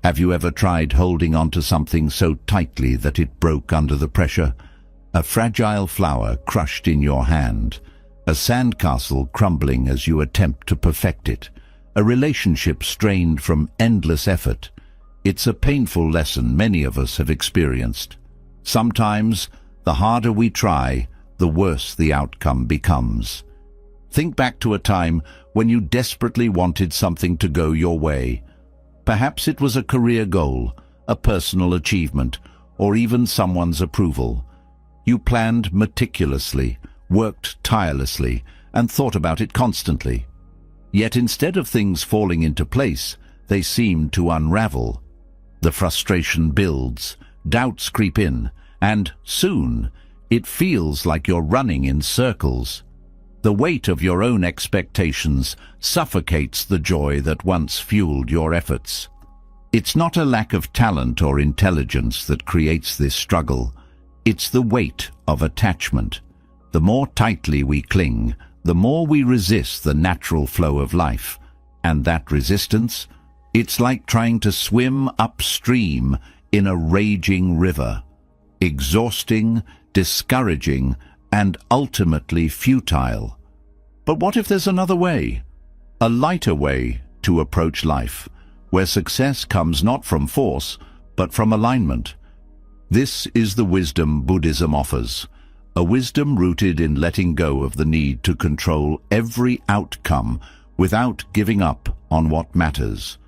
Have you ever tried holding onto something so tightly that it broke under the pressure? A fragile flower crushed in your hand, a sandcastle crumbling as you attempt to perfect it, a relationship strained from endless effort. It's a painful lesson many of us have experienced. Sometimes, the harder we try, the worse the outcome becomes. Think back to a time when you desperately wanted something to go your way. Perhaps it was a career goal, a personal achievement, or even someone's approval. You planned meticulously, worked tirelessly, and thought about it constantly. Yet instead of things falling into place, they seemed to unravel. The frustration builds, doubts creep in, and soon it feels like you're running in circles. The weight of your own expectations suffocates the joy that once fueled your efforts. It's not a lack of talent or intelligence that creates this struggle. It's the weight of attachment. The more tightly we cling, the more we resist the natural flow of life. And that resistance, it's like trying to swim upstream in a raging river. Exhausting, discouraging, and ultimately futile. But what if there's another way? A lighter way to approach life, where success comes not from force, but from alignment. This is the wisdom Buddhism offers, a wisdom rooted in letting go of the need to control every outcome without giving up on what matters.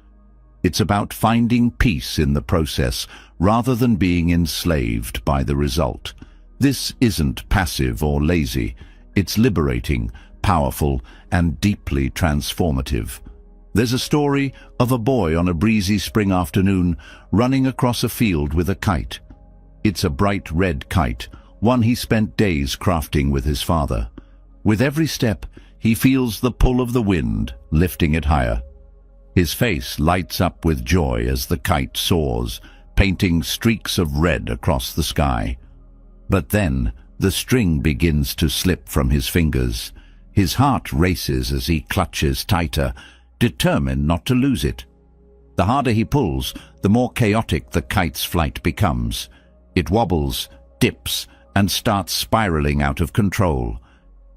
It's about finding peace in the process rather than being enslaved by the result. This isn't passive or lazy. It's liberating, powerful, and deeply transformative. There's a story of a boy on a breezy spring afternoon running across a field with a kite. It's a bright red kite, one he spent days crafting with his father. With every step, he feels the pull of the wind, lifting it higher. His face lights up with joy as the kite soars, painting streaks of red across the sky. But then, the string begins to slip from his fingers. His heart races as he clutches tighter, determined not to lose it. The harder he pulls, the more chaotic the kite's flight becomes. It wobbles, dips, and starts spiraling out of control.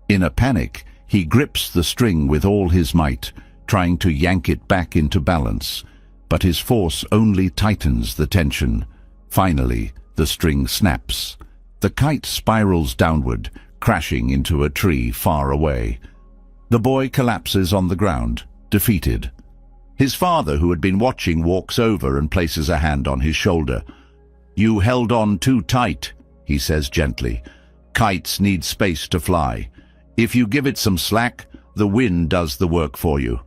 In a panic, he grips the string with all his might, trying to yank it back into balance. But his force only tightens the tension. Finally, the string snaps. The kite spirals downward, crashing into a tree far away. The boy collapses on the ground, defeated. His father, who had been watching, walks over and places a hand on his shoulder. "You held on too tight," he says gently. "Kites need space to fly. If you give it some slack, the wind does the work for you."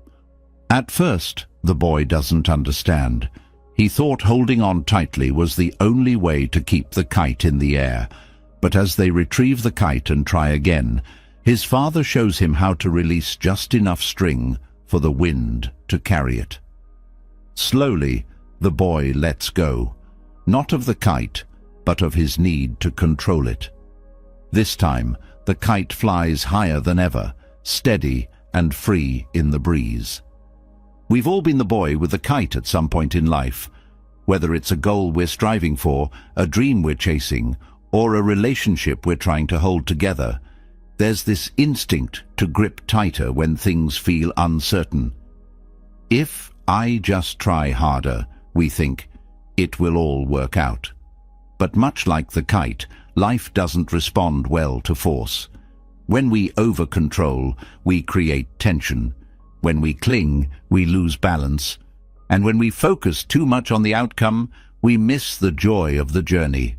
At first, the boy doesn't understand. He thought holding on tightly was the only way to keep the kite in the air. But as they retrieve the kite and try again, his father shows him how to release just enough string for the wind to carry it. Slowly, the boy lets go, not of the kite, but of his need to control it. This time, the kite flies higher than ever, steady and free in the breeze. We've all been the boy with the kite at some point in life. Whether it's a goal we're striving for, a dream we're chasing, or a relationship we're trying to hold together, there's this instinct to grip tighter when things feel uncertain. If I just try harder, we think, it will all work out. But much like the kite, life doesn't respond well to force. When we over-control, we create tension. When we cling, we lose balance. And when we focus too much on the outcome, we miss the joy of the journey.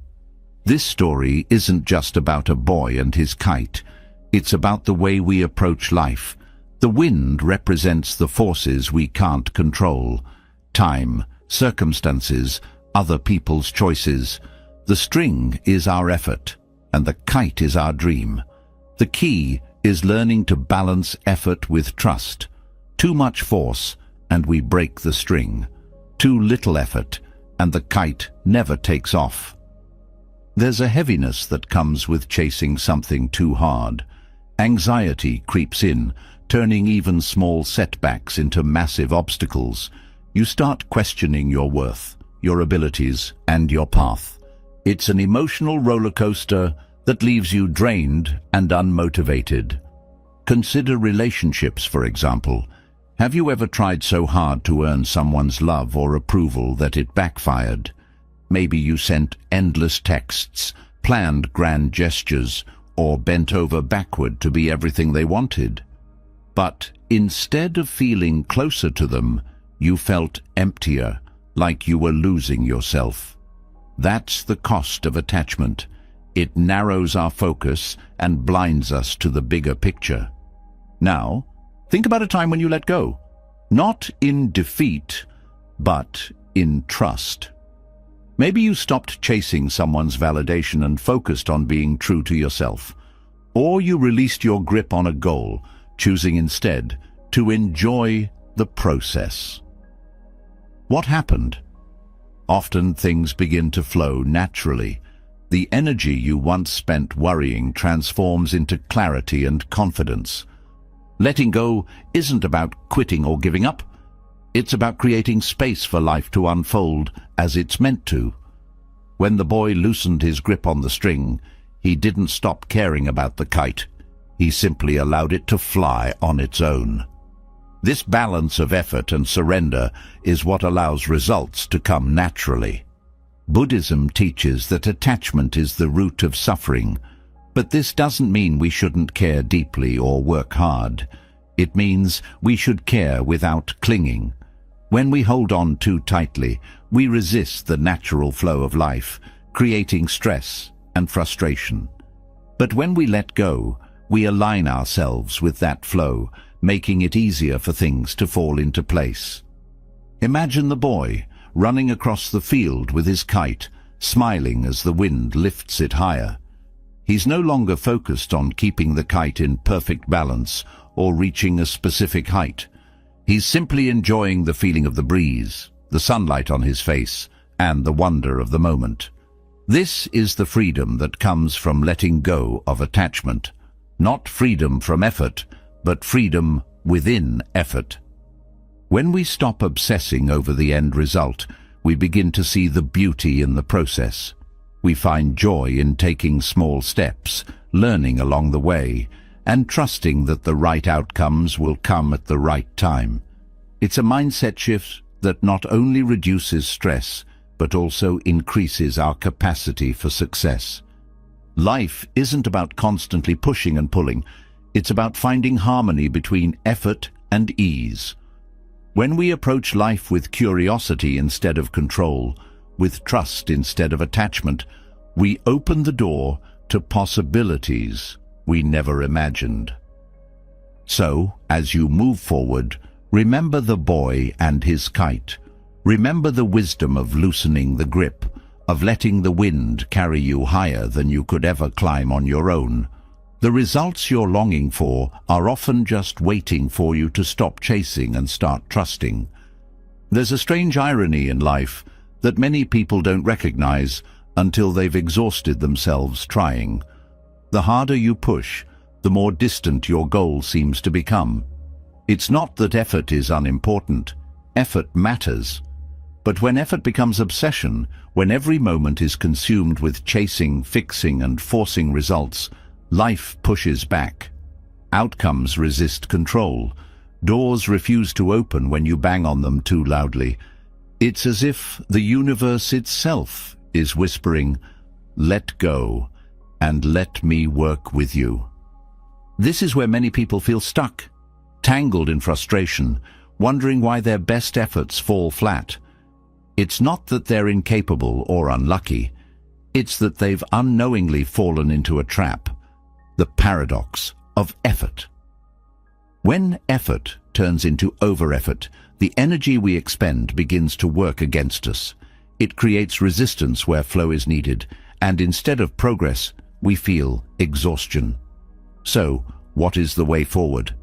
This story isn't just about a boy and his kite. It's about the way we approach life. The wind represents the forces we can't control. Time, circumstances, other people's choices. The string is our effort, and the kite is our dream. The key is learning to balance effort with trust. Too much force, and we break the string. Too little effort, and the kite never takes off. There's a heaviness that comes with chasing something too hard. Anxiety creeps in, turning even small setbacks into massive obstacles. You start questioning your worth, your abilities, and your path. It's an emotional roller coaster that leaves you drained and unmotivated. Consider relationships, for example. Have you ever tried so hard to earn someone's love or approval that it backfired? Maybe you sent endless texts, planned grand gestures, or bent over backward to be everything they wanted. But instead of feeling closer to them, you felt emptier, like you were losing yourself. That's the cost of attachment. It narrows our focus and blinds us to the bigger picture. Now, think about a time when you let go. Not in defeat, but in trust. Maybe you stopped chasing someone's validation and focused on being true to yourself. Or you released your grip on a goal, choosing instead to enjoy the process. What happened? Often things begin to flow naturally. The energy you once spent worrying transforms into clarity and confidence. Letting go isn't about quitting or giving up. It's about creating space for life to unfold as it's meant to. When the boy loosened his grip on the string, he didn't stop caring about the kite. He simply allowed it to fly on its own. This balance of effort and surrender is what allows results to come naturally. Buddhism teaches that attachment is the root of suffering, but this doesn't mean we shouldn't care deeply or work hard. It means we should care without clinging. When we hold on too tightly, we resist the natural flow of life, creating stress and frustration. But when we let go, we align ourselves with that flow, making it easier for things to fall into place. Imagine the boy running across the field with his kite, smiling as the wind lifts it higher. He's no longer focused on keeping the kite in perfect balance or reaching a specific height. He's simply enjoying the feeling of the breeze, the sunlight on his face, and the wonder of the moment. This is the freedom that comes from letting go of attachment. Not freedom from effort, but freedom within effort. When we stop obsessing over the end result, we begin to see the beauty in the process. We find joy in taking small steps, learning along the way, and trusting that the right outcomes will come at the right time. It's a mindset shift that not only reduces stress, but also increases our capacity for success. Life isn't about constantly pushing and pulling. It's about finding harmony between effort and ease. When we approach life with curiosity instead of control, with trust instead of attachment, we open the door to possibilities we never imagined. So, as you move forward, remember the boy and his kite. Remember the wisdom of loosening the grip, of letting the wind carry you higher than you could ever climb on your own. The results you're longing for are often just waiting for you to stop chasing and start trusting. There's a strange irony in life that many people don't recognize until they've exhausted themselves trying. The harder you push, the more distant your goal seems to become. It's not that effort is unimportant. Effort matters. But when effort becomes obsession, when every moment is consumed with chasing, fixing, and forcing results, life pushes back. Outcomes resist control. Doors refuse to open when you bang on them too loudly. It's as if the universe itself is whispering, "Let go, and let me work with you." This is where many people feel stuck, tangled in frustration, wondering why their best efforts fall flat. It's not that they're incapable or unlucky. It's that they've unknowingly fallen into a trap, the paradox of effort. When effort turns into over-effort, the energy we expend begins to work against us. It creates resistance where flow is needed, and instead of progress, we feel exhaustion. So, what is the way forward?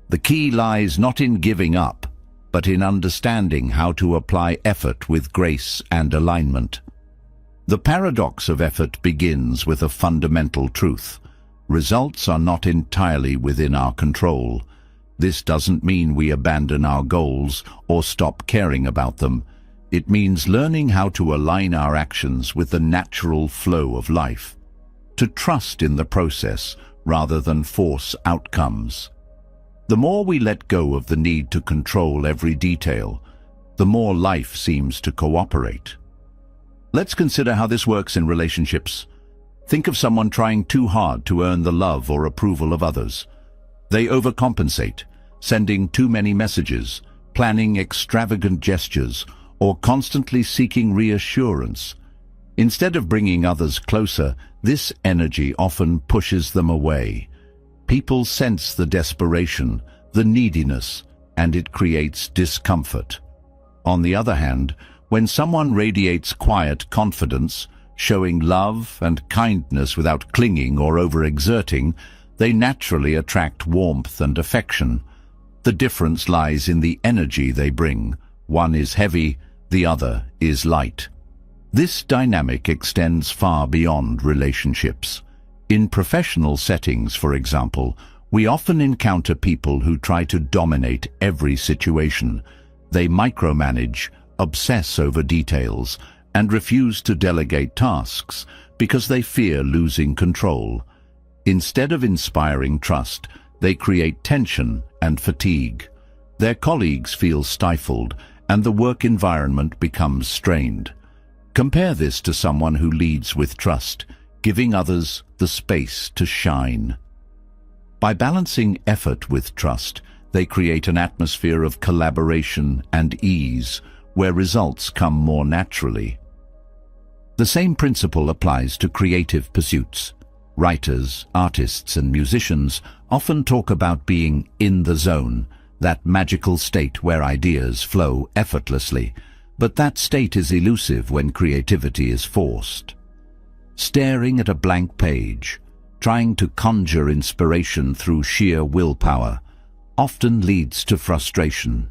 The key lies not in giving up, but in understanding how to apply effort with grace and alignment. The paradox of effort begins with a fundamental truth. Results are not entirely within our control. This doesn't mean we abandon our goals or stop caring about them. It means learning how to align our actions with the natural flow of life, to trust in the process rather than force outcomes. The more we let go of the need to control every detail, the more life seems to cooperate. Let's consider how this works in relationships. Think of someone trying too hard to earn the love or approval of others. They overcompensate, sending too many messages, planning extravagant gestures, or constantly seeking reassurance. Instead of bringing others closer, this energy often pushes them away. People sense the desperation, the neediness, and it creates discomfort. On the other hand, when someone radiates quiet confidence, showing love and kindness without clinging or overexerting, they naturally attract warmth and affection. The difference lies in the energy they bring. One is heavy, the other is light. This dynamic extends far beyond relationships. In professional settings, for example, we often encounter people who try to dominate every situation. They micromanage, obsess over details, and refuse to delegate tasks because they fear losing control. Instead of inspiring trust, they create tension and fatigue. Their colleagues feel stifled, and the work environment becomes strained. Compare this to someone who leads with trust, giving others the space to shine. By balancing effort with trust, they create an atmosphere of collaboration and ease, where results come more naturally. The same principle applies to creative pursuits. Writers, artists, and musicians often talk about being in the zone, that magical state where ideas flow effortlessly, but that state is elusive when creativity is forced. Staring at a blank page, trying to conjure inspiration through sheer willpower, often leads to frustration.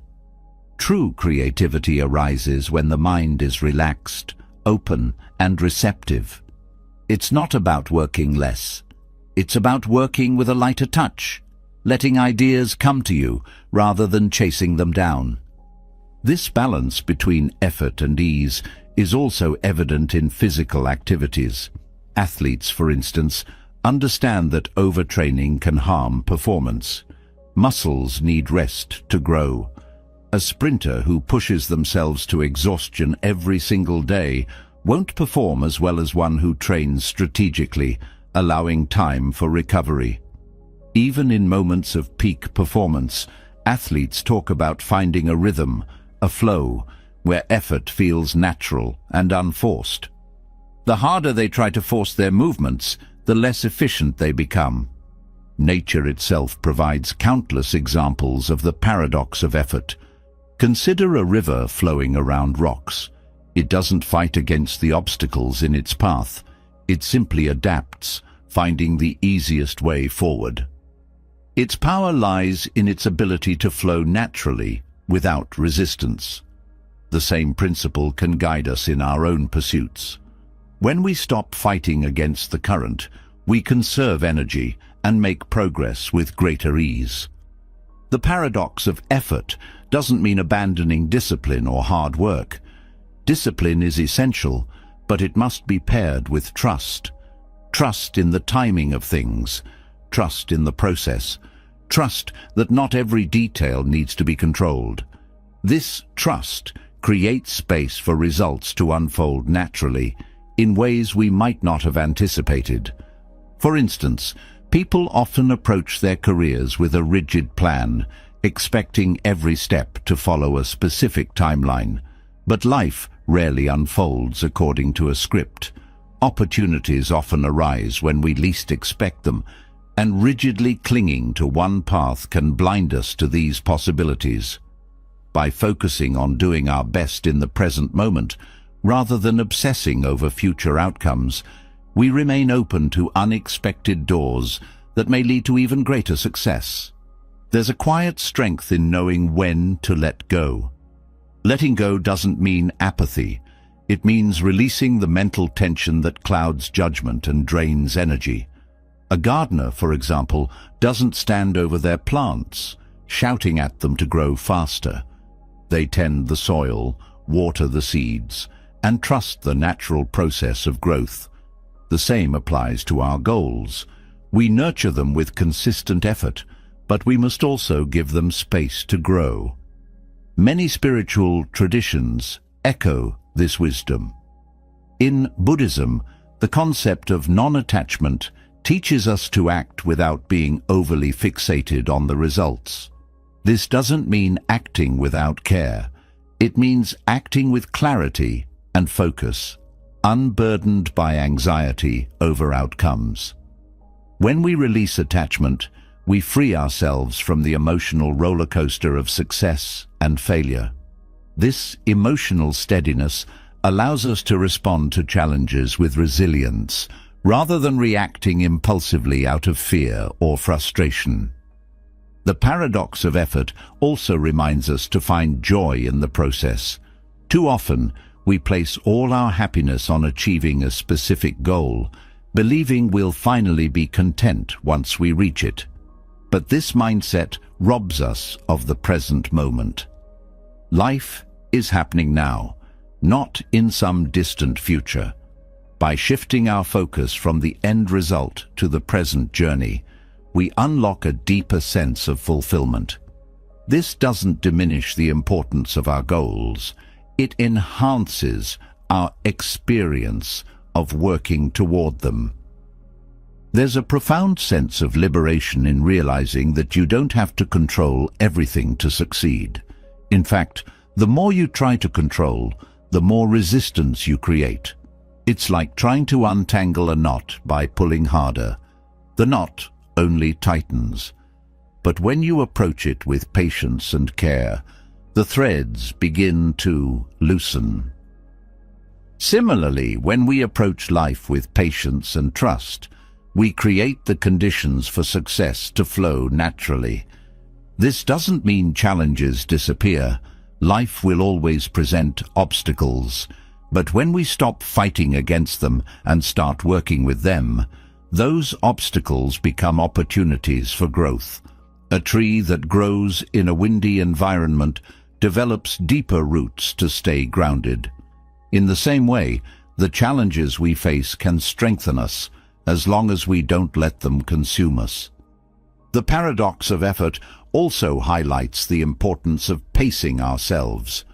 True creativity arises when the mind is relaxed, open, and receptive. It's not about working less. It's about working with a lighter touch, letting ideas come to you rather than chasing them down. This balance between effort and ease is also evident in physical activities. Athletes, for instance, understand that overtraining can harm performance. Muscles need rest to grow. A sprinter who pushes themselves to exhaustion every single day won't perform as well as one who trains strategically, allowing time for recovery. Even in moments of peak performance, athletes talk about finding a rhythm, a flow, where effort feels natural and unforced. The harder they try to force their movements, the less efficient they become. Nature itself provides countless examples of the paradox of effort. Consider a river flowing around rocks. It doesn't fight against the obstacles in its path. It simply adapts, finding the easiest way forward. Its power lies in its ability to flow naturally, without resistance. The same principle can guide us in our own pursuits. When we stop fighting against the current, we conserve energy and make progress with greater ease. The paradox of effort doesn't mean abandoning discipline or hard work. Discipline is essential, but it must be paired with trust. Trust in the timing of things, trust in the process, trust that not every detail needs to be controlled. This trust creates space for results to unfold naturally, in ways we might not have anticipated. For instance, people often approach their careers with a rigid plan, expecting every step to follow a specific timeline. But life rarely unfolds according to a script. Opportunities often arise when we least expect them, and rigidly clinging to one path can blind us to these possibilities. By focusing on doing our best in the present moment, rather than obsessing over future outcomes, we remain open to unexpected doors that may lead to even greater success. There's a quiet strength in knowing when to let go. Letting go doesn't mean apathy. It means releasing the mental tension that clouds judgment and drains energy. A gardener, for example, doesn't stand over their plants. shouting at them to grow faster. They tend the soil, water the seeds, and trust the natural process of growth. The same applies to our goals. We nurture them with consistent effort, but we must also give them space to grow. Many spiritual traditions echo this wisdom. In Buddhism, the concept of non-attachment teaches us to act without being overly fixated on the results. This doesn't mean acting without care. It means acting with clarity and focus, unburdened by anxiety over outcomes. When we release attachment, we free ourselves from the emotional roller coaster of success and failure. This emotional steadiness allows us to respond to challenges with resilience, rather than reacting impulsively out of fear or frustration. The paradox of effort also reminds us to find joy in the process. Too often, we place all our happiness on achieving a specific goal, believing we'll finally be content once we reach it. But this mindset robs us of the present moment. Life is happening now, not in some distant future. By shifting our focus from the end result to the present journey, we unlock a deeper sense of fulfillment. This doesn't diminish the importance of our goals. It enhances our experience of working toward them. There's a profound sense of liberation in realizing that you don't have to control everything to succeed. In fact, the more you try to control, the more resistance you create. It's like trying to untangle a knot by pulling harder. The knot only tightens. But when you approach it with patience and care, the threads begin to loosen. Similarly, when we approach life with patience and trust, we create the conditions for success to flow naturally. This doesn't mean challenges disappear. Life will always present obstacles, but when we stop fighting against them and start working with them, those obstacles become opportunities for growth. A tree that grows in a windy environment develops deeper roots to stay grounded. In the same way, the challenges we face can strengthen us as long as we don't let them consume us. The paradox of effort also highlights the importance of pacing ourselves.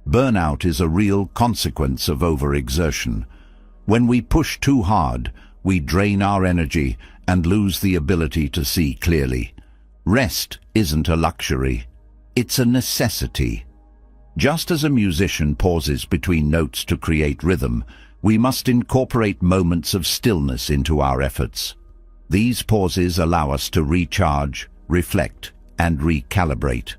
Burnout is a real consequence of overexertion. When we push too hard, we drain our energy and lose the ability to see clearly. Rest isn't a luxury, it's a necessity. Just as a musician pauses between notes to create rhythm, we must incorporate moments of stillness into our efforts. These pauses allow us to recharge, reflect, and recalibrate.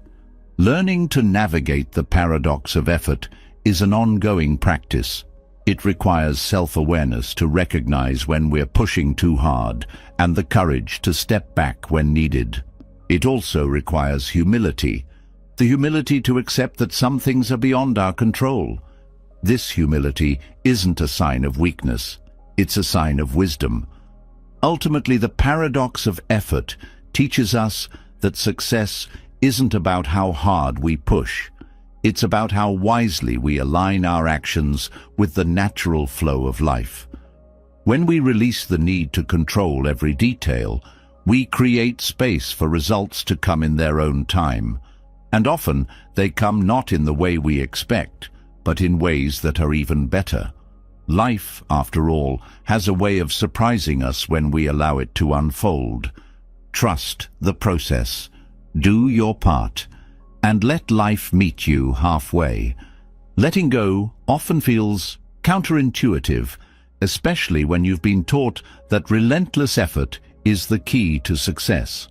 Learning to navigate the paradox of effort is an ongoing practice. It requires self-awareness to recognize when we're pushing too hard and the courage to step back when needed. It also requires humility, the humility to accept that some things are beyond our control. This humility isn't a sign of weakness, it's a sign of wisdom. Ultimately, the paradox of effort teaches us that success isn't about how hard we push. It's about how wisely we align our actions with the natural flow of life. When we release the need to control every detail, we create space for results to come in their own time. And often, they come not in the way we expect, but in ways that are even better. Life, after all, has a way of surprising us when we allow it to unfold. Trust the process. Do your part, and let life meet you halfway. Letting go often feels counterintuitive, especially when you've been taught that relentless effort is the key to success.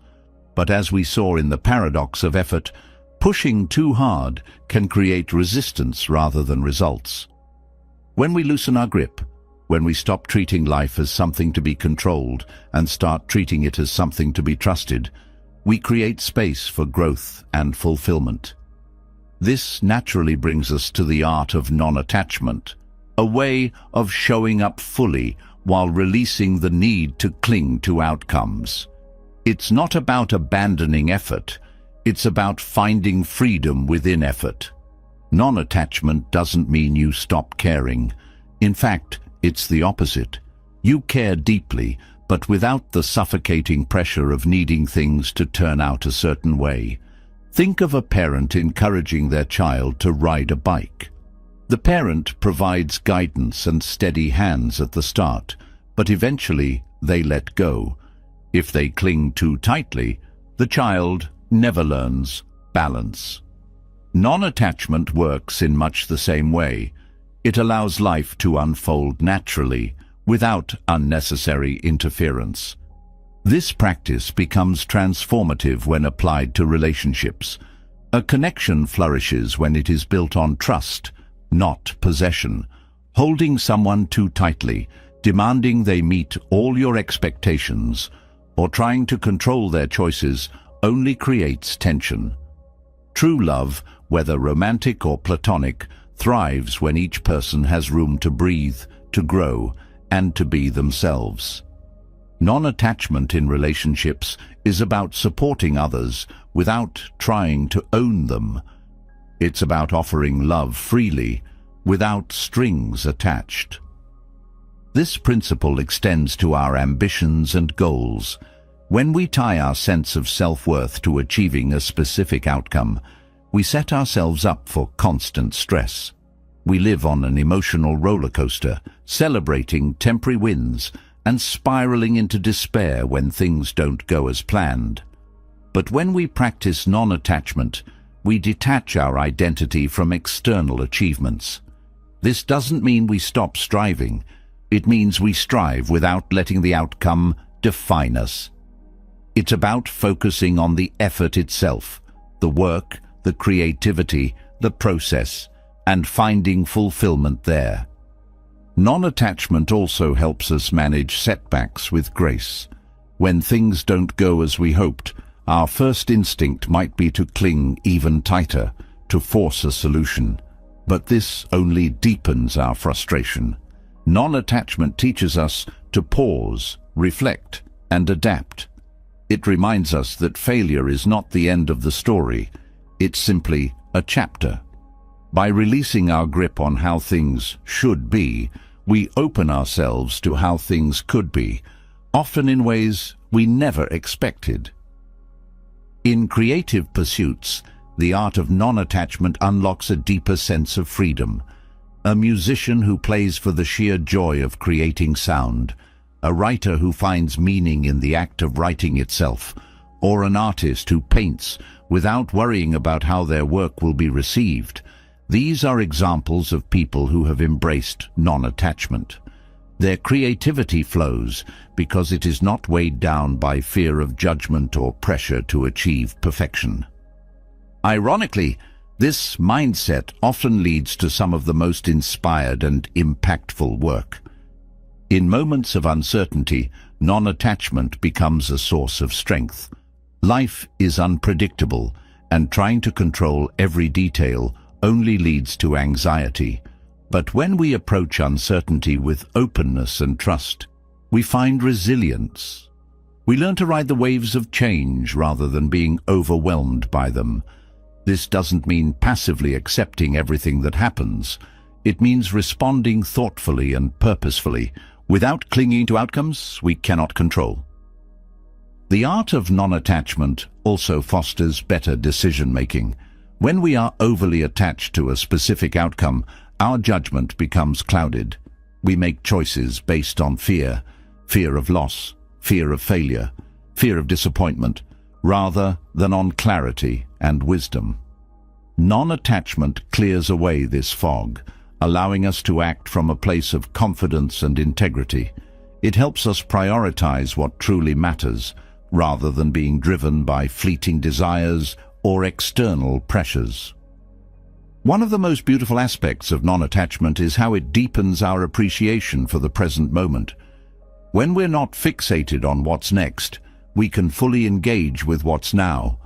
But as we saw in the paradox of effort, pushing too hard can create resistance rather than results. When we loosen our grip, when we stop treating life as something to be controlled and start treating it as something to be trusted, we create space for growth and fulfillment. This naturally brings us to the art of non-attachment, a way of showing up fully while releasing the need to cling to outcomes. It's not about abandoning effort, It's about finding freedom within effort. Non-attachment doesn't mean you stop caring. In fact, it's the opposite. You care deeply, but without the suffocating pressure of needing things to turn out a certain way. Think of a parent encouraging their child to ride a bike. The parent provides guidance and steady hands at the start, but eventually they let go. If they cling too tightly, the child never learns balance. Non-attachment works in much the same way. It allows life to unfold naturally, without unnecessary interference. This practice becomes transformative when applied to relationships. A connection flourishes when it is built on trust, not possession. Holding someone too tightly, demanding they meet all your expectations, or trying to control their choices only creates tension. True love, whether romantic or platonic, thrives when each person has room to breathe, to grow, and to be themselves. Non-attachment in relationships is about supporting others without trying to own them. It's about offering love freely, without strings attached. This principle extends to our ambitions and goals. When we tie our sense of self-worth to achieving a specific outcome, we set ourselves up for constant stress. We live on an emotional roller coaster, celebrating temporary wins and spiraling into despair when things don't go as planned. But when we practice non-attachment, we detach our identity from external achievements. This doesn't mean we stop striving. It means we strive without letting the outcome define us. It's about focusing on the effort itself, the work, the creativity, the process, and finding fulfillment there. Non-attachment also helps us manage setbacks with grace. When things don't go as we hoped, our first instinct might be to cling even tighter, to force a solution. But this only deepens our frustration. Non-attachment teaches us to pause, reflect, and adapt. It reminds us that failure is not the end of the story. It's simply a chapter. By releasing our grip on how things should be, we open ourselves to how things could be, often in ways we never expected. In creative pursuits, the art of non-attachment unlocks a deeper sense of freedom. A musician who plays for the sheer joy of creating sound, a writer who finds meaning in the act of writing itself, or an artist who paints without worrying about how their work will be received. These are examples of people who have embraced non-attachment. Their creativity flows because it is not weighed down by fear of judgment or pressure to achieve perfection. Ironically, this mindset often leads to some of the most inspired and impactful work. In moments of uncertainty, non-attachment becomes a source of strength. Life is unpredictable, and trying to control every detail only leads to anxiety. But when we approach uncertainty with openness and trust, we find resilience. We learn to ride the waves of change rather than being overwhelmed by them. This doesn't mean passively accepting everything that happens. It means responding thoughtfully and purposefully, without clinging to outcomes we cannot control. The art of non-attachment also fosters better decision-making. When we are overly attached to a specific outcome, our judgment becomes clouded. We make choices based on fear of loss, fear of failure, fear of disappointment, rather than on clarity and wisdom. Non-attachment clears away this fog, allowing us to act from a place of confidence and integrity. It helps us prioritize what truly matters, rather than being driven by fleeting desires or external pressures. One of the most beautiful aspects of non-attachment is how it deepens our appreciation for the present moment. When we're not fixated on what's next, we can fully engage with what's now.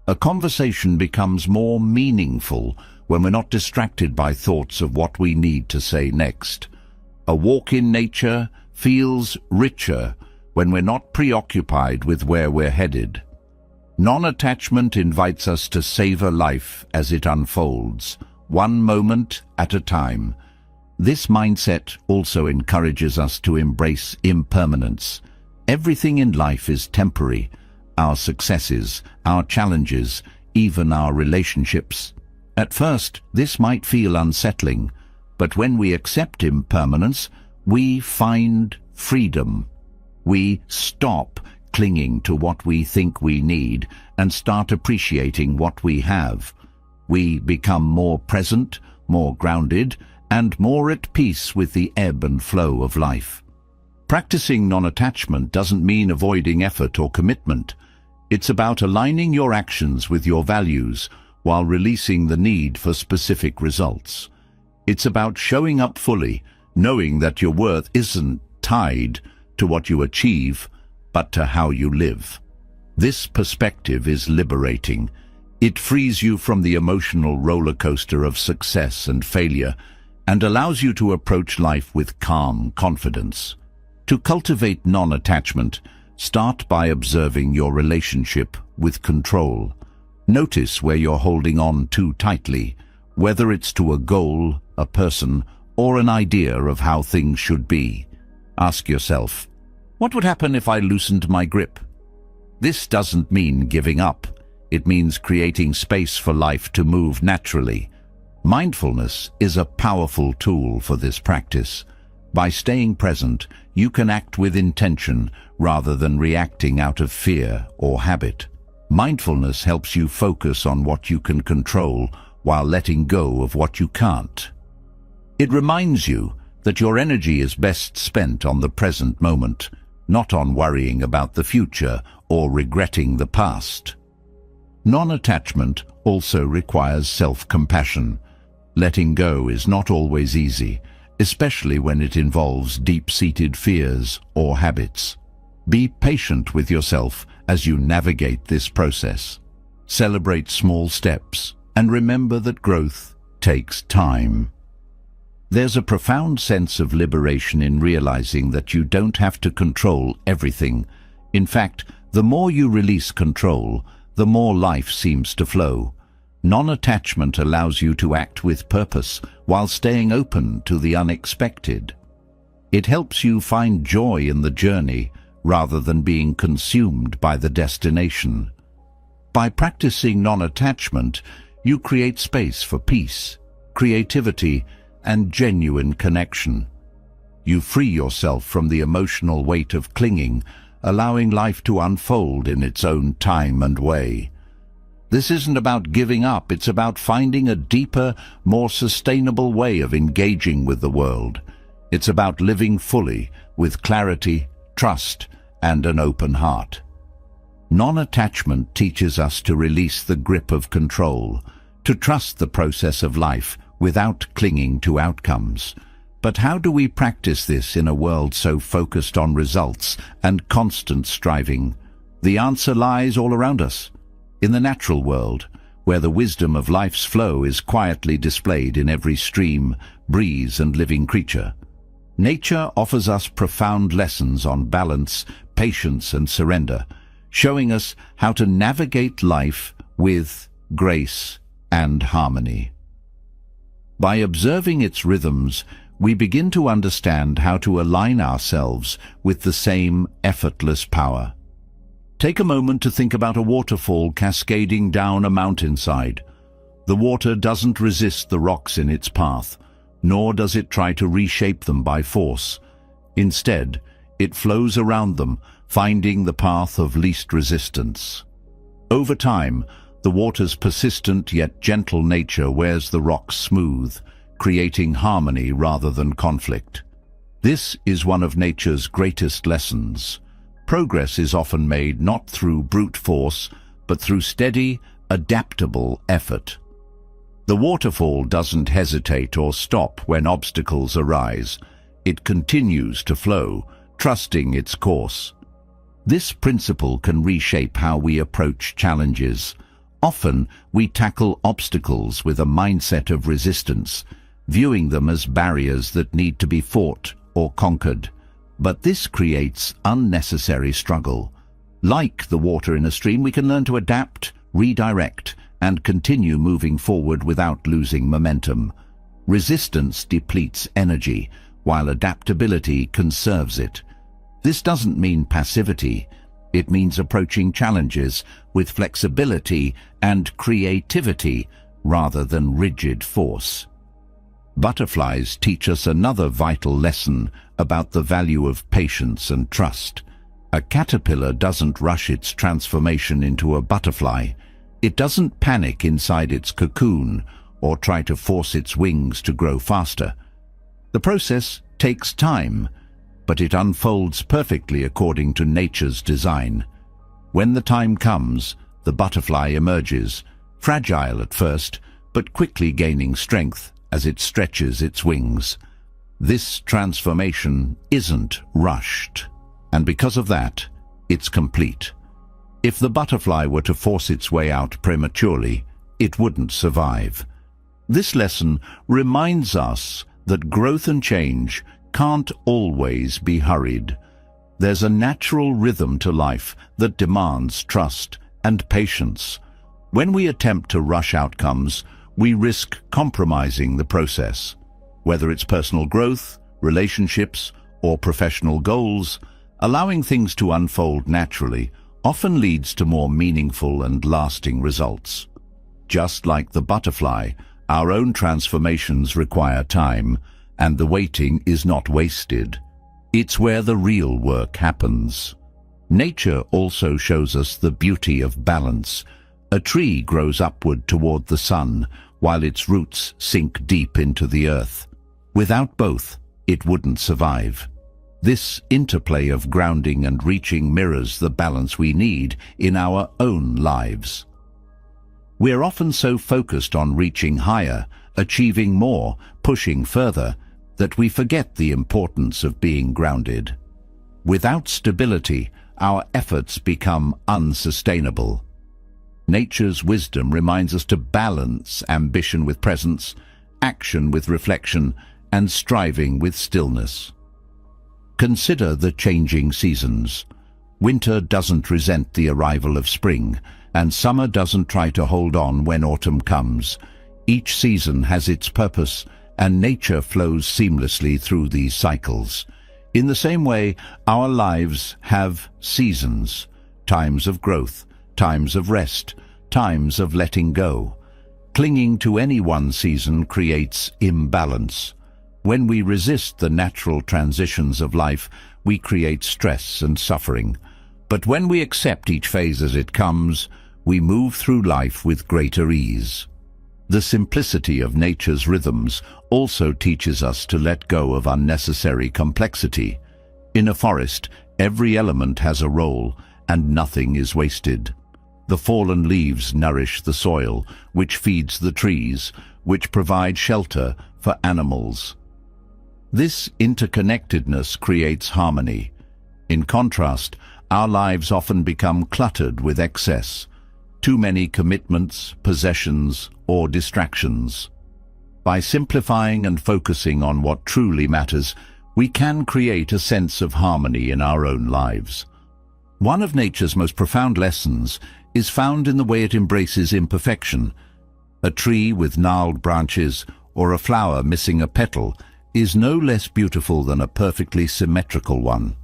A conversation becomes more meaningful when we're not distracted by thoughts of what we need to say next. A walk in nature feels richer when we're not preoccupied with where we're headed. Non-attachment invites us to savor life as it unfolds, one moment at a time. This mindset also encourages us to embrace impermanence. Everything in life is temporary. Our successes, our challenges, even our relationships. At first, this might feel unsettling, but when we accept impermanence, we find freedom. We stop clinging to what we think we need and start appreciating what we have. We become more present, more grounded, and more at peace with the ebb and flow of life. Practicing non-attachment doesn't mean avoiding effort or commitment. It's about aligning your actions with your values while releasing the need for specific results. It's about showing up fully, knowing that your worth isn't tied to what you achieve, but to how you live. This perspective is liberating. It frees you from the emotional roller coaster of success and failure and allows you to approach life with calm confidence. To cultivate non-attachment, start by observing your relationship with control. Notice where you're holding on too tightly, whether it's to a goal, a person, or an idea of how things should be. Ask yourself, what would happen if I loosened my grip? This doesn't mean giving up. It means creating space for life to move naturally. Mindfulness is a powerful tool for this practice. By staying present, you can act with intention rather than reacting out of fear or habit. Mindfulness helps you focus on what you can control while letting go of what you can't. It reminds you that your energy is best spent on the present moment, not on worrying about the future or regretting the past. Non-attachment also requires self-compassion. Letting go is not always easy, especially when it involves deep-seated fears or habits. Be patient with yourself as you navigate this process. Celebrate small steps and remember that growth takes time. There's a profound sense of liberation in realizing that you don't have to control everything. In fact, the more you release control, the more life seems to flow. Non-attachment allows you to act with purpose while staying open to the unexpected. It helps you find joy in the journey rather than being consumed by the destination. By practicing non-attachment, you create space for peace, creativity, and genuine connection. You free yourself from the emotional weight of clinging, allowing life to unfold in its own time and way. This isn't about giving up, it's about finding a deeper, more sustainable way of engaging with the world. It's about living fully, with clarity, trust, and an open heart. Non-attachment teaches us to release the grip of control, to trust the process of life without clinging to outcomes. But how do we practice this in a world so focused on results and constant striving? The answer lies all around us. In the natural world, where the wisdom of life's flow is quietly displayed in every stream, breeze, and living creature. Nature offers us profound lessons on balance, patience, and surrender, showing us how to navigate life with grace and harmony. By observing its rhythms, we begin to understand how to align ourselves with the same effortless power. Take a moment to think about a waterfall cascading down a mountainside. The water doesn't resist the rocks in its path, nor does it try to reshape them by force. Instead, it flows around them, finding the path of least resistance. Over time, the water's persistent yet gentle nature wears the rocks smooth, creating harmony rather than conflict. This is one of nature's greatest lessons. Progress is often made not through brute force, but through steady, adaptable effort. The waterfall doesn't hesitate or stop when obstacles arise. It continues to flow, trusting its course. This principle can reshape how we approach challenges. Often, we tackle obstacles with a mindset of resistance, viewing them as barriers that need to be fought or conquered. But this creates unnecessary struggle. Like the water in a stream, we can learn to adapt, redirect, and continue moving forward without losing momentum. Resistance depletes energy, while adaptability conserves it. This doesn't mean passivity. It means approaching challenges with flexibility and creativity rather than rigid force. Butterflies teach us another vital lesson about the value of patience and trust. A caterpillar doesn't rush its transformation into a butterfly. It doesn't panic inside its cocoon or try to force its wings to grow faster. The process takes time, but it unfolds perfectly according to nature's design. When the time comes, the butterfly emerges, fragile at first, but quickly gaining strength as it stretches its wings. This transformation isn't rushed, and because of that, it's complete. If the butterfly were to force its way out prematurely, it wouldn't survive. This lesson reminds us that growth and change can't always be hurried. There's a natural rhythm to life that demands trust and patience. When we attempt to rush outcomes, we risk compromising the process. Whether it's personal growth, relationships, or professional goals, allowing things to unfold naturally often leads to more meaningful and lasting results. Just like the butterfly, our own transformations require time, and the waiting is not wasted. It's where the real work happens. Nature also shows us the beauty of balance. A tree grows upward toward the sun, while its roots sink deep into the earth. Without both, it wouldn't survive. This interplay of grounding and reaching mirrors the balance we need in our own lives. We're often so focused on reaching higher, achieving more, pushing further, that we forget the importance of being grounded. Without stability, our efforts become unsustainable. Nature's wisdom reminds us to balance ambition with presence, action with reflection, and striving with stillness. Consider the changing seasons. Winter doesn't resent the arrival of spring, and summer doesn't try to hold on when autumn comes. Each season has its purpose, and nature flows seamlessly through these cycles. In the same way, our lives have seasons, times of growth, times of rest, times of letting go. Clinging to any one season creates imbalance. When we resist the natural transitions of life, we create stress and suffering. But when we accept each phase as it comes, we move through life with greater ease. The simplicity of nature's rhythms also teaches us to let go of unnecessary complexity. In a forest, every element has a role, and nothing is wasted. The fallen leaves nourish the soil, which feeds the trees, which provide shelter for animals. This interconnectedness creates harmony. In contrast, our lives often become cluttered with excess. Too many commitments, possessions, or distractions. By simplifying and focusing on what truly matters, we can create a sense of harmony in our own lives. One of nature's most profound lessons is found in the way it embraces imperfection. A tree with gnarled branches or a flower missing a petal is no less beautiful than a perfectly symmetrical one.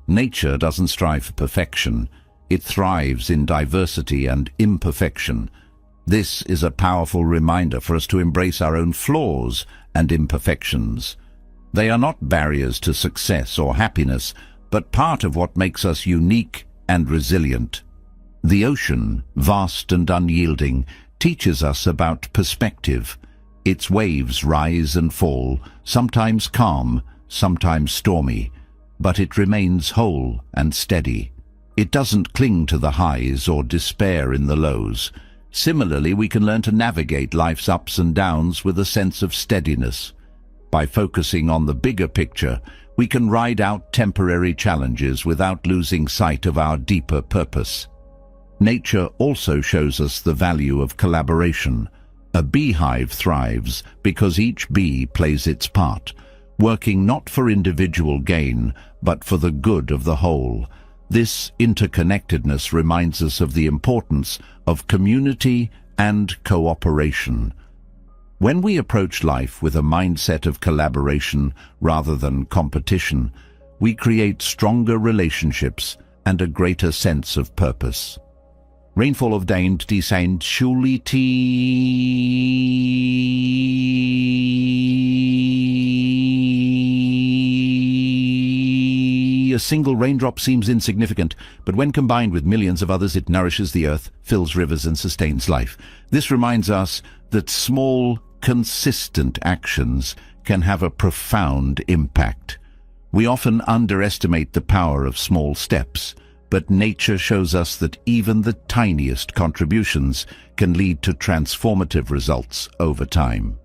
Nature doesn't strive for perfection. It thrives in diversity and imperfection. This is a powerful reminder for us to embrace our own flaws and imperfections. They are not barriers to success or happiness, but part of what makes us unique and resilient. The ocean, vast and unyielding, teaches us about perspective. Its waves rise and fall, sometimes calm, sometimes stormy, but it remains whole and steady. It doesn't cling to the highs or despair in the lows. Similarly, we can learn to navigate life's ups and downs with a sense of steadiness. By focusing on the bigger picture, we can ride out temporary challenges without losing sight of our deeper purpose. Nature also shows us the value of collaboration. A beehive thrives because each bee plays its part, working not for individual gain, but for the good of the whole. This interconnectedness reminds us of the importance of community and cooperation. When we approach life with a mindset of collaboration rather than competition, we create stronger relationships and a greater sense of purpose. Rainfall of Dain Saint A single raindrop seems insignificant, but when combined with millions of others, it nourishes the earth, fills rivers, and sustains life. This reminds us that small, consistent actions can have a profound impact. We often underestimate the power of small steps, but nature shows us that even the tiniest contributions can lead to transformative results over time.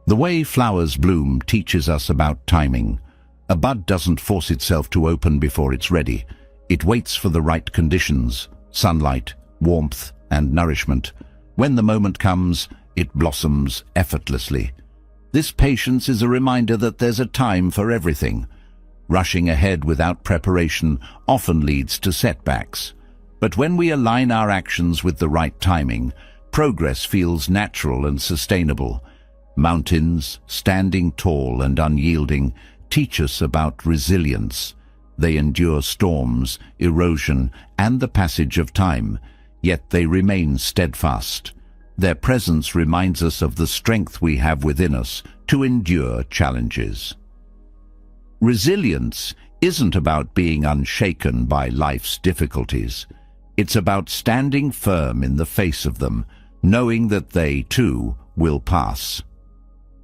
The way flowers bloom teaches us about timing. A bud doesn't force itself to open before it's ready. It waits for the right conditions, sunlight, warmth, and nourishment. When the moment comes, it blossoms effortlessly. This patience is a reminder that there's a time for everything. Rushing ahead without preparation often leads to setbacks. But when we align our actions with the right timing, progress feels natural and sustainable. Mountains, standing tall and unyielding, teach us about resilience. They endure storms, erosion, and the passage of time, yet they remain steadfast. Their presence reminds us of the strength we have within us to endure challenges. Resilience isn't about being unshaken by life's difficulties. It's about standing firm in the face of them, knowing that they, too, will pass.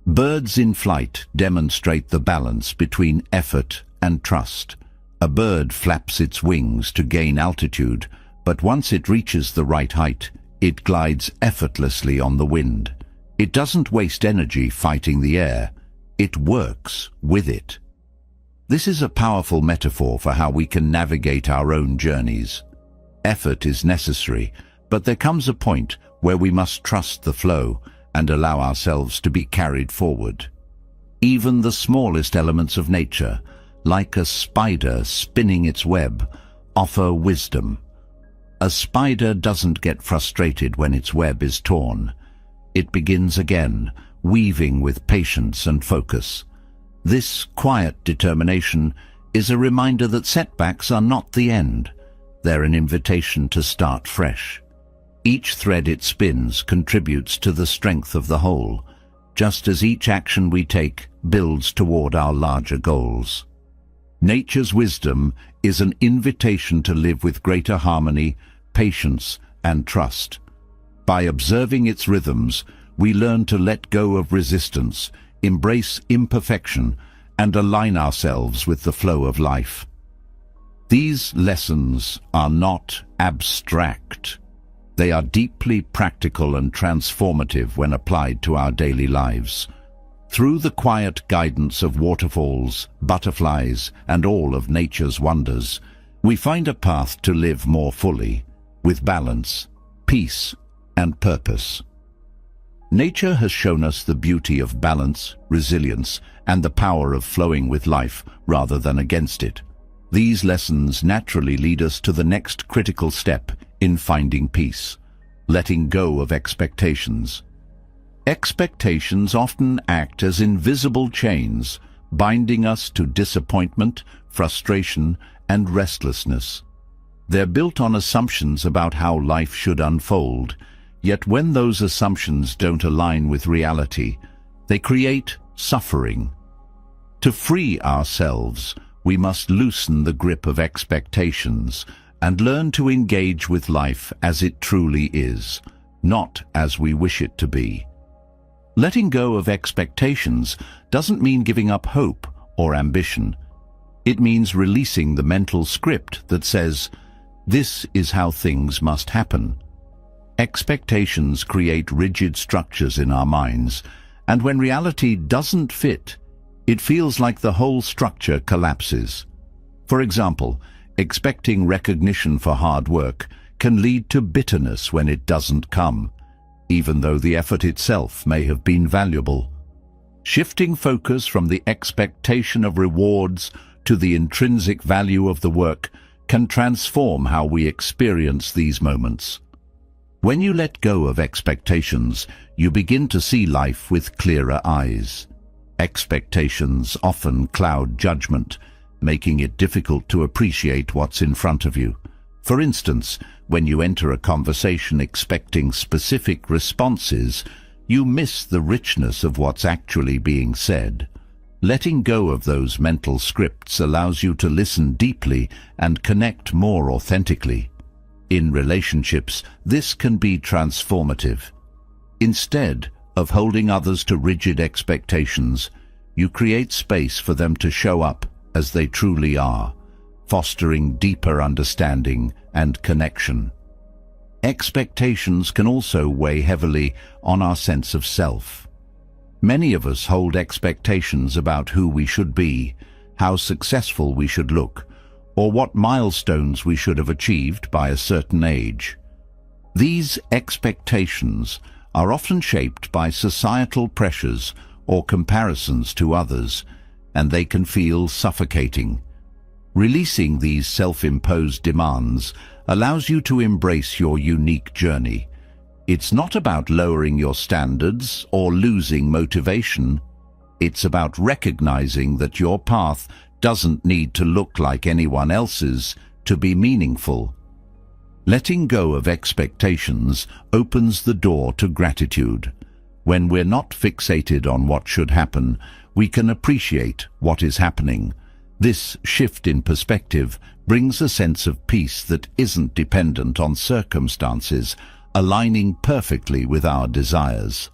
Birds in flight demonstrate the balance between effort and trust. A bird flaps its wings to gain altitude, but once it reaches the right height, it glides effortlessly on the wind. It doesn't waste energy fighting the air. It works with it. This is a powerful metaphor for how we can navigate our own journeys. Effort is necessary, but there comes a point where we must trust the flow and allow ourselves to be carried forward. Even the smallest elements of nature, like a spider spinning its web, offer wisdom. A spider doesn't get frustrated when its web is torn. It begins again, weaving with patience and focus. This quiet determination is a reminder that setbacks are not the end. They're an invitation to start fresh. Each thread it spins contributes to the strength of the whole, just as each action we take builds toward our larger goals. Nature's wisdom is an invitation to live with greater harmony, patience, and trust. By observing its rhythms, we learn to let go of resistance, embrace imperfection, and align ourselves with the flow of life. These lessons are not abstract. They are deeply practical and transformative when applied to our daily lives. Through the quiet guidance of waterfalls, butterflies, and all of nature's wonders, we find a path to live more fully, with balance, peace, and purpose. Nature has shown us the beauty of balance, resilience, and the power of flowing with life rather than against it. These lessons naturally lead us to the next critical step in finding peace, letting go of expectations. Expectations often act as invisible chains, binding us to disappointment, frustration, and restlessness. They're built on assumptions about how life should unfold, yet when those assumptions don't align with reality, they create suffering. To free ourselves, we must loosen the grip of expectations and learn to engage with life as it truly is, not as we wish it to be. Letting go of expectations doesn't mean giving up hope or ambition. It means releasing the mental script that says, "This is how things must happen." Expectations create rigid structures in our minds, and when reality doesn't fit, it feels like the whole structure collapses. For example, expecting recognition for hard work can lead to bitterness when it doesn't come, even though the effort itself may have been valuable. Shifting focus from the expectation of rewards to the intrinsic value of the work can transform how we experience these moments. When you let go of expectations, you begin to see life with clearer eyes. Expectations often cloud judgment, making it difficult to appreciate what's in front of you. For instance, when you enter a conversation expecting specific responses, you miss the richness of what's actually being said. Letting go of those mental scripts allows you to listen deeply and connect more authentically. In relationships, this can be transformative. Instead of holding others to rigid expectations, you create space for them to show up as they truly are, fostering deeper understanding and connection. Expectations can also weigh heavily on our sense of self. Many of us hold expectations about who we should be, how successful we should look, or what milestones we should have achieved by a certain age. These expectations are often shaped by societal pressures or comparisons to others, and they can feel suffocating. Releasing these self-imposed demands allows you to embrace your unique journey. It's not about lowering your standards or losing motivation. It's about recognizing that your path doesn't need to look like anyone else's to be meaningful. Letting go of expectations opens the door to gratitude. When we're not fixated on what should happen, we can appreciate what is happening. This shift in perspective brings a sense of peace that isn't dependent on circumstances, aligning perfectly with our desires.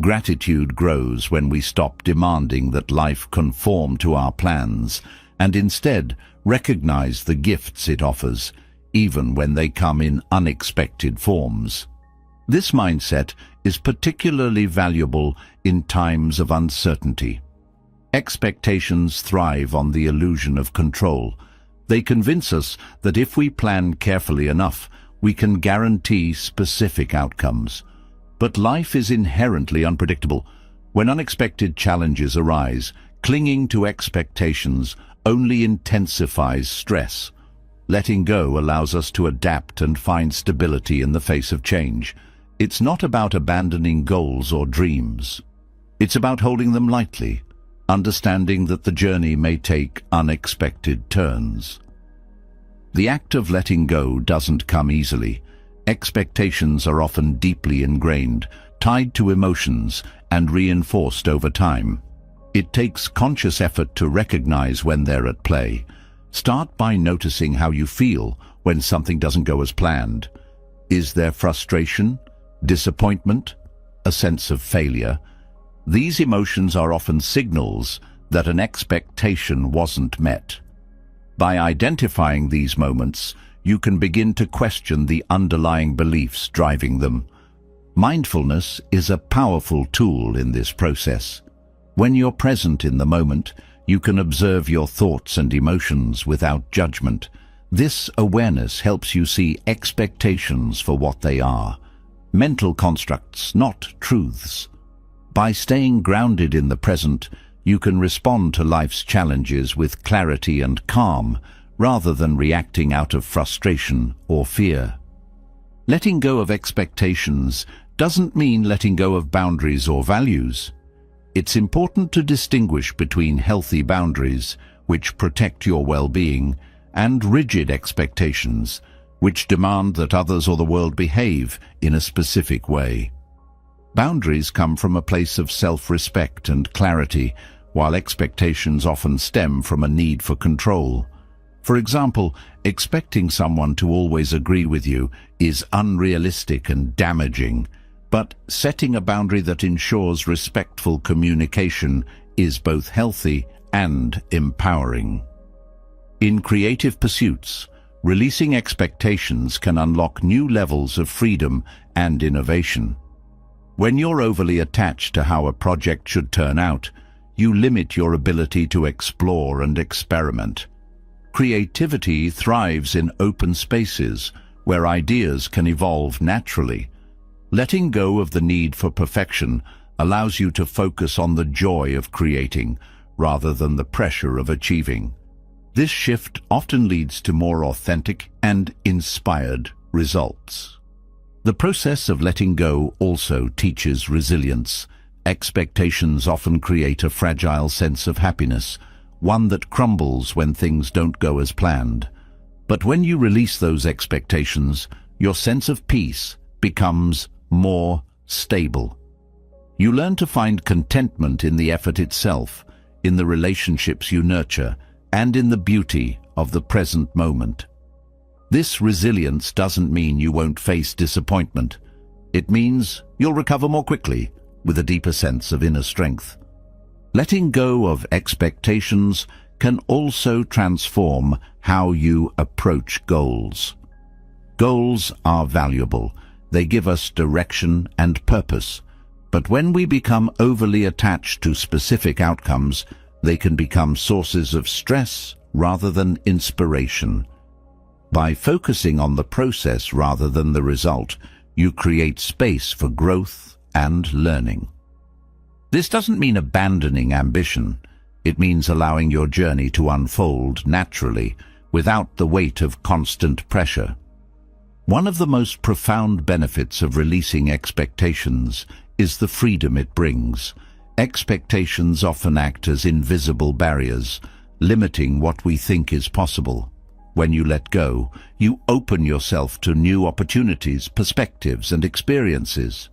Gratitude grows when we stop demanding that life conform to our plans and instead recognize the gifts it offers, even when they come in unexpected forms. This mindset is particularly valuable in times of uncertainty. Expectations thrive on the illusion of control. They convince us that if we plan carefully enough, we can guarantee specific outcomes. But life is inherently unpredictable. When unexpected challenges arise, clinging to expectations only intensifies stress. Letting go allows us to adapt and find stability in the face of change. It's not about abandoning goals or dreams. It's about holding them lightly, understanding that the journey may take unexpected turns. The act of letting go doesn't come easily. Expectations are often deeply ingrained, tied to emotions, and reinforced over time. It takes conscious effort to recognize when they're at play. Start by noticing how you feel when something doesn't go as planned. Is there frustration, disappointment, a sense of failure? These emotions are often signals that an expectation wasn't met. By identifying these moments, you can begin to question the underlying beliefs driving them. Mindfulness is a powerful tool in this process. When you're present in the moment, you can observe your thoughts and emotions without judgment. This awareness helps you see expectations for what they are, mental constructs, not truths. By staying grounded in the present, you can respond to life's challenges with clarity and calm, rather than reacting out of frustration or fear. Letting go of expectations doesn't mean letting go of boundaries or values. It's important to distinguish between healthy boundaries, which protect your well-being, and rigid expectations, which demand that others or the world behave in a specific way. Boundaries come from a place of self-respect and clarity, while expectations often stem from a need for control. For example, expecting someone to always agree with you is unrealistic and damaging, but setting a boundary that ensures respectful communication is both healthy and empowering. In creative pursuits, releasing expectations can unlock new levels of freedom and innovation. When you're overly attached to how a project should turn out, you limit your ability to explore and experiment. Creativity thrives in open spaces where ideas can evolve naturally. Letting go of the need for perfection allows you to focus on the joy of creating rather than the pressure of achieving. This shift often leads to more authentic and inspired results. The process of letting go also teaches resilience. Expectations often create a fragile sense of happiness, one that crumbles when things don't go as planned. But when you release those expectations, your sense of peace becomes more stable. You learn to find contentment in the effort itself, in the relationships you nurture, and in the beauty of the present moment. This resilience doesn't mean you won't face disappointment. It means you'll recover more quickly, with a deeper sense of inner strength. Letting go of expectations can also transform how you approach goals. Goals are valuable. They give us direction and purpose. But when we become overly attached to specific outcomes, they can become sources of stress rather than inspiration. By focusing on the process rather than the result, you create space for growth and learning. This doesn't mean abandoning ambition. It means allowing your journey to unfold naturally, without the weight of constant pressure. One of the most profound benefits of releasing expectations is the freedom it brings. Expectations often act as invisible barriers, limiting what we think is possible. When you let go, you open yourself to new opportunities, perspectives, and experiences.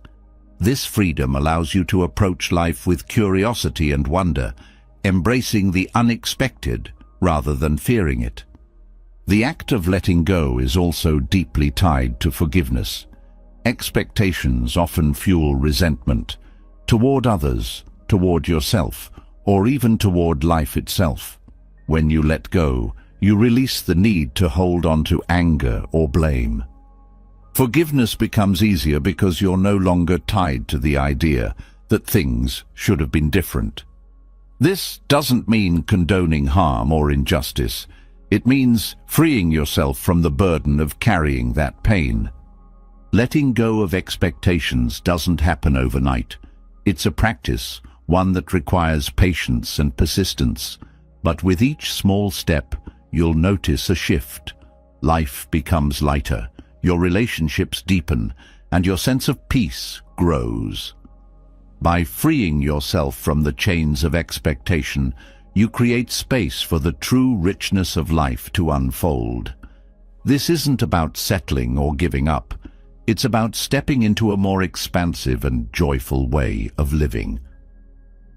This freedom allows you to approach life with curiosity and wonder, embracing the unexpected rather than fearing it. The act of letting go is also deeply tied to forgiveness. Expectations often fuel resentment toward others, toward yourself, or even toward life itself. When you let go, you release the need to hold on to anger or blame. Forgiveness becomes easier because you're no longer tied to the idea that things should have been different. This doesn't mean condoning harm or injustice. It means freeing yourself from the burden of carrying that pain. Letting go of expectations doesn't happen overnight. It's a practice, one that requires patience and persistence. But with each small step, you'll notice a shift. Life becomes lighter, your relationships deepen, and your sense of peace grows. By freeing yourself from the chains of expectation, you create space for the true richness of life to unfold. This isn't about settling or giving up. It's about stepping into a more expansive and joyful way of living.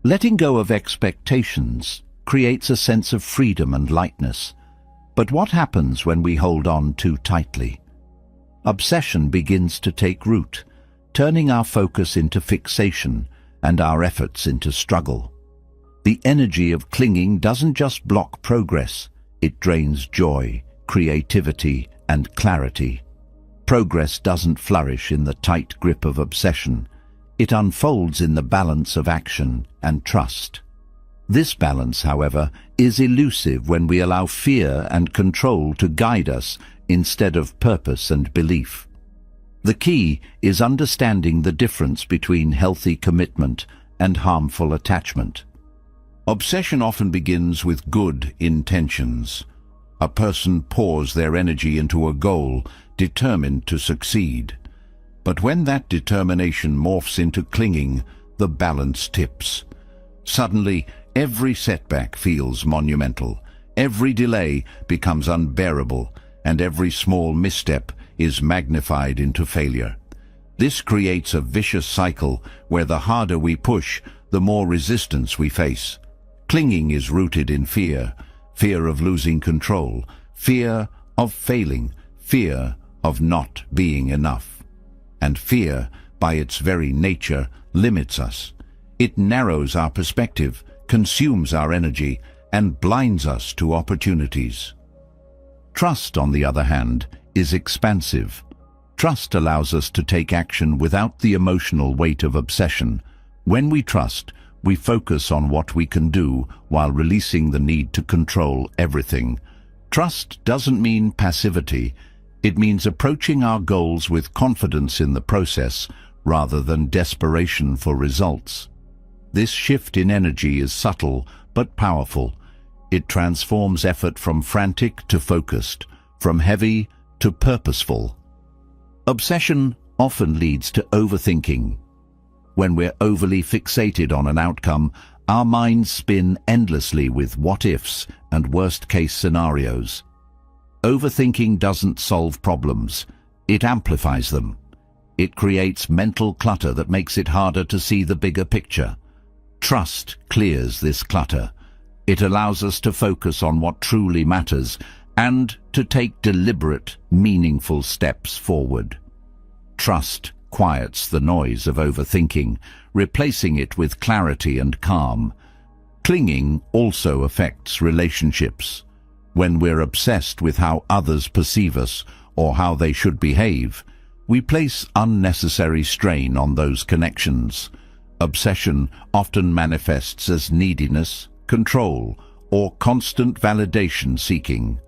Letting go of expectations creates a sense of freedom and lightness. But what happens when we hold on too tightly? Obsession begins to take root, turning our focus into fixation and our efforts into struggle. The energy of clinging doesn't just block progress, it drains joy, creativity, and clarity. Progress doesn't flourish in the tight grip of obsession. It unfolds in the balance of action and trust. This balance, however, is elusive when we allow fear and control to guide us instead of purpose and belief. The key is understanding the difference between healthy commitment and harmful attachment. Obsession often begins with good intentions. A person pours their energy into a goal, determined to succeed. But when that determination morphs into clinging, the balance tips. Suddenly, every setback feels monumental. Every delay becomes unbearable, and every small misstep is magnified into failure. This creates a vicious cycle where the harder we push, the more resistance we face. Clinging is rooted in fear, fear of losing control, fear of failing, fear of not being enough. And fear, by its very nature, limits us. It narrows our perspective, consumes our energy, and blinds us to opportunities. Trust, on the other hand, is expansive. Trust allows us to take action without the emotional weight of obsession. When we trust, we focus on what we can do while releasing the need to control everything. Trust doesn't mean passivity. It means approaching our goals with confidence in the process rather than desperation for results. This shift in energy is subtle but powerful. It transforms effort from frantic to focused, from heavy to purposeful. Obsession often leads to overthinking. When we're overly fixated on an outcome, our minds spin endlessly with what-ifs and worst-case scenarios. Overthinking doesn't solve problems, it amplifies them. It creates mental clutter that makes it harder to see the bigger picture. Trust clears this clutter. It allows us to focus on what truly matters and to take deliberate, meaningful steps forward. Trust quiets the noise of overthinking, replacing it with clarity and calm. Clinging also affects relationships. When we're obsessed with how others perceive us or how they should behave, we place unnecessary strain on those connections. Obsession often manifests as neediness, control, or constant validation seeking.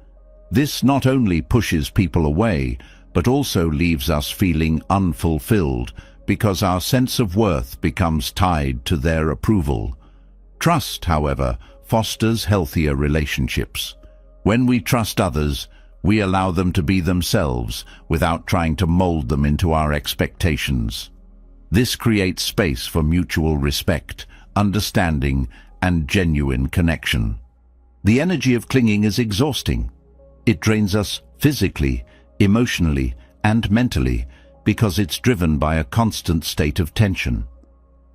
This not only pushes people away, but also leaves us feeling unfulfilled because our sense of worth becomes tied to their approval. Trust, however, fosters healthier relationships. When we trust others, we allow them to be themselves without trying to mold them into our expectations. This creates space for mutual respect, understanding, and genuine connection. The energy of clinging is exhausting. It drains us physically, emotionally, and mentally because it's driven by a constant state of tension.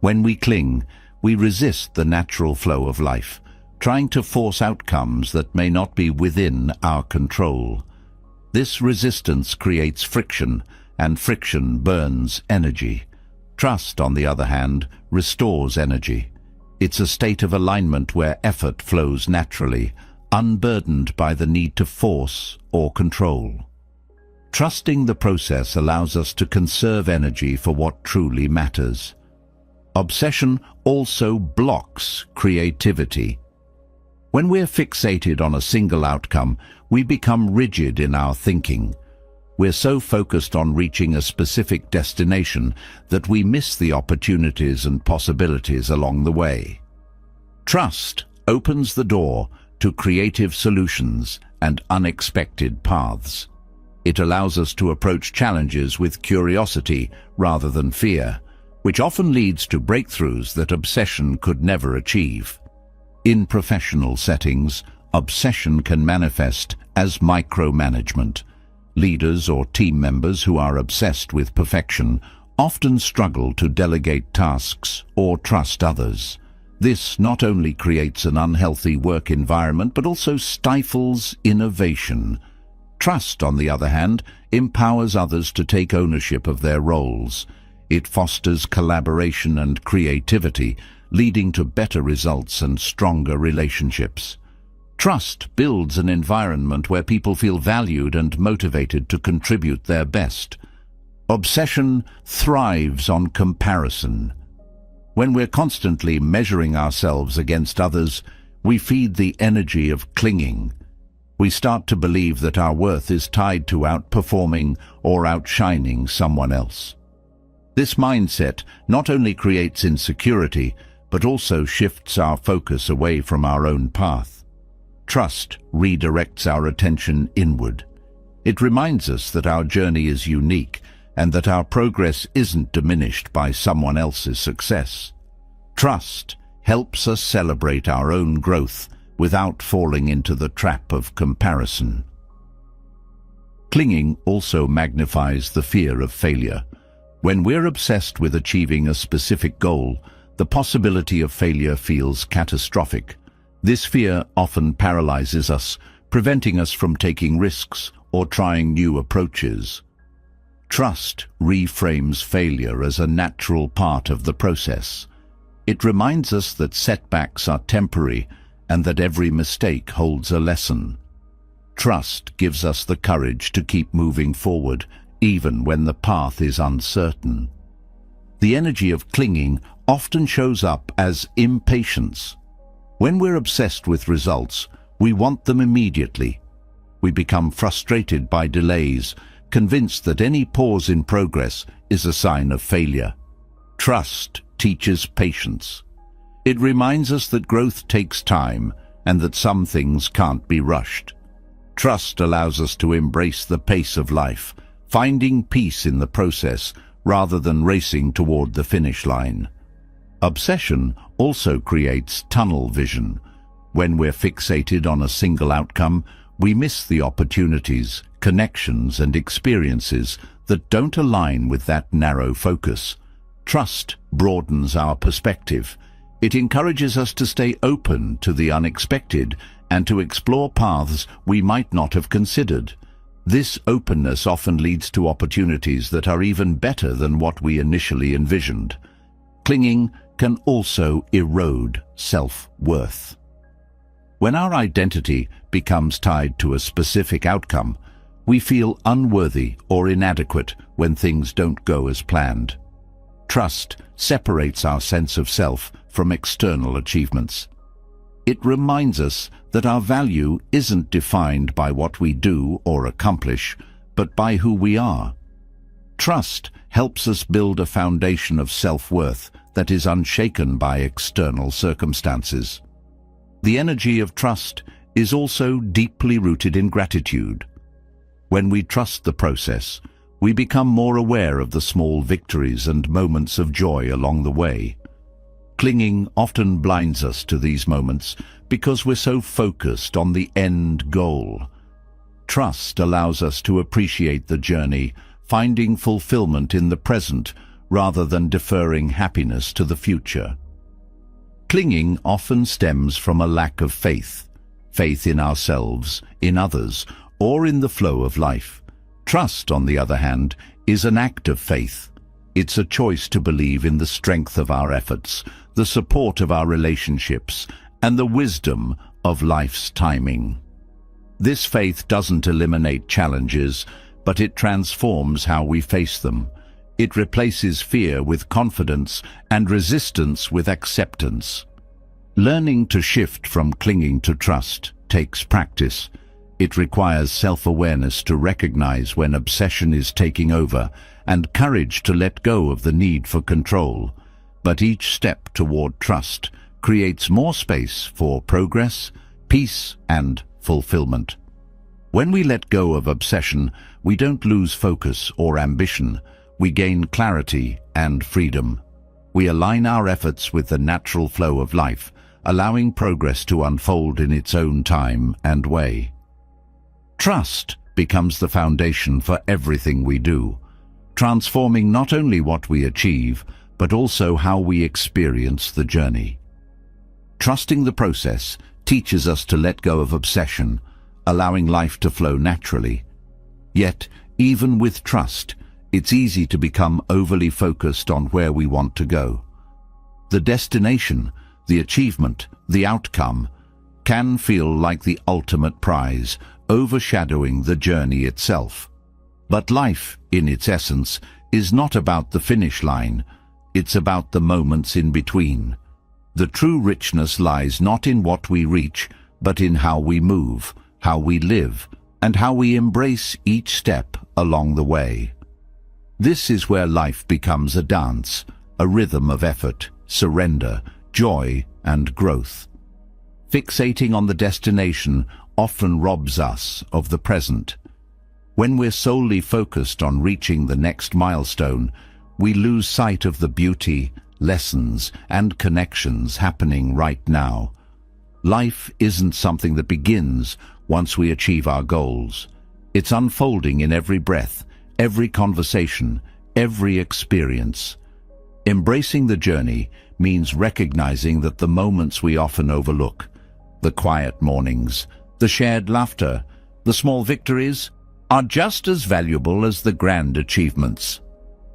When we cling, we resist the natural flow of life, trying to force outcomes that may not be within our control. This resistance creates friction, and friction burns energy. Trust, on the other hand, restores energy. It's a state of alignment where effort flows naturally, unburdened by the need to force or control. Trusting the process allows us to conserve energy for what truly matters. Obsession also blocks creativity. When we're fixated on a single outcome, we become rigid in our thinking. We're so focused on reaching a specific destination that we miss the opportunities and possibilities along the way. Trust opens the door to creative solutions and unexpected paths. It allows us to approach challenges with curiosity rather than fear, which often leads to breakthroughs that obsession could never achieve. In professional settings, obsession can manifest as micromanagement. Leaders or team members who are obsessed with perfection often struggle to delegate tasks or trust others. This not only creates an unhealthy work environment but also stifles innovation. Trust, on the other hand, empowers others to take ownership of their roles. It fosters collaboration and creativity, leading to better results and stronger relationships. Trust builds an environment where people feel valued and motivated to contribute their best. Obsession thrives on comparison. When we're constantly measuring ourselves against others, we feed the energy of clinging. We start to believe that our worth is tied to outperforming or outshining someone else. This mindset not only creates insecurity, but also shifts our focus away from our own path. Trust redirects our attention inward. It reminds us that our journey is unique and that our progress isn't diminished by someone else's success. Trust helps us celebrate our own growth without falling into the trap of comparison. Clinging also magnifies the fear of failure. When we're obsessed with achieving a specific goal, the possibility of failure feels catastrophic. This fear often paralyzes us, preventing us from taking risks or trying new approaches. Trust reframes failure as a natural part of the process. It reminds us that setbacks are temporary and that every mistake holds a lesson. Trust gives us the courage to keep moving forward, even when the path is uncertain. The energy of clinging often shows up as impatience. When we're obsessed with results, we want them immediately. We become frustrated by delays, convinced that any pause in progress is a sign of failure. Trust teaches patience. It reminds us that growth takes time and that some things can't be rushed. Trust allows us to embrace the pace of life, finding peace in the process rather than racing toward the finish line. Obsession also creates tunnel vision. When we're fixated on a single outcome, we miss the opportunities, connections, and experiences that don't align with that narrow focus. Trust broadens our perspective. It encourages us to stay open to the unexpected and to explore paths we might not have considered. This openness often leads to opportunities that are even better than what we initially envisioned. Clinging can also erode self-worth. When our identity becomes tied to a specific outcome, we feel unworthy or inadequate when things don't go as planned. Trust separates our sense of self from external achievements. It reminds us that our value isn't defined by what we do or accomplish, but by who we are. Trust helps us build a foundation of self-worth that is unshaken by external circumstances. The energy of trust is also deeply rooted in gratitude. When we trust the process, we become more aware of the small victories and moments of joy along the way. Clinging often blinds us to these moments because we're so focused on the end goal. Trust allows us to appreciate the journey, finding fulfillment in the present rather than deferring happiness to the future. Clinging often stems from a lack of faith in ourselves, in others, or in the flow of life. Trust, on the other hand, is an act of faith. It's a choice to believe in the strength of our efforts, the support of our relationships, and the wisdom of life's timing. This faith doesn't eliminate challenges, but it transforms how we face them. It replaces fear with confidence and resistance with acceptance. Learning to shift from clinging to trust takes practice. It requires self-awareness to recognize when obsession is taking over and courage to let go of the need for control. But each step toward trust creates more space for progress, peace, and fulfillment. When we let go of obsession, we don't lose focus or ambition. We gain clarity and freedom. We align our efforts with the natural flow of life, allowing progress to unfold in its own time and way. Trust becomes the foundation for everything we do, transforming not only what we achieve, but also how we experience the journey. Trusting the process teaches us to let go of obsession, allowing life to flow naturally. Yet, even with trust, it's easy to become overly focused on where we want to go. The destination, the achievement, the outcome, can feel like the ultimate prize, overshadowing the journey itself. But life, in its essence, is not about the finish line. It's about the moments in between. The true richness lies not in what we reach, but in how we move, how we live, and how we embrace each step along the way. This is where life becomes a dance, a rhythm of effort, surrender, joy, and growth. Fixating on the destination often robs us of the present. When we're solely focused on reaching the next milestone, we lose sight of the beauty, lessons, and connections happening right now. Life isn't something that begins once we achieve our goals. It's unfolding in every breath, every conversation, every experience. Embracing the journey means recognizing that the moments we often overlook, the quiet mornings, the shared laughter, the small victories, are just as valuable as the grand achievements.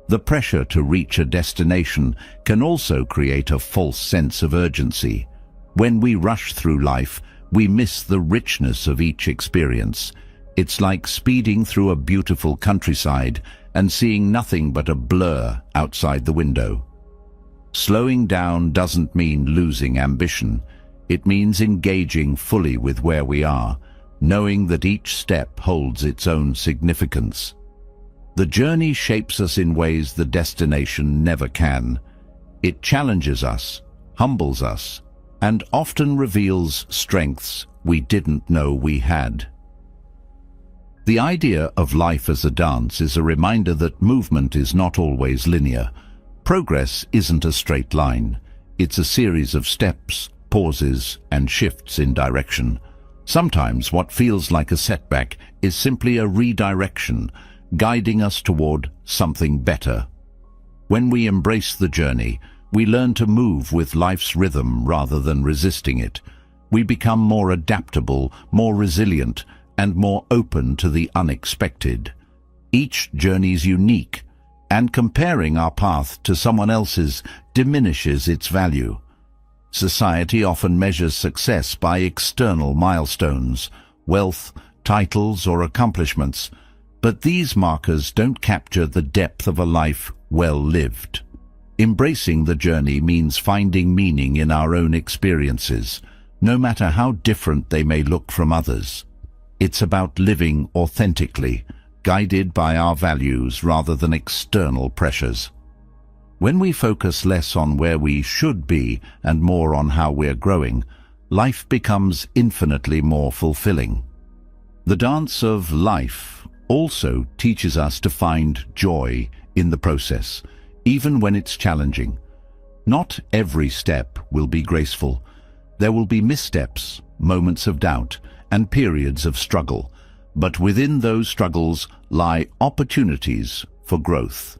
The pressure to reach a destination can also create a false sense of urgency. When we rush through life, we miss the richness of each experience. It's like speeding through a beautiful countryside and seeing nothing but a blur outside the window. Slowing down doesn't mean losing ambition. It means engaging fully with where we are, knowing that each step holds its own significance. The journey shapes us in ways the destination never can. It challenges us, humbles us, and often reveals strengths we didn't know we had. The idea of life as a dance is a reminder that movement is not always linear. Progress isn't a straight line. It's a series of steps, pauses, and shifts in direction. Sometimes what feels like a setback is simply a redirection, guiding us toward something better. When we embrace the journey, we learn to move with life's rhythm rather than resisting it. We become more adaptable, more resilient, and more open to the unexpected. Each journey's unique, and comparing our path to someone else's diminishes its value. Society often measures success by external milestones, wealth, titles, or accomplishments, but these markers don't capture the depth of a life well lived. Embracing the journey means finding meaning in our own experiences, no matter how different they may look from others. It's about living authentically, guided by our values rather than external pressures. When we focus less on where we should be and more on how we're growing, life becomes infinitely more fulfilling. The dance of life also teaches us to find joy in the process, even when it's challenging. Not every step will be graceful. There will be missteps, moments of doubt, and periods of struggle, but within those struggles lie opportunities for growth.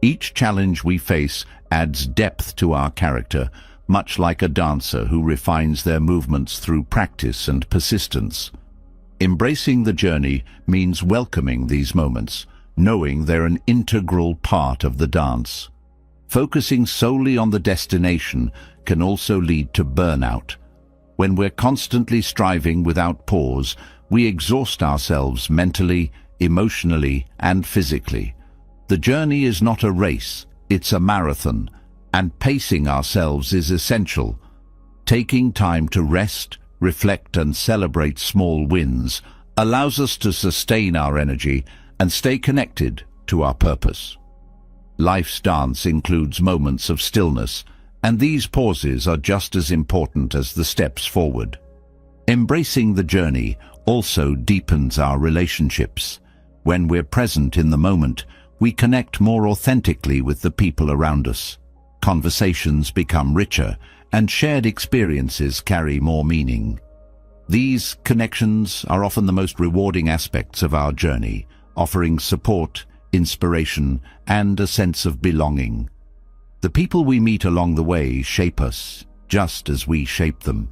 Each challenge we face adds depth to our character, much like a dancer who refines their movements through practice and persistence. Embracing the journey means welcoming these moments, knowing they're an integral part of the dance. Focusing solely on the destination can also lead to burnout. When we're constantly striving without pause, we exhaust ourselves mentally, emotionally, and physically. The journey is not a race, it's a marathon, and pacing ourselves is essential. Taking time to rest, reflect, and celebrate small wins allows us to sustain our energy and stay connected to our purpose. Life's dance includes moments of stillness, and these pauses are just as important as the steps forward. Embracing the journey also deepens our relationships. When we're present in the moment, we connect more authentically with the people around us. Conversations become richer, and shared experiences carry more meaning. These connections are often the most rewarding aspects of our journey, offering support, inspiration, and a sense of belonging. The people we meet along the way shape us, just as we shape them.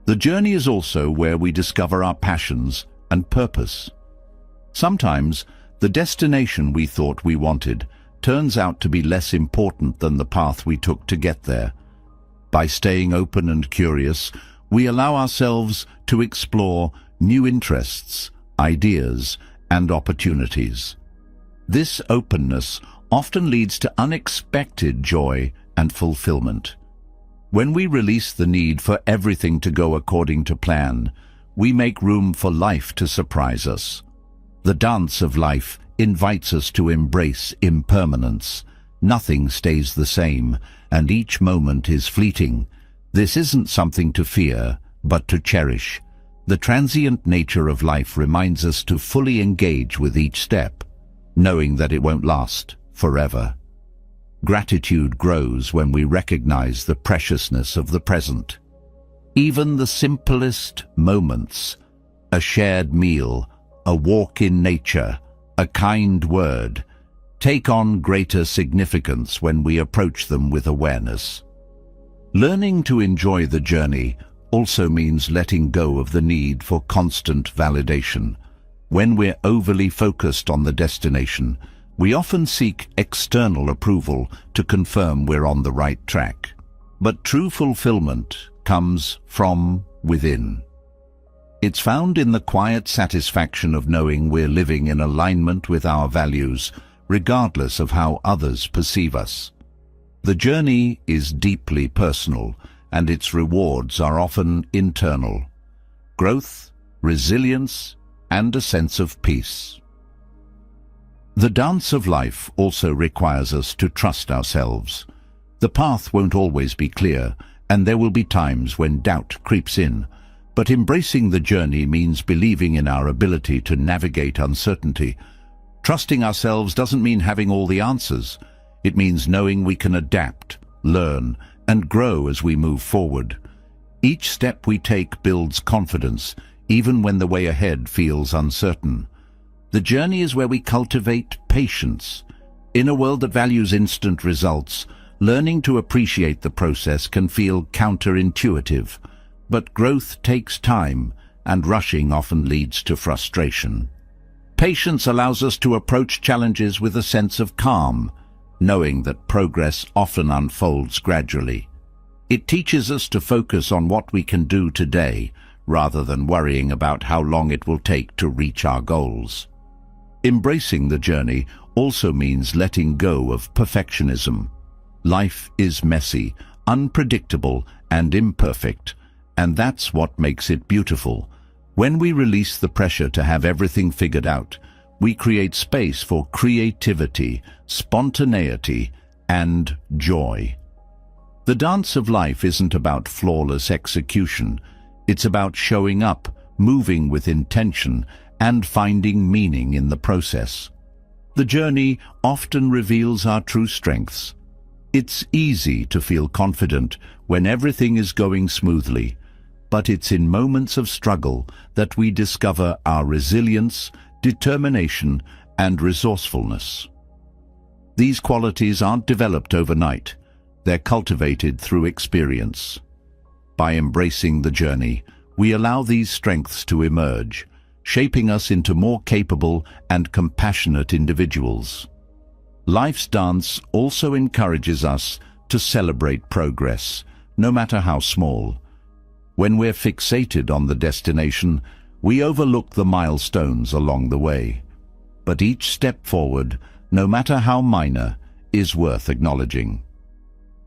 The journey is also where we discover our passions and purpose. Sometimes, the destination we thought we wanted turns out to be less important than the path we took to get there. By staying open and curious, we allow ourselves to explore new interests, ideas, and opportunities. This openness often leads to unexpected joy and fulfillment. When we release the need for everything to go according to plan, we make room for life to surprise us. The dance of life invites us to embrace impermanence. Nothing stays the same, and each moment is fleeting. This isn't something to fear, but to cherish. The transient nature of life reminds us to fully engage with each step, knowing that it won't last forever. Gratitude grows when we recognize the preciousness of the present. Even the simplest moments, a shared meal, a walk in nature, a kind word, take on greater significance when we approach them with awareness. Learning to enjoy the journey also means letting go of the need for constant validation. When we're overly focused on the destination, we often seek external approval to confirm we're on the right track. But true fulfillment comes from within. It's found in the quiet satisfaction of knowing we're living in alignment with our values, regardless of how others perceive us. The journey is deeply personal, and its rewards are often internal. Growth, resilience, and a sense of peace. The dance of life also requires us to trust ourselves. The path won't always be clear, and there will be times when doubt creeps in. But embracing the journey means believing in our ability to navigate uncertainty. Trusting ourselves doesn't mean having all the answers. It means knowing we can adapt, learn, and grow as we move forward. Each step we take builds confidence, even when the way ahead feels uncertain. The journey is where we cultivate patience. In a world that values instant results, learning to appreciate the process can feel counterintuitive. But growth takes time, and rushing often leads to frustration. Patience allows us to approach challenges with a sense of calm, knowing that progress often unfolds gradually. It teaches us to focus on what we can do today, rather than worrying about how long it will take to reach our goals. Embracing the journey also means letting go of perfectionism. Life is messy, unpredictable, and imperfect, and that's what makes it beautiful. When we release the pressure to have everything figured out, we create space for creativity, spontaneity, and joy. The dance of life isn't about flawless execution. It's about showing up, moving with intention, and finding meaning in the process. The journey often reveals our true strengths. It's easy to feel confident when everything is going smoothly, but it's in moments of struggle that we discover our resilience, determination, and resourcefulness. These qualities aren't developed overnight. They're cultivated through experience. By embracing the journey, we allow these strengths to emerge, shaping us into more capable and compassionate individuals. Life's dance also encourages us to celebrate progress, no matter how small. When we're fixated on the destination, we overlook the milestones along the way. But each step forward, no matter how minor, is worth acknowledging.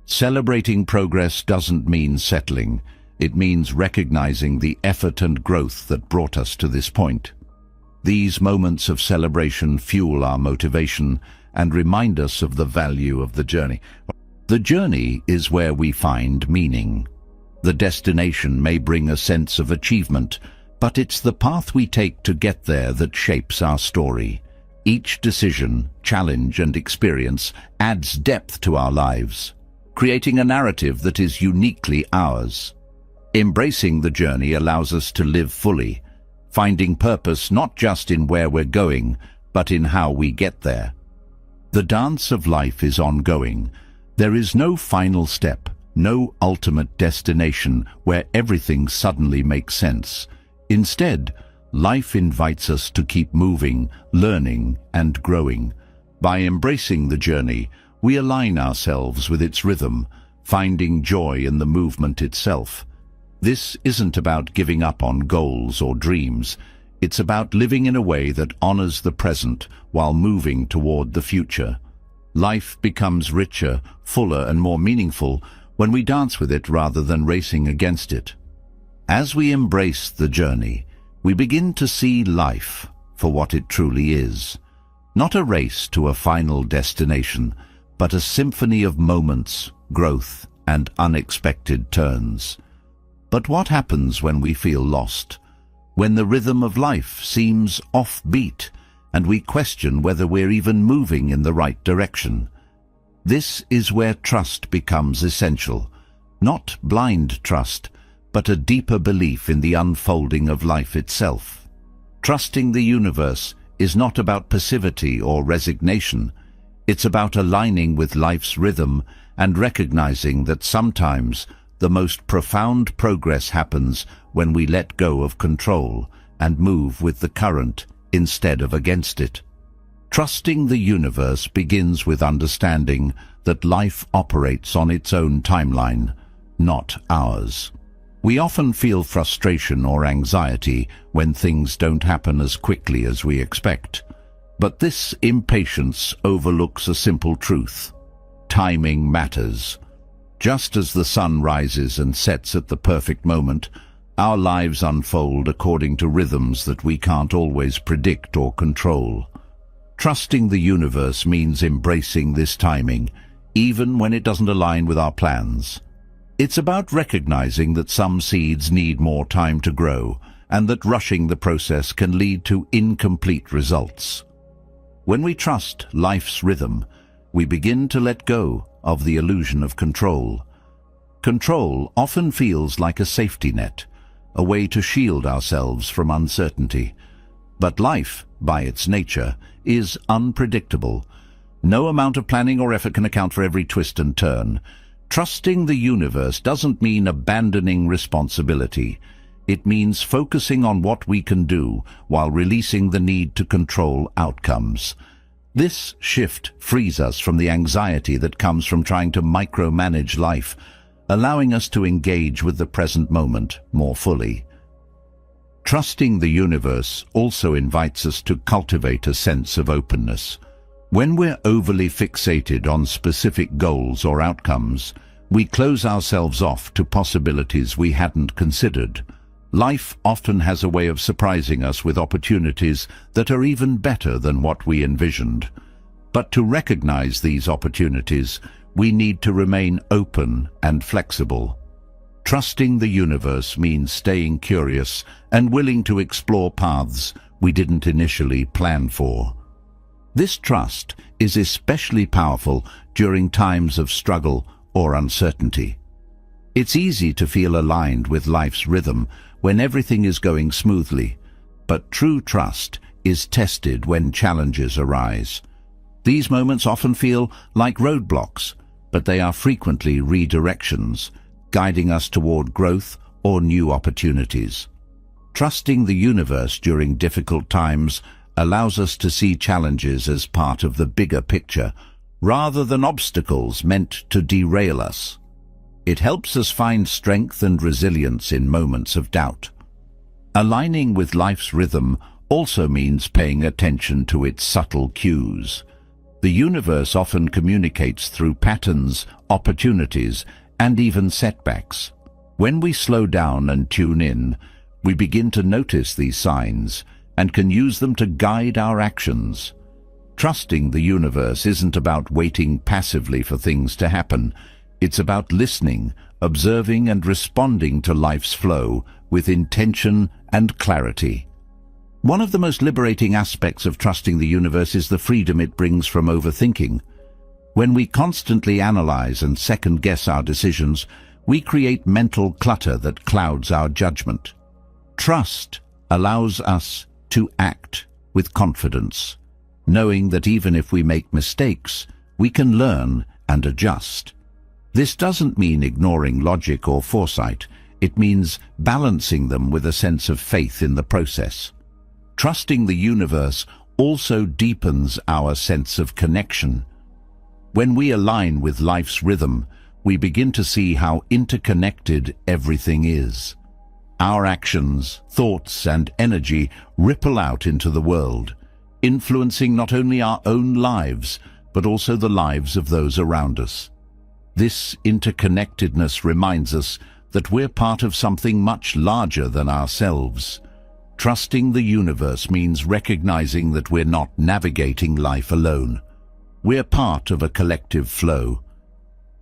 Celebrating progress doesn't mean settling. It means recognizing the effort and growth that brought us to this point. These moments of celebration fuel our motivation and remind us of the value of the journey. The journey is where we find meaning. The destination may bring a sense of achievement, but it's the path we take to get there that shapes our story. Each decision, challenge, and experience adds depth to our lives, creating a narrative that is uniquely ours. Embracing the journey allows us to live fully, finding purpose not just in where we're going, but in how we get there. The dance of life is ongoing. There is no final step, no ultimate destination where everything suddenly makes sense. Instead, life invites us to keep moving, learning, and growing. By embracing the journey, we align ourselves with its rhythm, finding joy in the movement itself. This isn't about giving up on goals or dreams. It's about living in a way that honors the present while moving toward the future. Life becomes richer, fuller, and more meaningful when we dance with it rather than racing against it. As we embrace the journey, we begin to see life for what it truly is. Not a race to a final destination, but a symphony of moments, growth, and unexpected turns. But what happens when we feel lost? When the rhythm of life seems offbeat and we question whether we're even moving in the right direction? This is where trust becomes essential. Not blind trust, but a deeper belief in the unfolding of life itself. Trusting the universe is not about passivity or resignation. It's about aligning with life's rhythm and recognizing that sometimes the most profound progress happens when we let go of control and move with the current instead of against it. Trusting the universe begins with understanding that life operates on its own timeline, not ours. We often feel frustration or anxiety when things don't happen as quickly as we expect. But this impatience overlooks a simple truth. Timing matters. Just as the sun rises and sets at the perfect moment, our lives unfold according to rhythms that we can't always predict or control. Trusting the universe means embracing this timing, even when it doesn't align with our plans. It's about recognizing that some seeds need more time to grow, and that rushing the process can lead to incomplete results. When we trust life's rhythm, we begin to let go of the illusion of control. Control often feels like a safety net, a way to shield ourselves from uncertainty. But life, by its nature, is unpredictable. No amount of planning or effort can account for every twist and turn. Trusting the universe doesn't mean abandoning responsibility. It means focusing on what we can do while releasing the need to control outcomes. This shift frees us from the anxiety that comes from trying to micromanage life, allowing us to engage with the present moment more fully. Trusting the universe also invites us to cultivate a sense of openness. When we're overly fixated on specific goals or outcomes, we close ourselves off to possibilities we hadn't considered. Life often has a way of surprising us with opportunities that are even better than what we envisioned. But to recognize these opportunities, we need to remain open and flexible. Trusting the universe means staying curious and willing to explore paths we didn't initially plan for. This trust is especially powerful during times of struggle or uncertainty. It's easy to feel aligned with life's rhythm when everything is going smoothly, but true trust is tested when challenges arise. These moments often feel like roadblocks, but they are frequently redirections, guiding us toward growth or new opportunities. Trusting the universe during difficult times allows us to see challenges as part of the bigger picture, rather than obstacles meant to derail us. It helps us find strength and resilience in moments of doubt. Aligning with life's rhythm also means paying attention to its subtle cues. The universe often communicates through patterns, opportunities, and even setbacks. When we slow down and tune in, we begin to notice these signs and can use them to guide our actions. Trusting the universe isn't about waiting passively for things to happen. It's about listening, observing, and responding to life's flow with intention and clarity. One of the most liberating aspects of trusting the universe is the freedom it brings from overthinking. When we constantly analyze and second-guess our decisions, we create mental clutter that clouds our judgment. Trust allows us to act with confidence, knowing that even if we make mistakes, we can learn and adjust. This doesn't mean ignoring logic or foresight. It means balancing them with a sense of faith in the process. Trusting the universe also deepens our sense of connection. When we align with life's rhythm, we begin to see how interconnected everything is. Our actions, thoughts, and energy ripple out into the world, influencing not only our own lives, but also the lives of those around us. This interconnectedness reminds us that we're part of something much larger than ourselves. Trusting the universe means recognizing that we're not navigating life alone. We're part of a collective flow.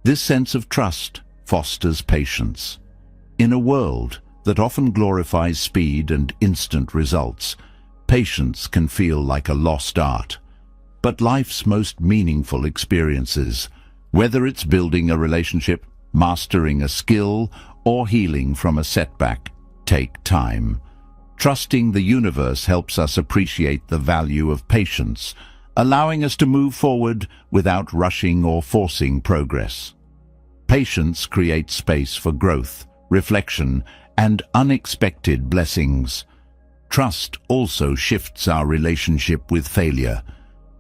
This sense of trust fosters patience. In a world that often glorifies speed and instant results, patience can feel like a lost art. But life's most meaningful experiences, whether it's building a relationship, mastering a skill, or healing from a setback, take time. Trusting the universe helps us appreciate the value of patience, allowing us to move forward without rushing or forcing progress. Patience creates space for growth, reflection, and unexpected blessings. Trust also shifts our relationship with failure.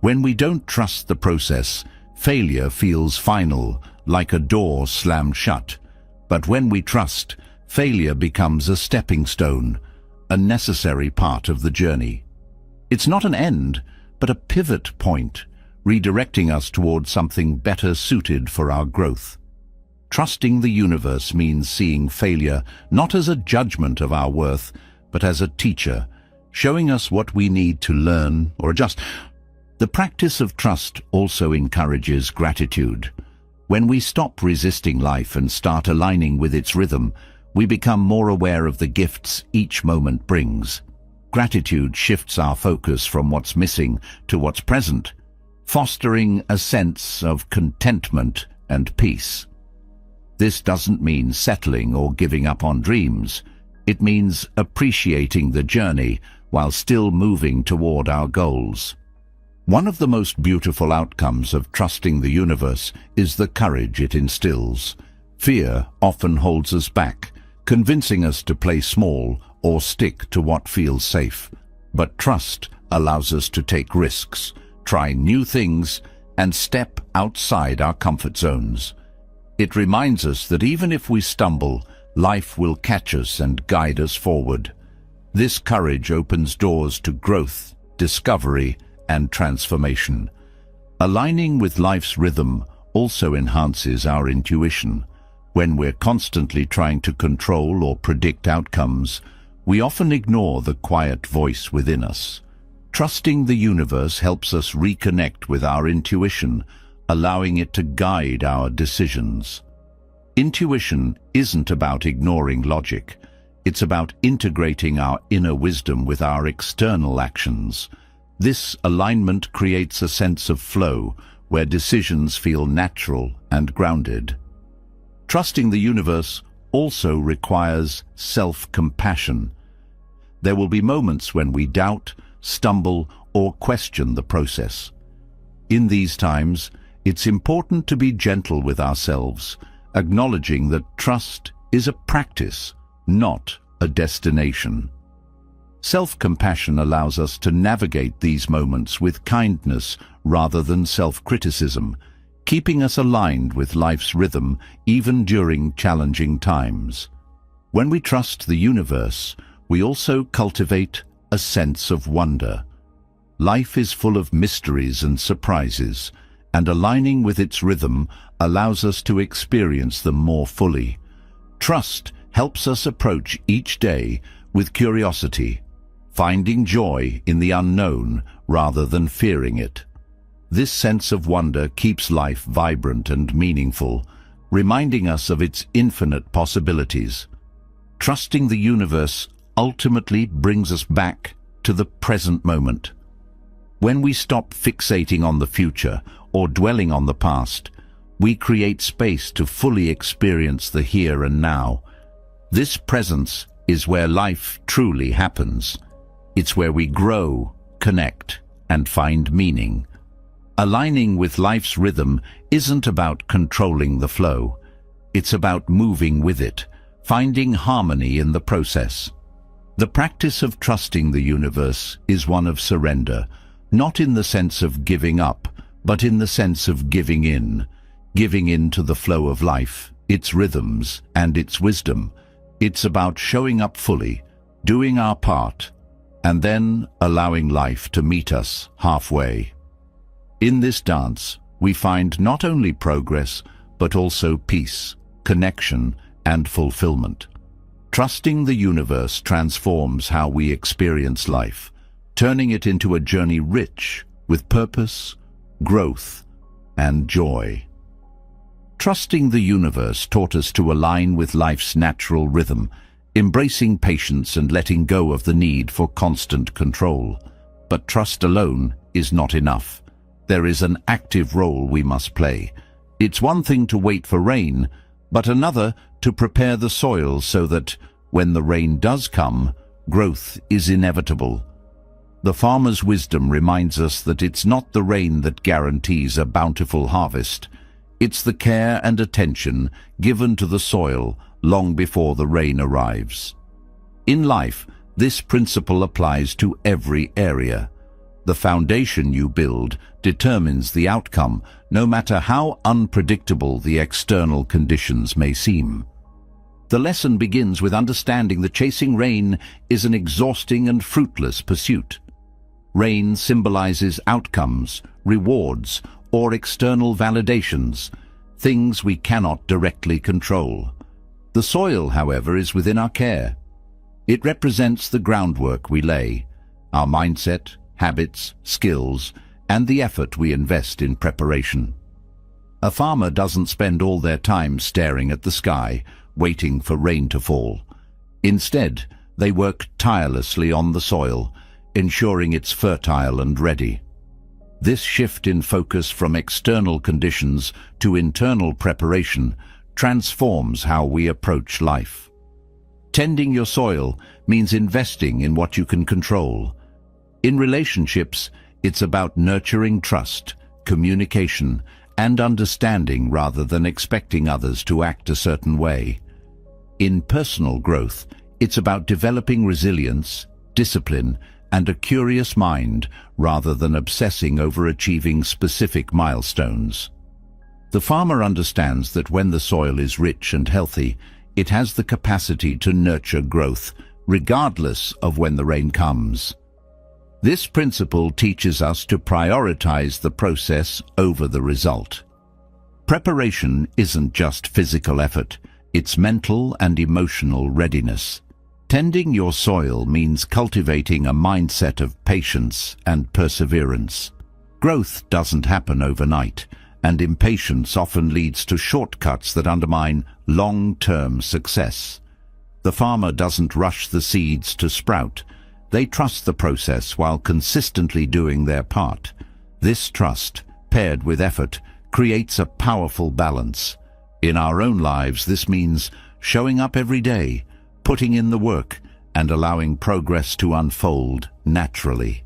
When we don't trust the process, failure feels final, like a door slammed shut. But when we trust, failure becomes a stepping stone, a necessary part of the journey. It's not an end, but a pivot point, redirecting us towards something better suited for our growth. Trusting the universe means seeing failure not as a judgment of our worth, but as a teacher, showing us what we need to learn or adjust. The practice of trust also encourages gratitude. When we stop resisting life and start aligning with its rhythm, we become more aware of the gifts each moment brings. Gratitude shifts our focus from what's missing to what's present, fostering a sense of contentment and peace. This doesn't mean settling or giving up on dreams. It means appreciating the journey while still moving toward our goals. One of the most beautiful outcomes of trusting the universe is the courage it instills. Fear often holds us back, convincing us to play small or stick to what feels safe. But trust allows us to take risks, try new things, and step outside our comfort zones. It reminds us that even if we stumble, life will catch us and guide us forward. This courage opens doors to growth, discovery, and transformation. Aligning with life's rhythm also enhances our intuition. When we're constantly trying to control or predict outcomes, we often ignore the quiet voice within us. Trusting the universe helps us reconnect with our intuition, allowing it to guide our decisions. Intuition isn't about ignoring logic. It's about integrating our inner wisdom with our external actions. This alignment creates a sense of flow, where decisions feel natural and grounded. Trusting the universe also requires self-compassion. There will be moments when we doubt, stumble, or question the process. In these times, it's important to be gentle with ourselves, acknowledging that trust is a practice, not a destination. Self-compassion allows us to navigate these moments with kindness rather than self-criticism, keeping us aligned with life's rhythm even during challenging times. When we trust the universe, we also cultivate a sense of wonder. Life is full of mysteries and surprises, and aligning with its rhythm allows us to experience them more fully. Trust helps us approach each day with curiosity, finding joy in the unknown rather than fearing it. This sense of wonder keeps life vibrant and meaningful, reminding us of its infinite possibilities. Trusting the universe ultimately brings us back to the present moment. When we stop fixating on the future or dwelling on the past, we create space to fully experience the here and now. This presence is where life truly happens. It's where we grow, connect, and find meaning. Aligning with life's rhythm isn't about controlling the flow. It's about moving with it, finding harmony in the process. The practice of trusting the universe is one of surrender, not in the sense of giving up, but in the sense of giving in to the flow of life, its rhythms, and its wisdom. It's about showing up fully, doing our part, and then allowing life to meet us halfway. In this dance, we find not only progress, but also peace, connection, and fulfillment. Trusting the universe transforms how we experience life, turning it into a journey rich with purpose, growth, and joy. Trusting the universe taught us to align with life's natural rhythm, embracing patience and letting go of the need for constant control. But trust alone is not enough. There is an active role we must play. It's one thing to wait for rain, but another to prepare the soil so that, when the rain does come, growth is inevitable. The farmer's wisdom reminds us that it's not the rain that guarantees a bountiful harvest. It's the care and attention given to the soil long before the rain arrives. In life, this principle applies to every area. The foundation you build determines the outcome, no matter how unpredictable the external conditions may seem. The lesson begins with understanding that chasing rain is an exhausting and fruitless pursuit. Rain symbolizes outcomes, rewards, or external validations, things we cannot directly control. The soil, however, is within our care. It represents the groundwork we lay, our mindset, habits, skills, and the effort we invest in preparation. A farmer doesn't spend all their time staring at the sky, waiting for rain to fall. Instead, they work tirelessly on the soil, ensuring it's fertile and ready. This shift in focus from external conditions to internal preparation transforms how we approach life. Tending your soil means investing in what you can control. In relationships, it's about nurturing trust, communication, and understanding rather than expecting others to act a certain way. In personal growth, it's about developing resilience, discipline, and a curious mind rather than obsessing over achieving specific milestones. The farmer understands that when the soil is rich and healthy, it has the capacity to nurture growth, regardless of when the rain comes. This principle teaches us to prioritize the process over the result. Preparation isn't just physical effort, it's mental and emotional readiness. Tending your soil means cultivating a mindset of patience and perseverance. Growth doesn't happen overnight, and impatience often leads to shortcuts that undermine long-term success. The farmer doesn't rush the seeds to sprout. They trust the process while consistently doing their part. This trust, paired with effort, creates a powerful balance. In our own lives, this means showing up every day, putting in the work, and allowing progress to unfold naturally.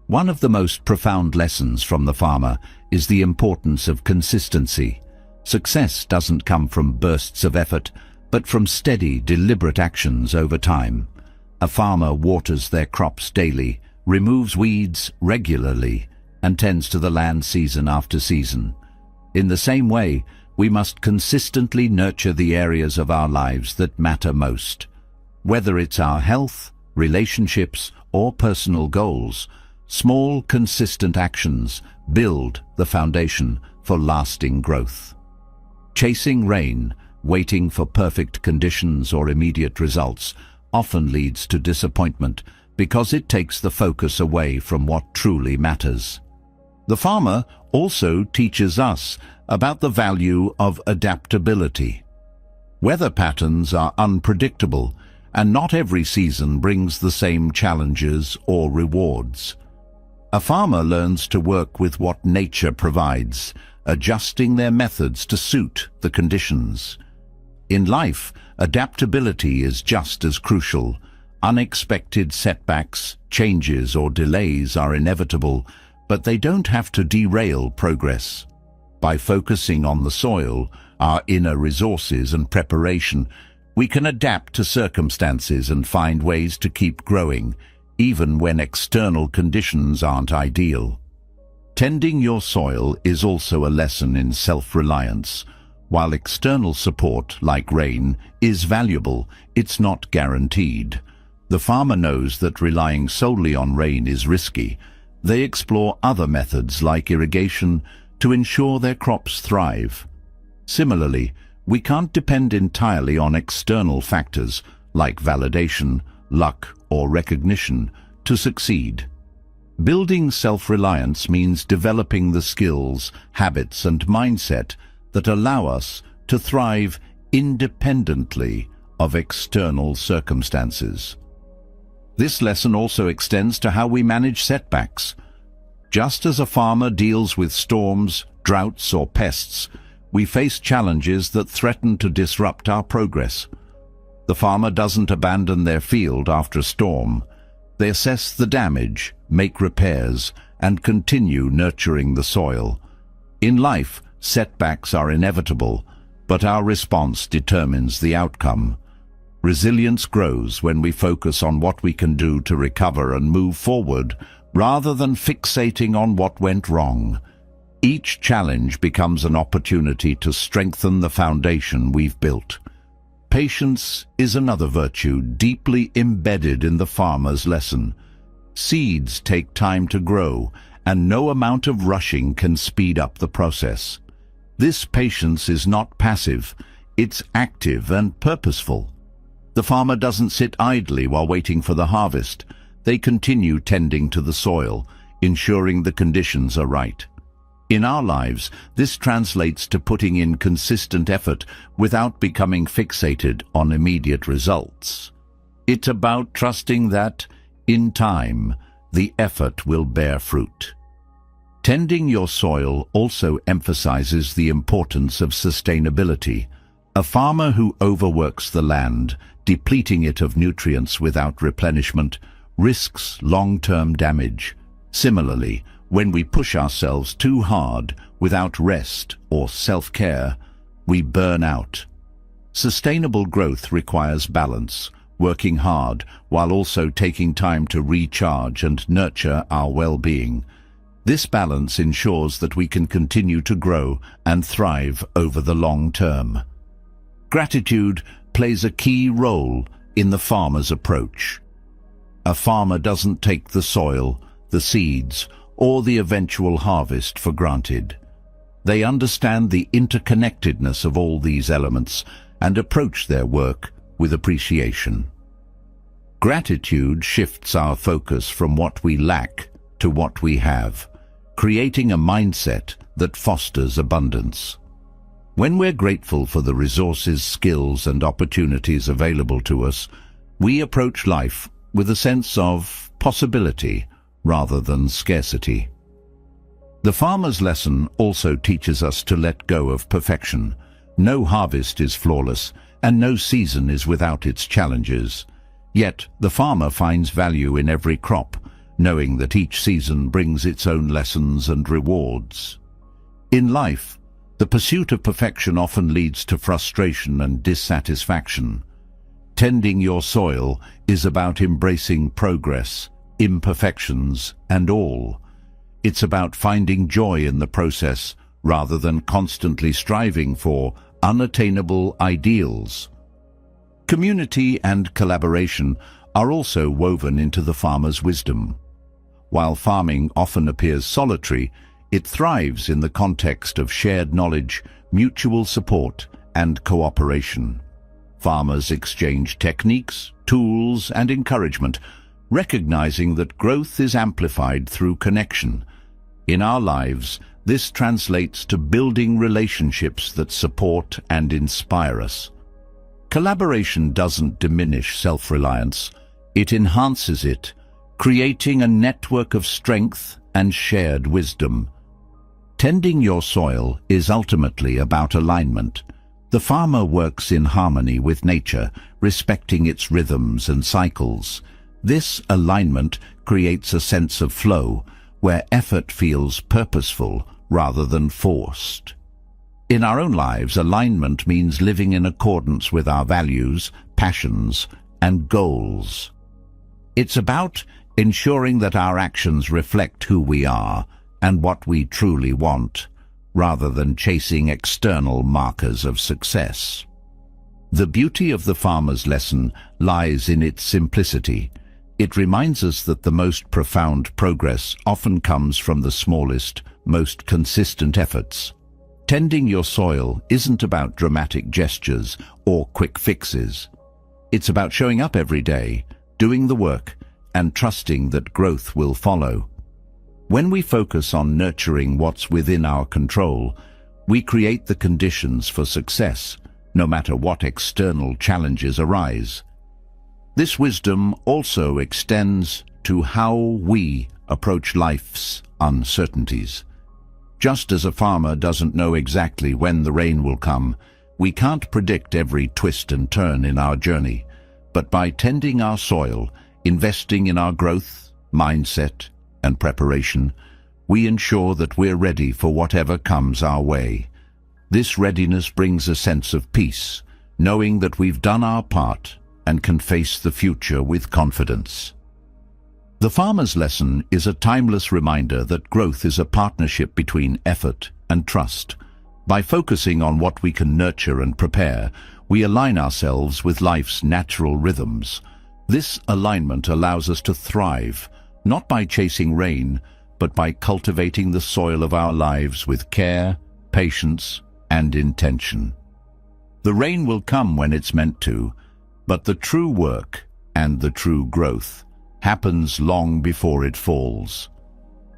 One of the most profound lessons from the farmer is the importance of consistency. Success doesn't come from bursts of effort, but from steady, deliberate actions over time. A farmer waters their crops daily, removes weeds regularly, and tends to the land season after season. In the same way, we must consistently nurture the areas of our lives that matter most. Whether it's our health, relationships, or personal goals, small, consistent actions build the foundation for lasting growth. Chasing rain, waiting for perfect conditions or immediate results, often leads to disappointment because it takes the focus away from what truly matters. The farmer also teaches us about the value of adaptability. Weather patterns are unpredictable, and not every season brings the same challenges or rewards. A farmer learns to work with what nature provides, adjusting their methods to suit the conditions. In life, adaptability is just as crucial. Unexpected setbacks, changes, or delays are inevitable, but they don't have to derail progress. By focusing on the soil, our inner resources and preparation, we can adapt to circumstances and find ways to keep growing, even when external conditions aren't ideal. Tending your soil is also a lesson in self-reliance. While external support, like rain, is valuable, it's not guaranteed. The farmer knows that relying solely on rain is risky. They explore other methods like irrigation to ensure their crops thrive. Similarly, we can't depend entirely on external factors like validation, luck, or recognition to succeed. Building self-reliance means developing the skills, habits, and mindset that allow us to thrive independently of external circumstances. This lesson also extends to how we manage setbacks. Just as a farmer deals with storms, droughts, or pests, we face challenges that threaten to disrupt our progress. The farmer doesn't abandon their field after a storm. They assess the damage, make repairs, and continue nurturing the soil. In life, setbacks are inevitable, but our response determines the outcome. Resilience grows when we focus on what we can do to recover and move forward, rather than fixating on what went wrong. Each challenge becomes an opportunity to strengthen the foundation we've built. Patience is another virtue deeply embedded in the farmer's lesson. Seeds take time to grow, and no amount of rushing can speed up the process. This patience is not passive, it's active and purposeful. The farmer doesn't sit idly while waiting for the harvest. They continue tending to the soil, ensuring the conditions are right. In our lives, this translates to putting in consistent effort without becoming fixated on immediate results. It's about trusting that, in time, the effort will bear fruit. Tending your soil also emphasizes the importance of sustainability. A farmer who overworks the land, depleting it of nutrients without replenishment, risks long-term damage. Similarly, when we push ourselves too hard without rest or self-care, we burn out. Sustainable growth requires balance, working hard while also taking time to recharge and nurture our well-being. This balance ensures that we can continue to grow and thrive over the long term. Gratitude plays a key role in the farmer's approach. A farmer doesn't take the soil, the seeds, or the eventual harvest for granted. They understand the interconnectedness of all these elements and approach their work with appreciation. Gratitude shifts our focus from what we lack to what we have, creating a mindset that fosters abundance. When we're grateful for the resources, skills, and opportunities available to us, we approach life with a sense of possibility rather than scarcity. The farmer's lesson also teaches us to let go of perfection. No harvest is flawless, and no season is without its challenges. Yet the farmer finds value in every crop, knowing that each season brings its own lessons and rewards. In life, the pursuit of perfection often leads to frustration and dissatisfaction. Tending your soil is about embracing progress, imperfections, and all. It's about finding joy in the process rather than constantly striving for unattainable ideals. Community and collaboration are also woven into the farmer's wisdom. While farming often appears solitary, it thrives in the context of shared knowledge, mutual support, and cooperation. Farmers exchange techniques, tools, and encouragement, recognizing that growth is amplified through connection. In our lives, this translates to building relationships that support and inspire us. Collaboration doesn't diminish self-reliance, it enhances it, creating a network of strength and shared wisdom. Tending your soil is ultimately about alignment. The farmer works in harmony with nature, respecting its rhythms and cycles. This alignment creates a sense of flow, where effort feels purposeful rather than forced. In our own lives, alignment means living in accordance with our values, passions, and goals. It's about ensuring that our actions reflect who we are and what we truly want, rather than chasing external markers of success. The beauty of the farmer's lesson lies in its simplicity. It reminds us that the most profound progress often comes from the smallest, most consistent efforts. Tending your soil isn't about dramatic gestures or quick fixes. It's about showing up every day, doing the work, and trusting that growth will follow. When we focus on nurturing what's within our control, we create the conditions for success, no matter what external challenges arise. This wisdom also extends to how we approach life's uncertainties. Just as a farmer doesn't know exactly when the rain will come, we can't predict every twist and turn in our journey. But by tending our soil, investing in our growth, mindset, and preparation, we ensure that we're ready for whatever comes our way. This readiness brings a sense of peace, knowing that we've done our part and can face the future with confidence. The farmer's lesson is a timeless reminder that growth is a partnership between effort and trust. By focusing on what we can nurture and prepare, we align ourselves with life's natural rhythms. This alignment allows us to thrive, not by chasing rain, but by cultivating the soil of our lives with care, patience, and intention. The rain will come when it's meant to, but the true work and the true growth happens long before it falls.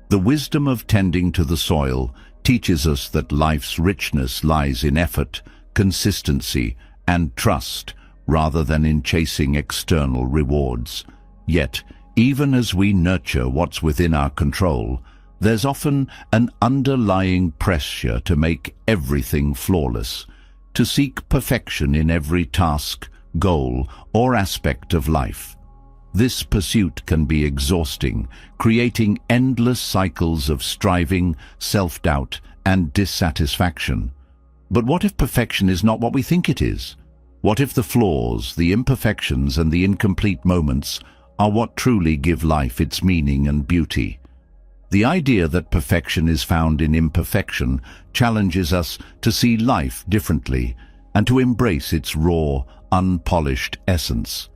The wisdom of tending to the soil teaches us that life's richness lies in effort, consistency, and trust, rather than in chasing external rewards. Yet, even as we nurture what's within our control, there's often an underlying pressure to make everything flawless, to seek perfection in every task, goal, or aspect of life. This pursuit can be exhausting, creating endless cycles of striving, self-doubt, and dissatisfaction. But what if perfection is not what we think it is? What if the flaws, the imperfections, and the incomplete moments are what truly give life its meaning and beauty? The idea that perfection is found in imperfection challenges us to see life differently and to embrace its raw, unpolished essence.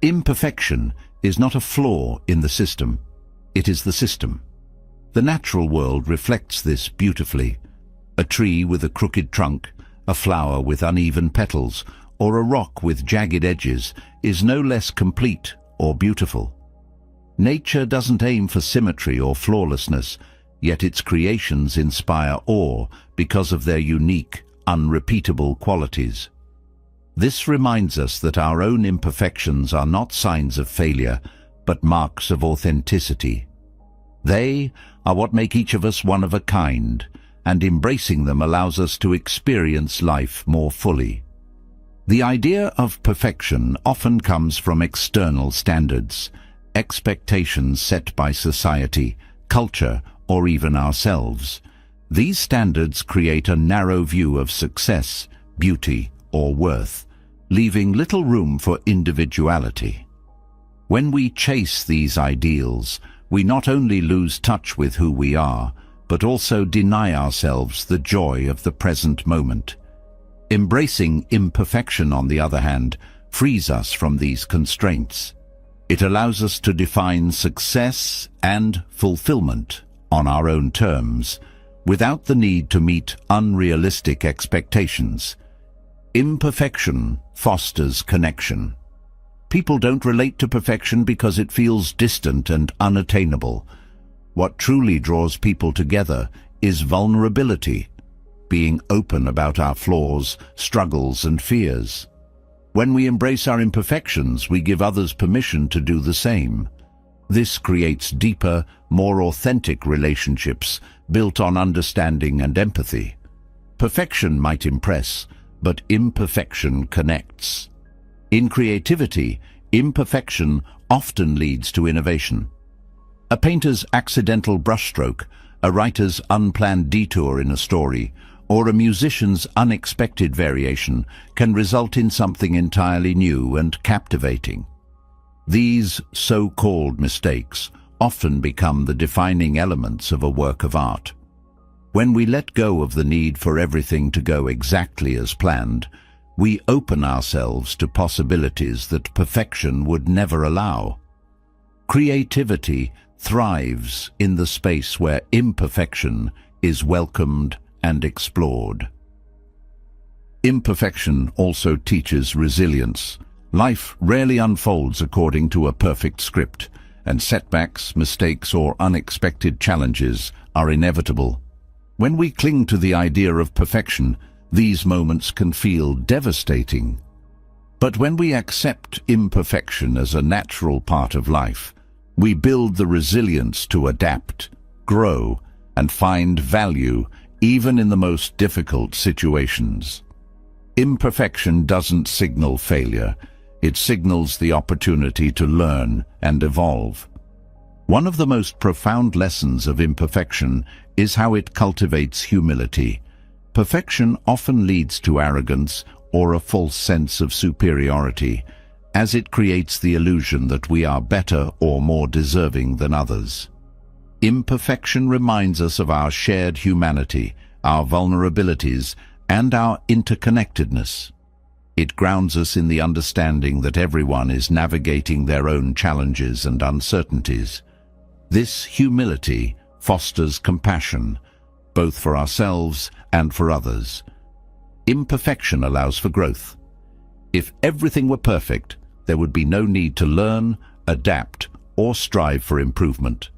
Imperfection is not a flaw in the system, it is the system. The natural world reflects this beautifully. A tree with a crooked trunk, a flower with uneven petals, or a rock with jagged edges is no less complete or beautiful. Nature doesn't aim for symmetry or flawlessness, yet its creations inspire awe because of their unique, unrepeatable qualities. This reminds us that our own imperfections are not signs of failure, but marks of authenticity. They are what make each of us one of a kind, and embracing them allows us to experience life more fully. The idea of perfection often comes from external standards, expectations set by society, culture, or even ourselves. These standards create a narrow view of success, beauty, or worth, leaving little room for individuality. When we chase these ideals, we not only lose touch with who we are, but also deny ourselves the joy of the present moment. Embracing imperfection, on the other hand, frees us from these constraints. It allows us to define success and fulfillment on our own terms, without the need to meet unrealistic expectations. Imperfection fosters connection. People don't relate to perfection because it feels distant and unattainable. What truly draws people together is vulnerability, being open about our flaws, struggles, and fears. When we embrace our imperfections, we give others permission to do the same. This creates deeper, more authentic relationships built on understanding and empathy. Perfection might impress, but imperfection connects. In creativity, imperfection often leads to innovation. A painter's accidental brushstroke, a writer's unplanned detour in a story, or a musician's unexpected variation can result in something entirely new and captivating. These so-called mistakes often become the defining elements of a work of art. When we let go of the need for everything to go exactly as planned, we open ourselves to possibilities that perfection would never allow. Creativity thrives in the space where imperfection is welcomed and explored. Imperfection also teaches resilience. Life rarely unfolds according to a perfect script, and setbacks, mistakes, or unexpected challenges are inevitable. When we cling to the idea of perfection, these moments can feel devastating. But when we accept imperfection as a natural part of life, we build the resilience to adapt, grow, and find value even in the most difficult situations. Imperfection doesn't signal failure. It signals the opportunity to learn and evolve. One of the most profound lessons of imperfection is how it cultivates humility. Perfection often leads to arrogance or a false sense of superiority, as it creates the illusion that we are better or more deserving than others. Imperfection reminds us of our shared humanity, our vulnerabilities, and our interconnectedness. It grounds us in the understanding that everyone is navigating their own challenges and uncertainties. This humility fosters compassion, both for ourselves and for others. Imperfection allows for growth. If everything were perfect, there would be no need to learn, adapt, or strive for improvement.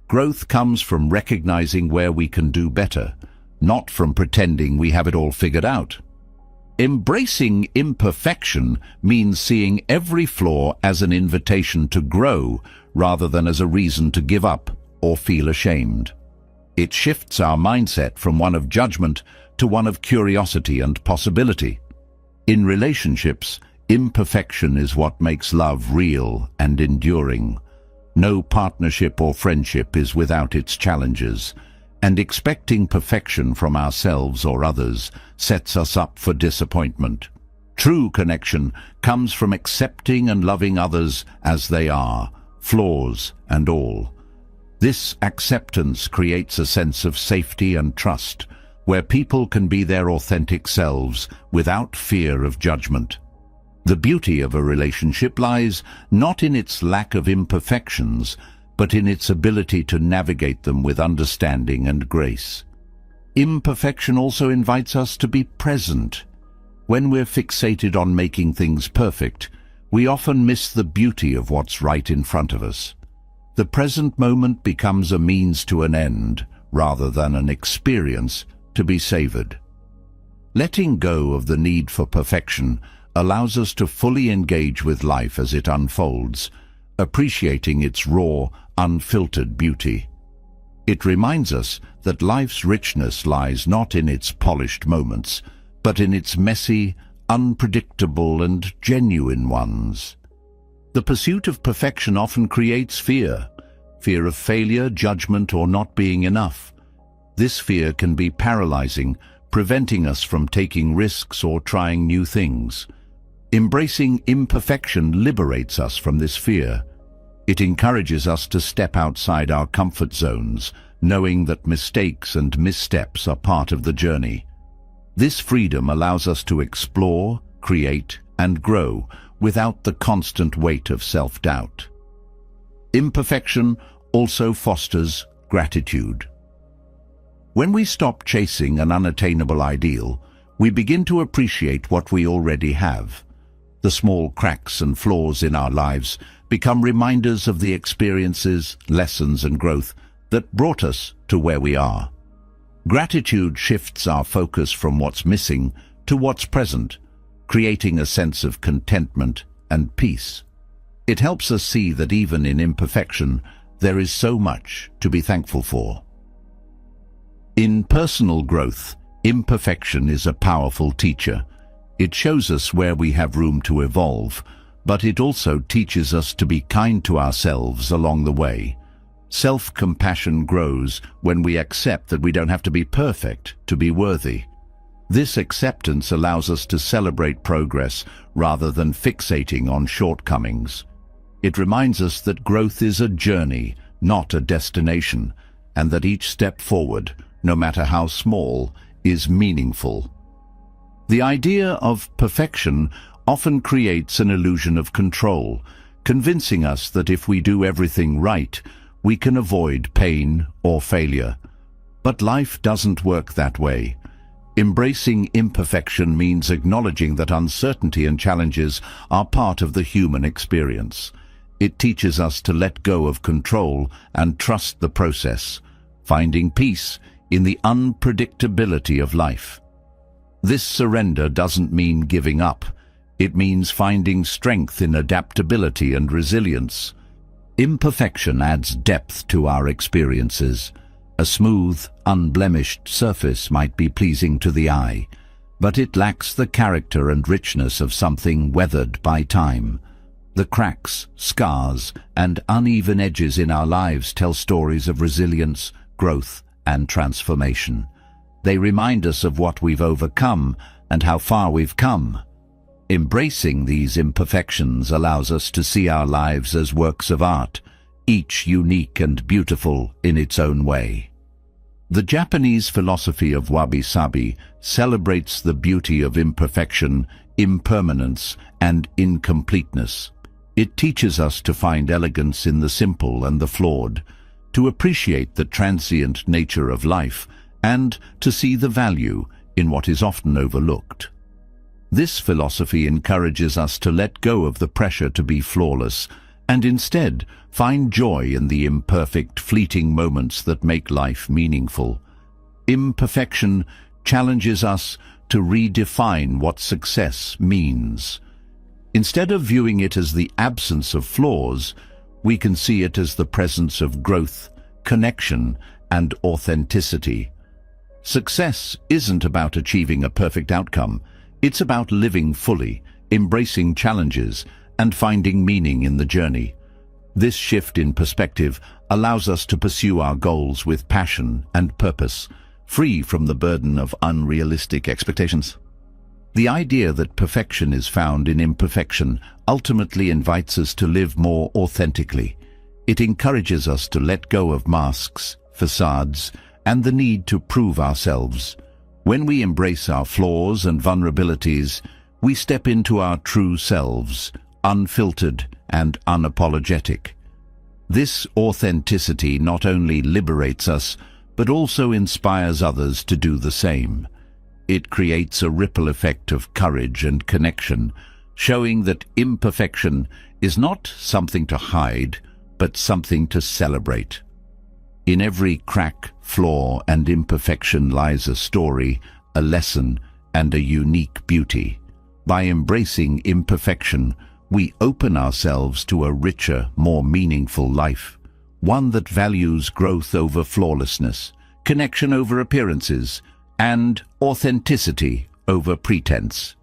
Growth comes from recognizing where we can do better, not from pretending we have it all figured out. Embracing imperfection means seeing every flaw as an invitation to grow rather than as a reason to give up or feel ashamed. It shifts our mindset from one of judgment to one of curiosity and possibility. In relationships, imperfection is what makes love real and enduring. No partnership or friendship is without its challenges, and expecting perfection from ourselves or others sets us up for disappointment. True connection comes from accepting and loving others as they are, flaws and all. This acceptance creates a sense of safety and trust, where people can be their authentic selves without fear of judgment. The beauty of a relationship lies not in its lack of imperfections, but in its ability to navigate them with understanding and grace. Imperfection also invites us to be present. When we're fixated on making things perfect, we often miss the beauty of what's right in front of us. The present moment becomes a means to an end, rather than an experience to be savored. Letting go of the need for perfection allows us to fully engage with life as it unfolds, appreciating its raw, unfiltered beauty. It reminds us that life's richness lies not in its polished moments, but in its messy, unpredictable and genuine ones. The pursuit of perfection often creates fear of failure, judgment, or not being enough. This fear can be paralyzing, preventing us from taking risks or trying new things. Embracing imperfection liberates us from this fear. It encourages us to step outside our comfort zones, knowing that mistakes and missteps are part of the journey. This freedom allows us to explore, create, and grow without the constant weight of self-doubt. Imperfection also fosters gratitude. When we stop chasing an unattainable ideal, we begin to appreciate what we already have. The small cracks and flaws in our lives become reminders of the experiences, lessons, and growth that brought us to where we are. Gratitude shifts our focus from what's missing to what's present, creating a sense of contentment and peace. It helps us see that even in imperfection, there is so much to be thankful for. In personal growth, imperfection is a powerful teacher. It shows us where we have room to evolve, but it also teaches us to be kind to ourselves along the way. Self-compassion grows when we accept that we don't have to be perfect to be worthy. This acceptance allows us to celebrate progress rather than fixating on shortcomings. It reminds us that growth is a journey, not a destination, and that each step forward, no matter how small, is meaningful. The idea of perfection often creates an illusion of control, convincing us that if we do everything right, we can avoid pain or failure. But life doesn't work that way. Embracing imperfection means acknowledging that uncertainty and challenges are part of the human experience. It teaches us to let go of control and trust the process, finding peace in the unpredictability of life. This surrender doesn't mean giving up. It means finding strength in adaptability and resilience. Imperfection adds depth to our experiences. A smooth, unblemished surface might be pleasing to the eye, but it lacks the character and richness of something weathered by time. The cracks, scars, and uneven edges in our lives tell stories of resilience, growth, and transformation. They remind us of what we've overcome and how far we've come. Embracing these imperfections allows us to see our lives as works of art, each unique and beautiful in its own way. The Japanese philosophy of wabi-sabi celebrates the beauty of imperfection, impermanence, and incompleteness. It teaches us to find elegance in the simple and the flawed, to appreciate the transient nature of life, and to see the value in what is often overlooked. This philosophy encourages us to let go of the pressure to be flawless and instead find joy in the imperfect, fleeting moments that make life meaningful. Imperfection challenges us to redefine what success means. Instead of viewing it as the absence of flaws, we can see it as the presence of growth, connection, and authenticity. Success isn't about achieving a perfect outcome. It's about living fully, embracing challenges, and finding meaning in the journey. This shift in perspective allows us to pursue our goals with passion and purpose, free from the burden of unrealistic expectations. The idea that perfection is found in imperfection ultimately invites us to live more authentically. It encourages us to let go of masks, facades, and the need to prove ourselves. When we embrace our flaws and vulnerabilities, we step into our true selves, unfiltered and unapologetic. This authenticity not only liberates us, but also inspires others to do the same. It creates a ripple effect of courage and connection, showing that imperfection is not something to hide, but something to celebrate. In every crack, flaw, and imperfection lies a story, a lesson, and a unique beauty. By embracing imperfection, we open ourselves to a richer, more meaningful life, one that values growth over flawlessness, connection over appearances, and authenticity over pretense.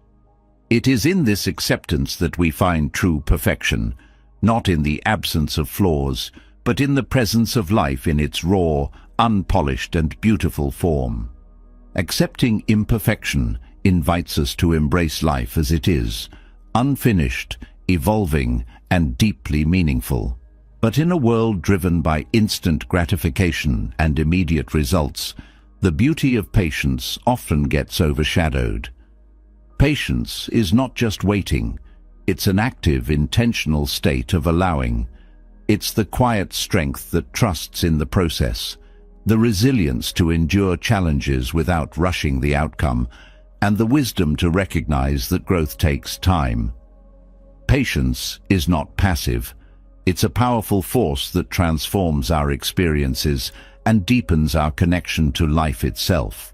It is in this acceptance that we find true perfection, not in the absence of flaws, but in the presence of life in its raw, unpolished, and beautiful form. Accepting imperfection invites us to embrace life as it is, unfinished, evolving, and deeply meaningful. But in a world driven by instant gratification and immediate results, the beauty of patience often gets overshadowed. Patience is not just waiting, it's an active, intentional state of allowing. It's the quiet strength that trusts in the process, the resilience to endure challenges without rushing the outcome, and the wisdom to recognize that growth takes time. Patience is not passive. It's a powerful force that transforms our experiences and deepens our connection to life itself.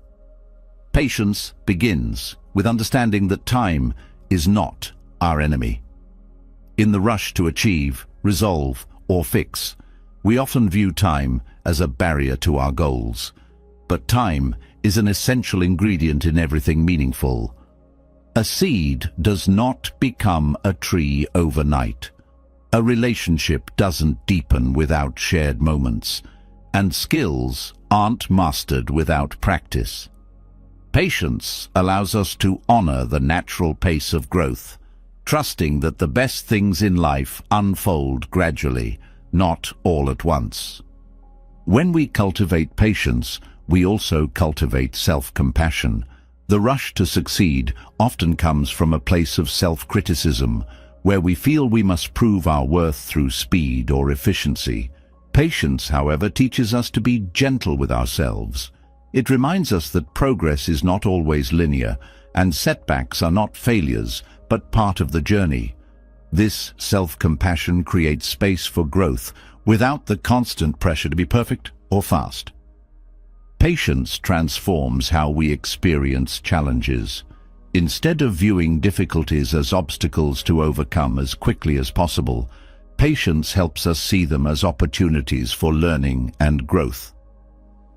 Patience begins with understanding that time is not our enemy. In the rush to achieve, resolve, or fix, we often view time as a barrier to our goals. But time is an essential ingredient in everything meaningful. A seed does not become a tree overnight. A relationship doesn't deepen without shared moments, and skills aren't mastered without practice. Patience allows us to honor the natural pace of growth, trusting that the best things in life unfold gradually, not all at once. When we cultivate patience, we also cultivate self-compassion. The rush to succeed often comes from a place of self-criticism, where we feel we must prove our worth through speed or efficiency. Patience, however, teaches us to be gentle with ourselves. It reminds us that progress is not always linear, and setbacks are not failures, but part of the journey. This self-compassion creates space for growth without the constant pressure to be perfect or fast. Patience transforms how we experience challenges. Instead of viewing difficulties as obstacles to overcome as quickly as possible, patience helps us see them as opportunities for learning and growth.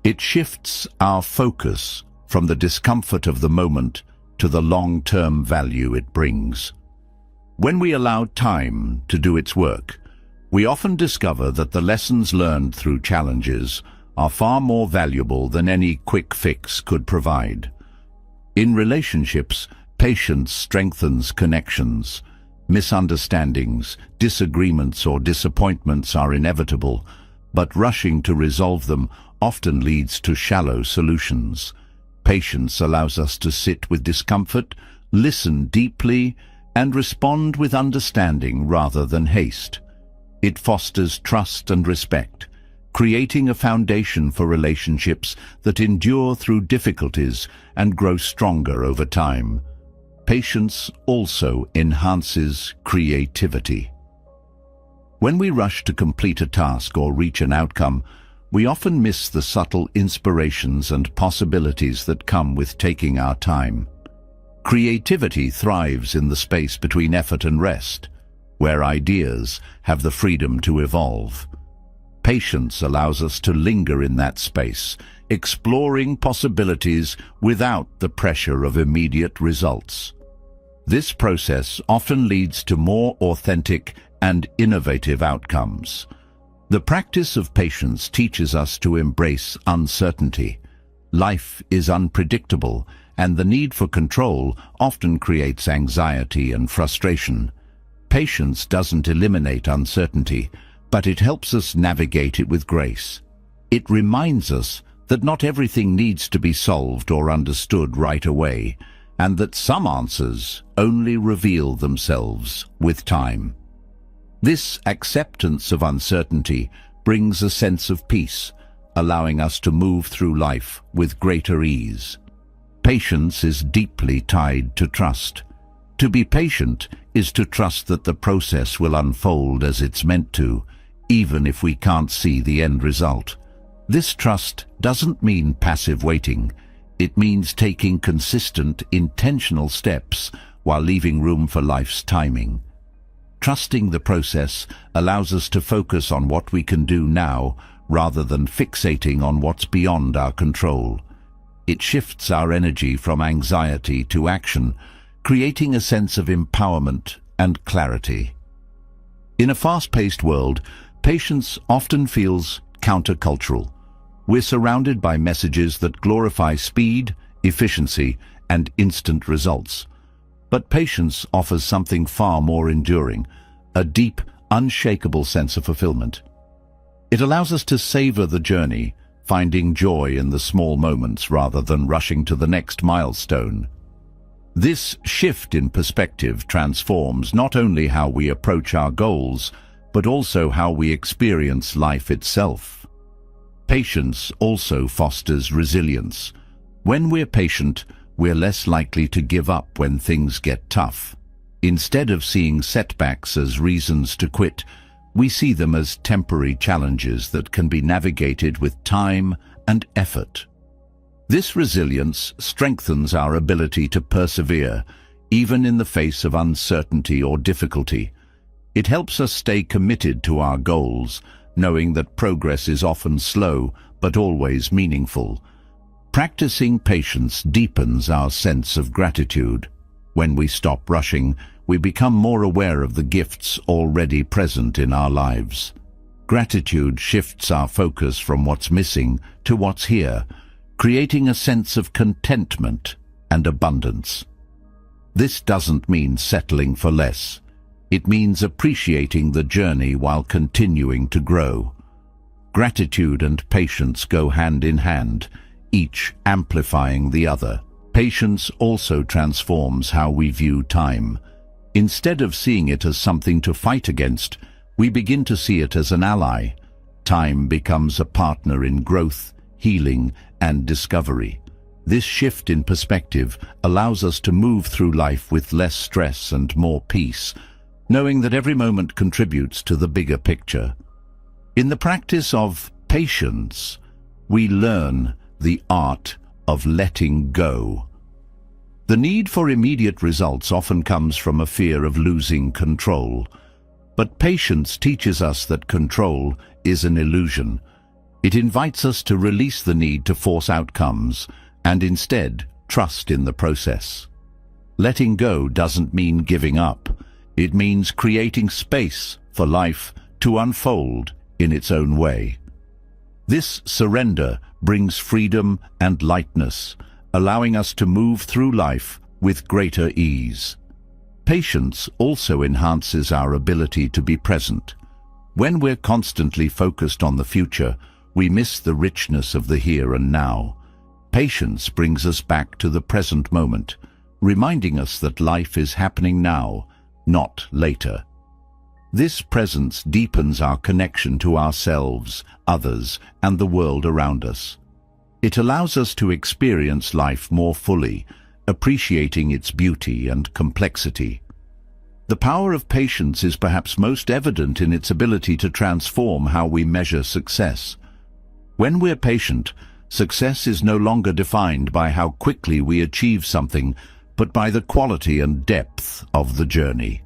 It shifts our focus from the discomfort of the moment to the long-term value it brings. When we allow time to do its work, we often discover that the lessons learned through challenges are far more valuable than any quick fix could provide. In relationships, patience strengthens connections. Misunderstandings, disagreements, or disappointments are inevitable, but rushing to resolve them often leads to shallow solutions. Patience allows us to sit with discomfort, listen deeply, and respond with understanding rather than haste. It fosters trust and respect, creating a foundation for relationships that endure through difficulties and grow stronger over time. Patience also enhances creativity. When we rush to complete a task or reach an outcome, we often miss the subtle inspirations and possibilities that come with taking our time. Creativity thrives in the space between effort and rest, where ideas have the freedom to evolve. Patience allows us to linger in that space, exploring possibilities without the pressure of immediate results. This process often leads to more authentic and innovative outcomes. The practice of patience teaches us to embrace uncertainty. Life is unpredictable, and the need for control often creates anxiety and frustration. Patience doesn't eliminate uncertainty, but it helps us navigate it with grace. It reminds us that not everything needs to be solved or understood right away, and that some answers only reveal themselves with time. This acceptance of uncertainty brings a sense of peace, allowing us to move through life with greater ease. Patience is deeply tied to trust. To be patient is to trust that the process will unfold as it's meant to, even if we can't see the end result. This trust doesn't mean passive waiting. It means taking consistent, intentional steps while leaving room for life's timing. Trusting the process allows us to focus on what we can do now rather than fixating on what's beyond our control. It shifts our energy from anxiety to action, creating a sense of empowerment and clarity. In a fast-paced world, patience often feels countercultural. We're surrounded by messages that glorify speed, efficiency, and instant results. But patience offers something far more enduring, a deep, unshakable sense of fulfillment. It allows us to savor the journey, finding joy in the small moments rather than rushing to the next milestone. This shift in perspective transforms not only how we approach our goals, but also how we experience life itself. Patience also fosters resilience. When we're patient, we're less likely to give up when things get tough. Instead of seeing setbacks as reasons to quit, we see them as temporary challenges that can be navigated with time and effort. This resilience strengthens our ability to persevere, even in the face of uncertainty or difficulty. It helps us stay committed to our goals, knowing that progress is often slow but always meaningful. Practicing patience deepens our sense of gratitude. When we stop rushing, we become more aware of the gifts already present in our lives. Gratitude shifts our focus from what's missing to what's here, creating a sense of contentment and abundance. This doesn't mean settling for less. It means appreciating the journey while continuing to grow. Gratitude and patience go hand in hand, each amplifying the other. Patience also transforms how we view time. Instead of seeing it as something to fight against, we begin to see it as an ally. Time becomes a partner in growth, healing, and discovery. This shift in perspective allows us to move through life with less stress and more peace, knowing that every moment contributes to the bigger picture. In the practice of patience, we learn the art of letting go. The need for immediate results often comes from a fear of losing control. But patience teaches us that control is an illusion. It invites us to release the need to force outcomes and instead trust in the process. Letting go doesn't mean giving up. It means creating space for life to unfold in its own way. This surrender brings freedom and lightness, allowing us to move through life with greater ease. Patience also enhances our ability to be present. When we're constantly focused on the future, we miss the richness of the here and now. Patience brings us back to the present moment, reminding us that life is happening now, not later. This presence deepens our connection to ourselves, others, and the world around us. It allows us to experience life more fully, appreciating its beauty and complexity. The power of patience is perhaps most evident in its ability to transform how we measure success. When we're patient, success is no longer defined by how quickly we achieve something, but by the quality and depth of the journey.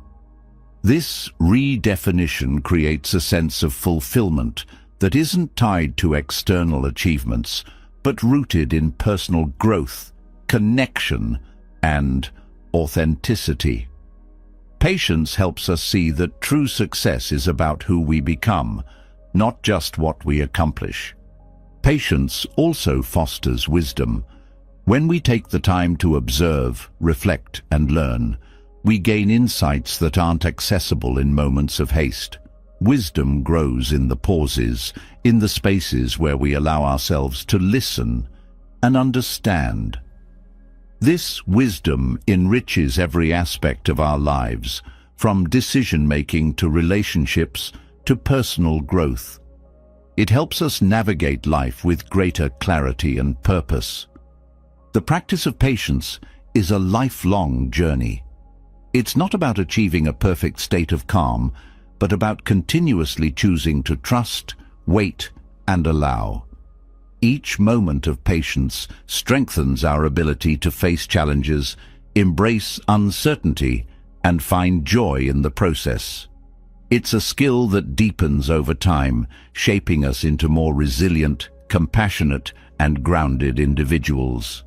This redefinition creates a sense of fulfillment that isn't tied to external achievements, but rooted in personal growth, connection, and authenticity. Patience helps us see that true success is about who we become, not just what we accomplish. Patience also fosters wisdom. When we take the time to observe, reflect, and learn, we gain insights that aren't accessible in moments of haste. Wisdom grows in the pauses, in the spaces where we allow ourselves to listen and understand. This wisdom enriches every aspect of our lives, from decision-making to relationships to personal growth. It helps us navigate life with greater clarity and purpose. The practice of patience is a lifelong journey. It's not about achieving a perfect state of calm, but about continuously choosing to trust, wait, and allow. Each moment of patience strengthens our ability to face challenges, embrace uncertainty, and find joy in the process. It's a skill that deepens over time, shaping us into more resilient, compassionate, and grounded individuals.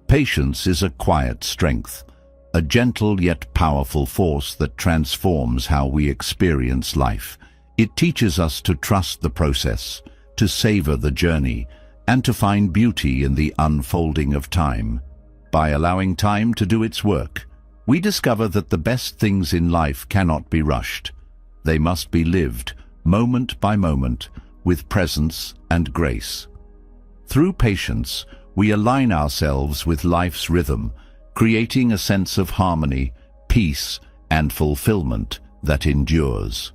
Patience is a quiet strength, a gentle yet powerful force that transforms how we experience life. It teaches us to trust the process, to savor the journey, and to find beauty in the unfolding of time. By allowing time to do its work, we discover that the best things in life cannot be rushed. They must be lived, moment by moment, with presence and grace. Through patience, we align ourselves with life's rhythm, creating a sense of harmony, peace, and fulfillment that endures.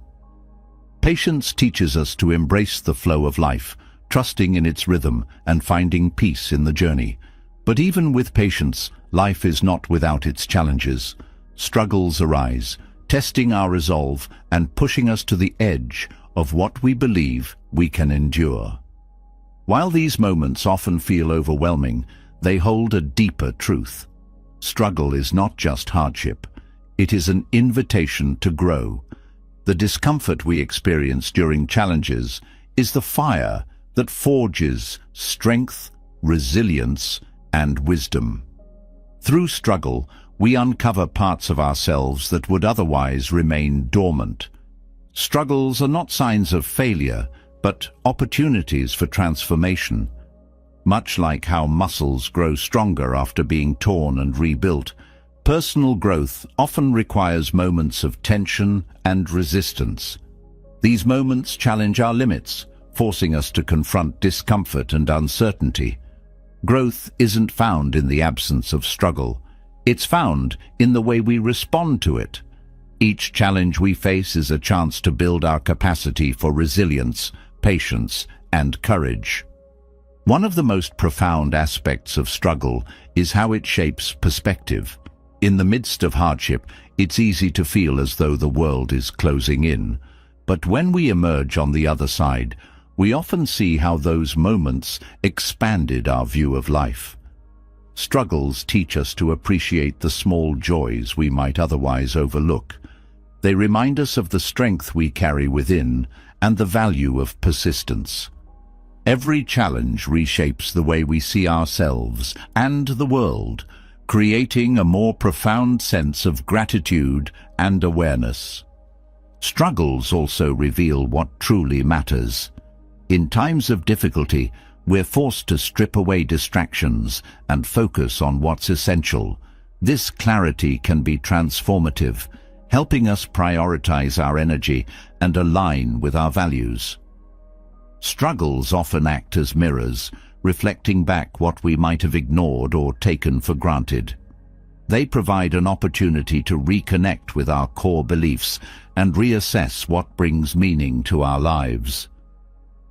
Patience teaches us to embrace the flow of life, trusting in its rhythm and finding peace in the journey. But even with patience, life is not without its challenges. Struggles arise, testing our resolve and pushing us to the edge of what we believe we can endure. While these moments often feel overwhelming, they hold a deeper truth. Struggle is not just hardship. It is an invitation to grow. The discomfort we experience during challenges is the fire that forges strength, resilience, and wisdom. Through struggle, we uncover parts of ourselves that would otherwise remain dormant. Struggles are not signs of failure, but opportunities for transformation. Much like how muscles grow stronger after being torn and rebuilt, personal growth often requires moments of tension and resistance. These moments challenge our limits, forcing us to confront discomfort and uncertainty. Growth isn't found in the absence of struggle. It's found in the way we respond to it. Each challenge we face is a chance to build our capacity for resilience, patience, and courage. One of the most profound aspects of struggle is how it shapes perspective. In the midst of hardship, it's easy to feel as though the world is closing in. But when we emerge on the other side, we often see how those moments expanded our view of life. Struggles teach us to appreciate the small joys we might otherwise overlook. They remind us of the strength we carry within and the value of persistence. Every challenge reshapes the way we see ourselves and the world, creating a more profound sense of gratitude and awareness. Struggles also reveal what truly matters. In times of difficulty, we're forced to strip away distractions and focus on what's essential. This clarity can be transformative, helping us prioritize our energy and align with our values. Struggles often act as mirrors, reflecting back what we might have ignored or taken for granted. They provide an opportunity to reconnect with our core beliefs and reassess what brings meaning to our lives.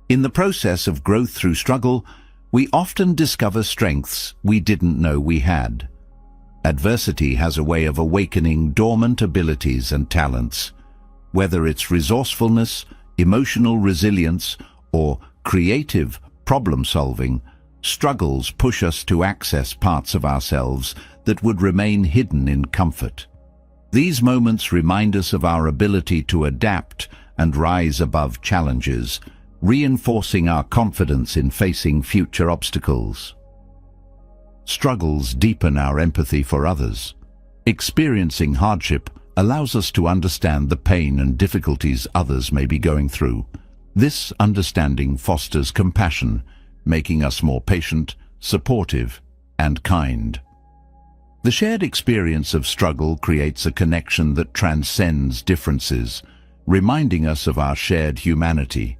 In the process of growth through struggle, we often discover strengths we didn't know we had. Adversity has a way of awakening dormant abilities and talents. Whether it's resourcefulness, emotional resilience, or creative problem-solving, struggles push us to access parts of ourselves that would remain hidden in comfort. These moments remind us of our ability to adapt and rise above challenges, reinforcing our confidence in facing future obstacles. Struggles deepen our empathy for others. Experiencing hardship allows us to understand the pain and difficulties others may be going through. This understanding fosters compassion, making us more patient, supportive, and kind. The shared experience of struggle creates a connection that transcends differences, reminding us of our shared humanity.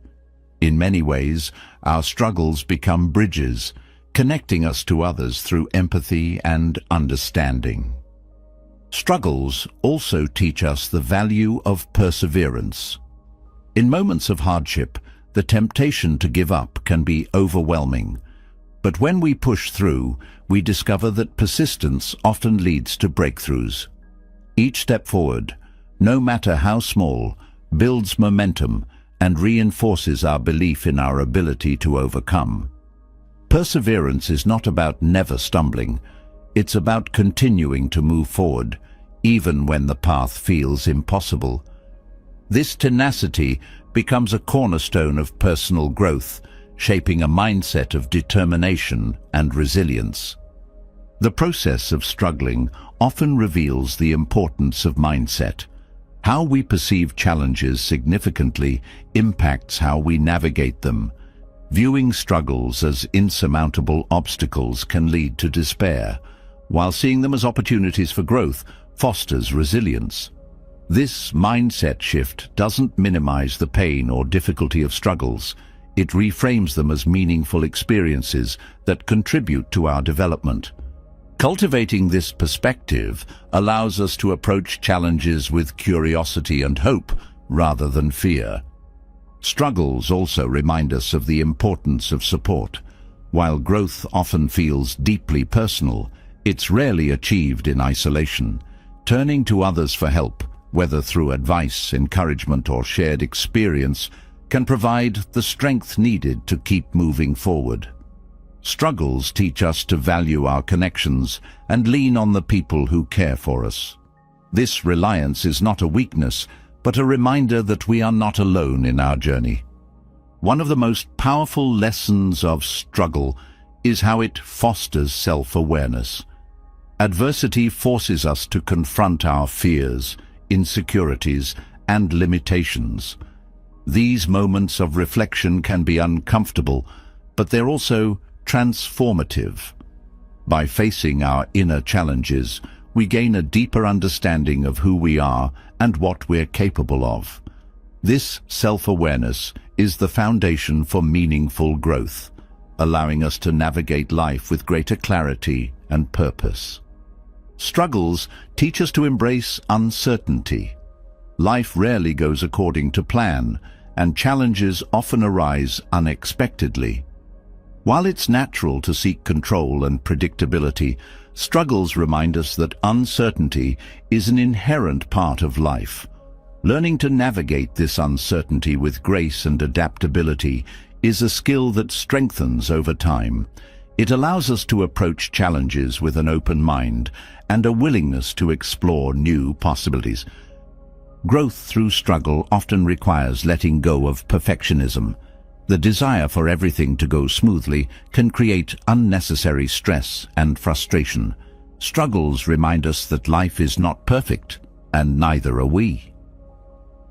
In many ways, our struggles become bridges, connecting us to others through empathy and understanding. Struggles also teach us the value of perseverance. In moments of hardship, the temptation to give up can be overwhelming. But when we push through, we discover that persistence often leads to breakthroughs. Each step forward, no matter how small, builds momentum and reinforces our belief in our ability to overcome. Perseverance is not about never stumbling. It's about continuing to move forward, even when the path feels impossible. This tenacity becomes a cornerstone of personal growth, shaping a mindset of determination and resilience. The process of struggling often reveals the importance of mindset. How we perceive challenges significantly impacts how we navigate them. Viewing struggles as insurmountable obstacles can lead to despair, while seeing them as opportunities for growth fosters resilience. This mindset shift doesn't minimize the pain or difficulty of struggles. It reframes them as meaningful experiences that contribute to our development. Cultivating this perspective allows us to approach challenges with curiosity and hope rather than fear. Struggles also remind us of the importance of support. While growth often feels deeply personal, it's rarely achieved in isolation. Turning to others for help, whether through advice, encouragement, or shared experience, can provide the strength needed to keep moving forward. Struggles teach us to value our connections and lean on the people who care for us. This reliance is not a weakness, but a reminder that we are not alone in our journey. One of the most powerful lessons of struggle is how it fosters self-awareness. Adversity forces us to confront our fears, insecurities, and limitations. These moments of reflection can be uncomfortable, but they're also transformative. By facing our inner challenges, we gain a deeper understanding of who we are and what we're capable of. This self-awareness is the foundation for meaningful growth, allowing us to navigate life with greater clarity and purpose. Struggles teach us to embrace uncertainty. Life rarely goes according to plan, and challenges often arise unexpectedly. While it's natural to seek control and predictability, struggles remind us that uncertainty is an inherent part of life. Learning to navigate this uncertainty with grace and adaptability is a skill that strengthens over time. It allows us to approach challenges with an open mind and a willingness to explore new possibilities. Growth through struggle often requires letting go of perfectionism. The desire for everything to go smoothly can create unnecessary stress and frustration. Struggles remind us that life is not perfect, and neither are we.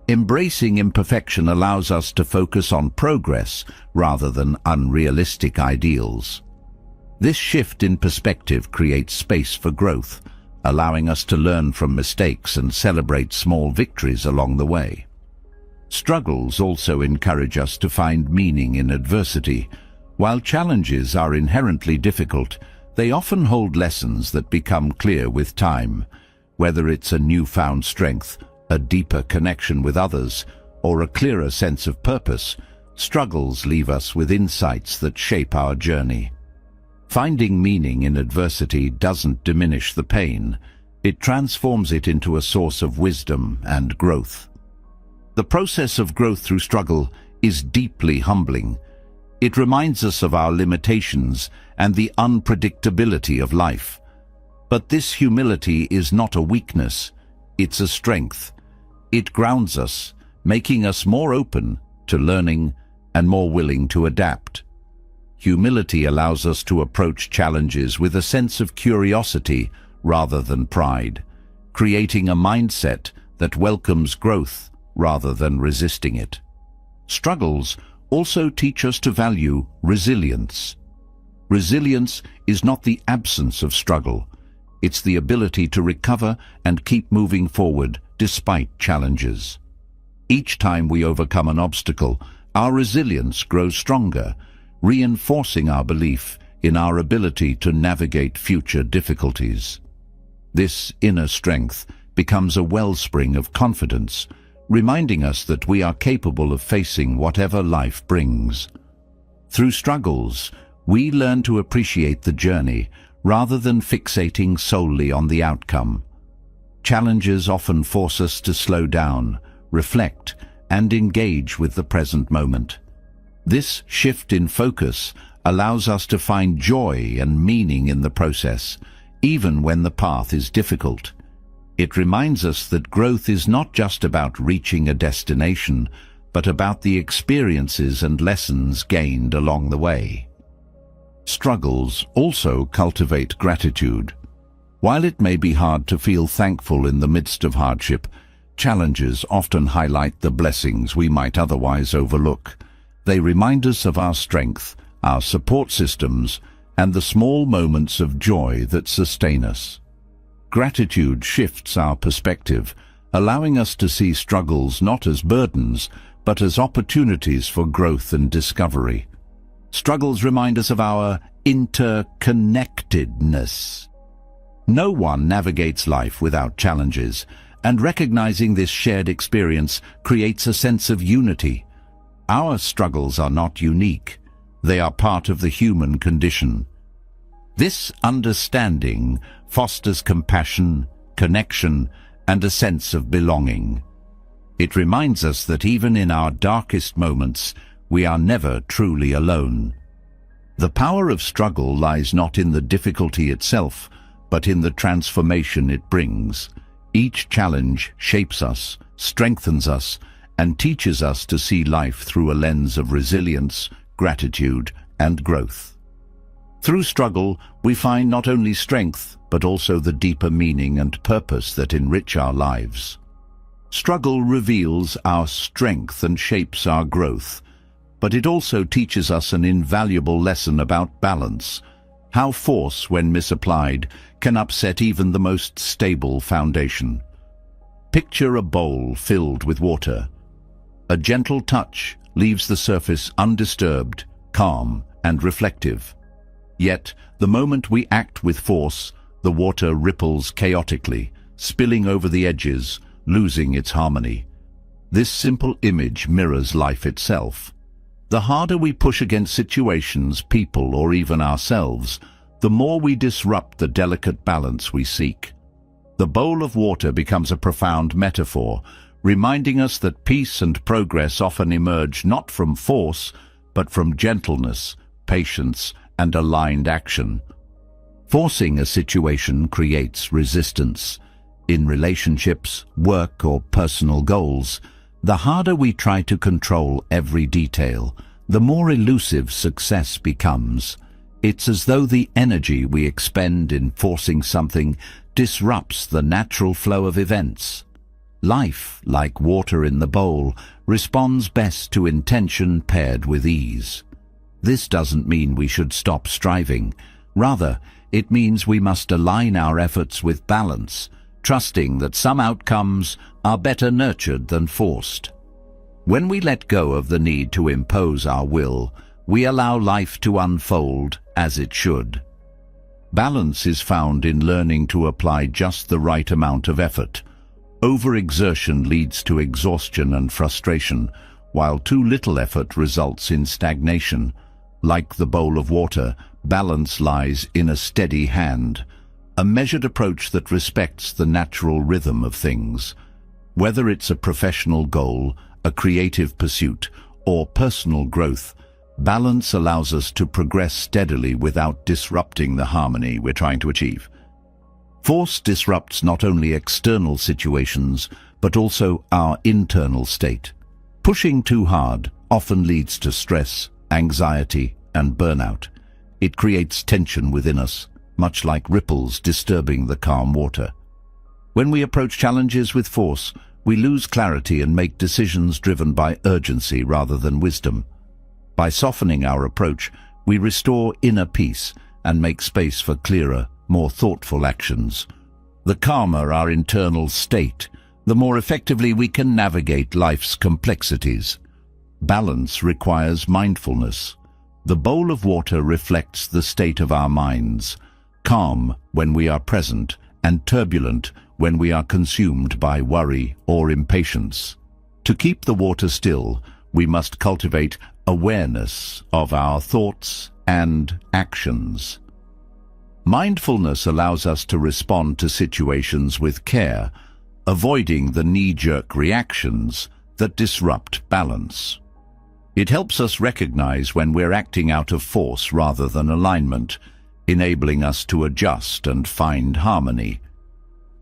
Embracing imperfection allows us to focus on progress rather than unrealistic ideals. This shift in perspective creates space for growth, allowing us to learn from mistakes and celebrate small victories along the way. Struggles also encourage us to find meaning in adversity. While challenges are inherently difficult, they often hold lessons that become clear with time. Whether it's a newfound strength, a deeper connection with others, or a clearer sense of purpose, struggles leave us with insights that shape our journey. Finding meaning in adversity doesn't diminish the pain. It transforms it into a source of wisdom and growth. The process of growth through struggle is deeply humbling. It reminds us of our limitations and the unpredictability of life. But this humility is not a weakness, it's a strength. It grounds us, making us more open to learning and more willing to adapt. Humility allows us to approach challenges with a sense of curiosity rather than pride, creating a mindset that welcomes growth rather than resisting it. Struggles also teach us to value resilience. Resilience is not the absence of struggle. It's the ability to recover and keep moving forward despite challenges. Each time we overcome an obstacle, our resilience grows stronger, reinforcing our belief in our ability to navigate future difficulties. This inner strength becomes a wellspring of confidence, reminding us that we are capable of facing whatever life brings. Through struggles, we learn to appreciate the journey rather than fixating solely on the outcome. Challenges often force us to slow down, reflect, and engage with the present moment. This shift in focus allows us to find joy and meaning in the process, even when the path is difficult. It reminds us that growth is not just about reaching a destination, but about the experiences and lessons gained along the way. Struggles also cultivate gratitude. While it may be hard to feel thankful in the midst of hardship, challenges often highlight the blessings we might otherwise overlook. They remind us of our strength, our support systems, and the small moments of joy that sustain us. Gratitude shifts our perspective, allowing us to see struggles not as burdens, but as opportunities for growth and discovery. Struggles remind us of our interconnectedness. No one navigates life without challenges, and recognizing this shared experience creates a sense of unity. Our struggles are not unique. They are part of the human condition. This understanding fosters compassion, connection, and a sense of belonging. It reminds us that even in our darkest moments, we are never truly alone. The power of struggle lies not in the difficulty itself, but in the transformation it brings. Each challenge shapes us, strengthens us, and teaches us to see life through a lens of resilience, gratitude, and growth. Through struggle, we find not only strength, but also the deeper meaning and purpose that enrich our lives. Struggle reveals our strength and shapes our growth, but it also teaches us an invaluable lesson about balance, how force, when misapplied, can upset even the most stable foundation. Picture a bowl filled with water. A gentle touch leaves the surface undisturbed, calm, and reflective. Yet, the moment we act with force, the water ripples chaotically, spilling over the edges, losing its harmony. This simple image mirrors life itself. The harder we push against situations, people, or even ourselves, the more we disrupt the delicate balance we seek. The bowl of water becomes a profound metaphor, reminding us that peace and progress often emerge not from force, but from gentleness, patience, and aligned action. Forcing a situation creates resistance. In relationships, work, or personal goals, the harder we try to control every detail, the more elusive success becomes. It's as though the energy we expend in forcing something disrupts the natural flow of events. Life, like water in the bowl, responds best to intention paired with ease. This doesn't mean we should stop striving. Rather, it means we must align our efforts with balance, trusting that some outcomes are better nurtured than forced. When we let go of the need to impose our will, we allow life to unfold as it should. Balance is found in learning to apply just the right amount of effort. Overexertion leads to exhaustion and frustration, while too little effort results in stagnation. Like the bowl of water, balance lies in a steady hand, a measured approach that respects the natural rhythm of things. Whether it's a professional goal, a creative pursuit, or personal growth, balance allows us to progress steadily without disrupting the harmony we're trying to achieve. Force disrupts not only external situations, but also our internal state. Pushing too hard often leads to stress, anxiety, and burnout. It creates tension within us, much like ripples disturbing the calm water. When we approach challenges with force, we lose clarity and make decisions driven by urgency rather than wisdom. By softening our approach, we restore inner peace and make space for clearer, more thoughtful actions. The calmer our internal state, the more effectively we can navigate life's complexities. Balance requires mindfulness. The bowl of water reflects the state of our minds, calm when we are present and turbulent when we are consumed by worry or impatience. To keep the water still, we must cultivate awareness of our thoughts and actions. Mindfulness allows us to respond to situations with care, avoiding the knee-jerk reactions that disrupt balance. It helps us recognize when we're acting out of force rather than alignment, enabling us to adjust and find harmony.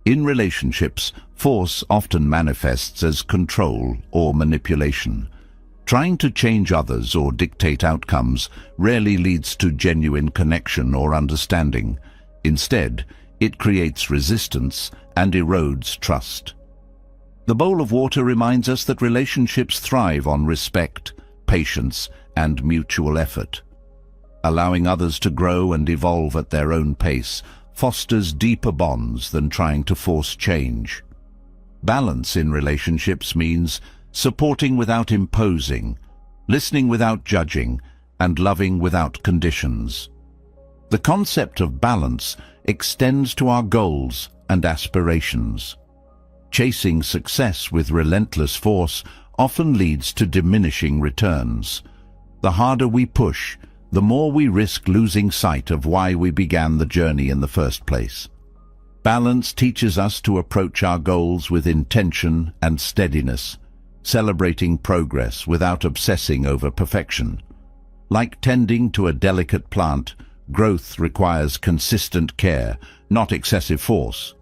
In relationships, force often manifests as control or manipulation. Trying to change others or dictate outcomes rarely leads to genuine connection or understanding. Instead, it creates resistance and erodes trust. The bowl of water reminds us that relationships thrive on respect, patience, and mutual effort. Allowing others to grow and evolve at their own pace fosters deeper bonds than trying to force change. Balance in relationships means supporting without imposing, listening without judging, and loving without conditions. The concept of balance extends to our goals and aspirations. Chasing success with relentless force often leads to diminishing returns. The harder we push, the more we risk losing sight of why we began the journey in the first place. Balance teaches us to approach our goals with intention and steadiness, celebrating progress without obsessing over perfection. Like tending to a delicate plant, growth requires consistent care, not excessive force.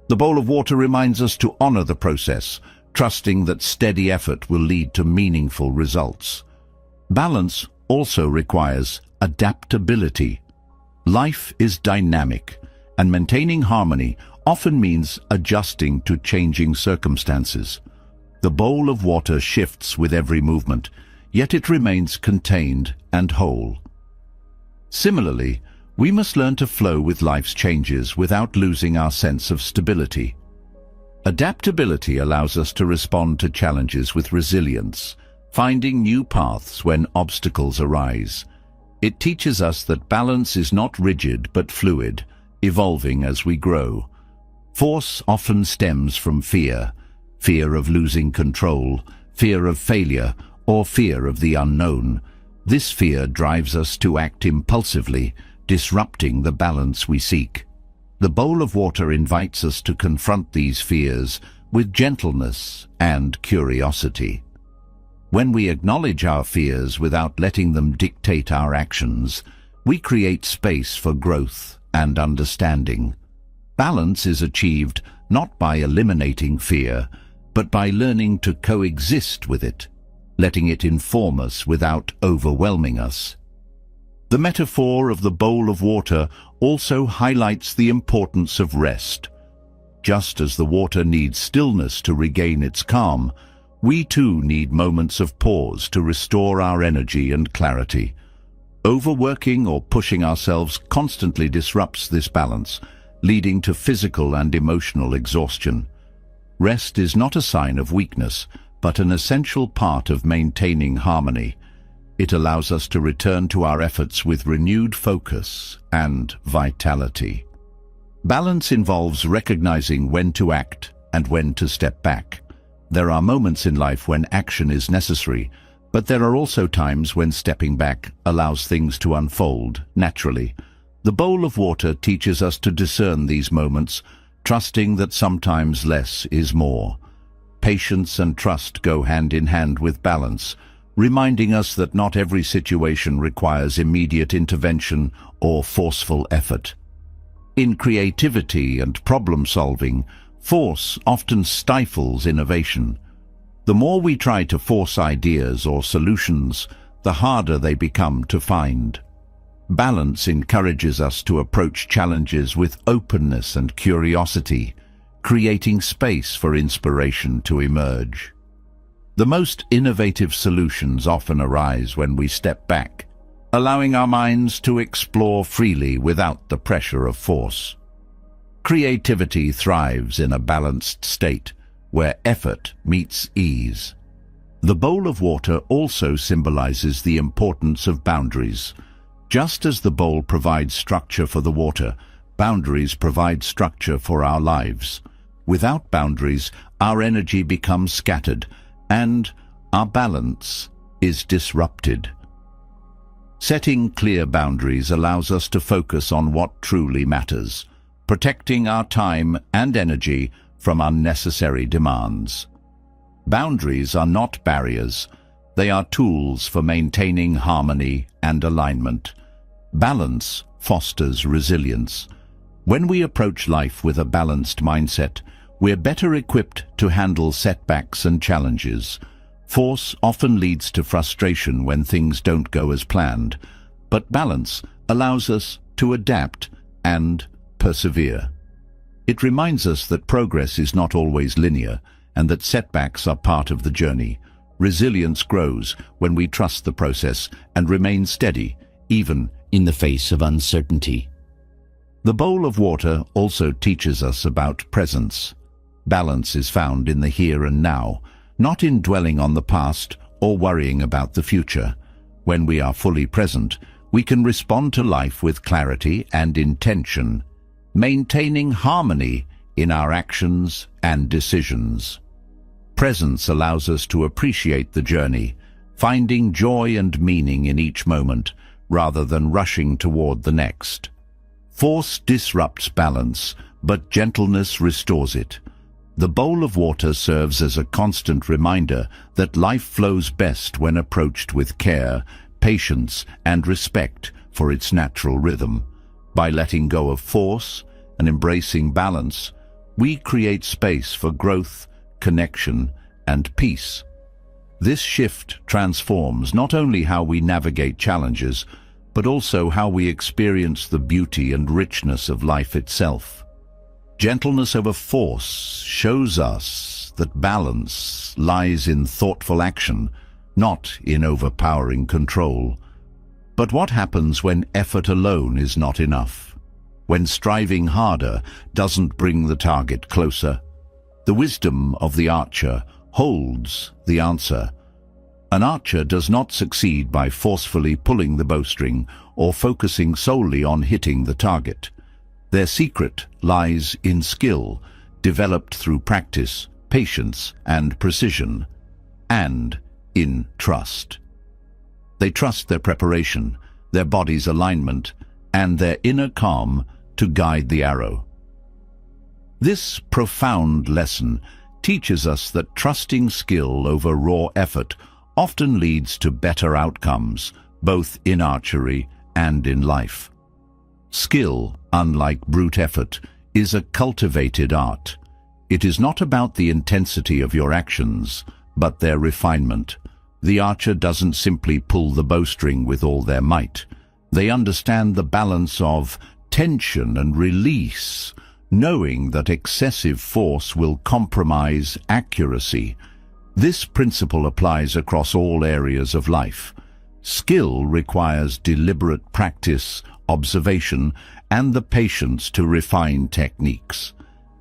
The bowl of water reminds us to honor the process, trusting that steady effort will lead to meaningful results. Balance also requires adaptability. Life is dynamic, and maintaining harmony often means adjusting to changing circumstances. The bowl of water shifts with every movement, yet it remains contained and whole. Similarly, we must learn to flow with life's changes without losing our sense of stability. Adaptability allows us to respond to challenges with resilience, finding new paths when obstacles arise. It teaches us that balance is not rigid but fluid, evolving as we grow. Force often stems from fear of losing control, fear of failure, or fear of the unknown. This fear drives us to act impulsively, disrupting the balance we seek. The bowl of water invites us to confront these fears with gentleness and curiosity. When we acknowledge our fears without letting them dictate our actions, we create space for growth and understanding. Balance is achieved not by eliminating fear, but by learning to coexist with it, letting it inform us without overwhelming us. The metaphor of the bowl of water also highlights the importance of rest. Just as the water needs stillness to regain its calm, we too need moments of pause to restore our energy and clarity. Overworking or pushing ourselves constantly disrupts this balance, leading to physical and emotional exhaustion. Rest is not a sign of weakness, but an essential part of maintaining harmony. It allows us to return to our efforts with renewed focus and vitality. Balance involves recognizing when to act and when to step back. There are moments in life when action is necessary, But there are also times when stepping back allows things to unfold naturally. The bowl of water teaches us to discern these moments, trusting that sometimes less is more. Patience and trust go hand in hand with balance, reminding us that not every situation requires immediate intervention or forceful effort. In creativity and problem-solving, force often stifles innovation. The more we try to force ideas or solutions, the harder they become to find. Balance encourages us to approach challenges with openness and curiosity, creating space for inspiration to emerge. The most innovative solutions often arise when we step back, allowing our minds to explore freely without the pressure of force. Creativity thrives in a balanced state, where effort meets ease. The bowl of water also symbolizes the importance of boundaries. Just as the bowl provides structure for the water, boundaries provide structure for our lives. Without boundaries, our energy becomes scattered, and our balance is disrupted. Setting clear boundaries allows us to focus on what truly matters, protecting our time and energy from unnecessary demands. Boundaries are not barriers, they are tools for maintaining harmony and alignment. Balance fosters resilience. When we approach life with a balanced mindset, we're better equipped to handle setbacks and challenges. Force often leads to frustration when things don't go as planned, but balance allows us to adapt and persevere. It reminds us that progress is not always linear and that setbacks are part of the journey. Resilience grows when we trust the process and remain steady, even in the face of uncertainty. The bowl of water also teaches us about presence. Balance is found in the here and now, not in dwelling on the past or worrying about the future. When we are fully present, we can respond to life with clarity and intention, maintaining harmony in our actions and decisions. Presence allows us to appreciate the journey, finding joy and meaning in each moment, rather than rushing toward the next. Force disrupts balance, but gentleness restores it. The bowl of water serves as a constant reminder that life flows best when approached with care, patience, and respect for its natural rhythm. By letting go of force and embracing balance, we create space for growth, connection, and peace. This shift transforms not only how we navigate challenges, but also how we experience the beauty and richness of life itself. Gentleness over force shows us that balance lies in thoughtful action, not in overpowering control. But what happens when effort alone is not enough? When striving harder doesn't bring the target closer? The wisdom of the archer holds the answer. An archer does not succeed by forcefully pulling the bowstring or focusing solely on hitting the target. Their secret lies in skill, developed through practice, patience, and precision, and in trust. They trust their preparation, their body's alignment, and their inner calm to guide the arrow. This profound lesson teaches us that trusting skill over raw effort often leads to better outcomes, both in archery and in life. Skill, unlike brute effort, is a cultivated art. It is not about the intensity of your actions, but their refinement. The archer doesn't simply pull the bowstring with all their might. They understand the balance of tension and release, knowing that excessive force will compromise accuracy. This principle applies across all areas of life. Skill requires deliberate practice, observation, and the patience to refine techniques.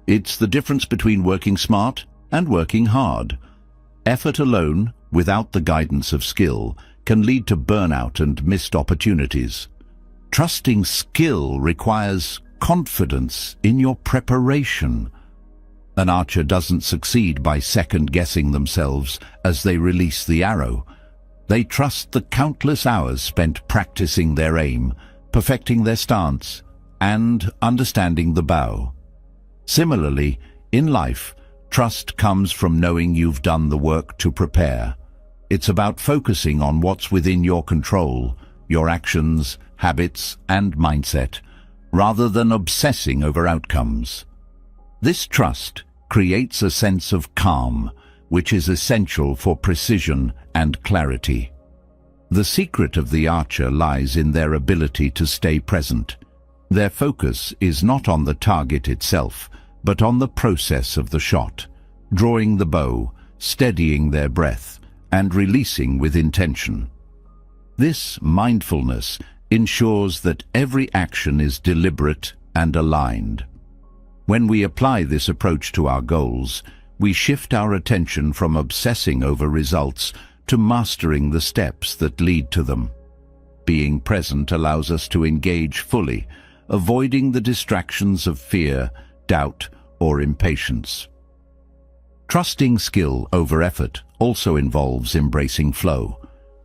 It's the difference between working smart and working hard. Effort alone, without the guidance of skill, can lead to burnout and missed opportunities. Trusting skill requires confidence in your preparation. An archer doesn't succeed by second-guessing themselves as they release the arrow. They trust the countless hours spent practicing their aim, perfecting their stance, and understanding the bow. Similarly, in life, trust comes from knowing you've done the work to prepare. It's about focusing on what's within your control, your actions, habits, and mindset, rather than obsessing over outcomes. This trust creates a sense of calm, which is essential for precision and clarity. The secret of the archer lies in their ability to stay present. Their focus is not on the target itself, but on the process of the shot, drawing the bow, steadying their breath, and releasing with intention. This mindfulness ensures that every action is deliberate and aligned. When we apply this approach to our goals, we shift our attention from obsessing over results to mastering the steps that lead to them. Being present allows us to engage fully, avoiding the distractions of fear, doubt, or impatience. Trusting skill over effort also involves embracing flow.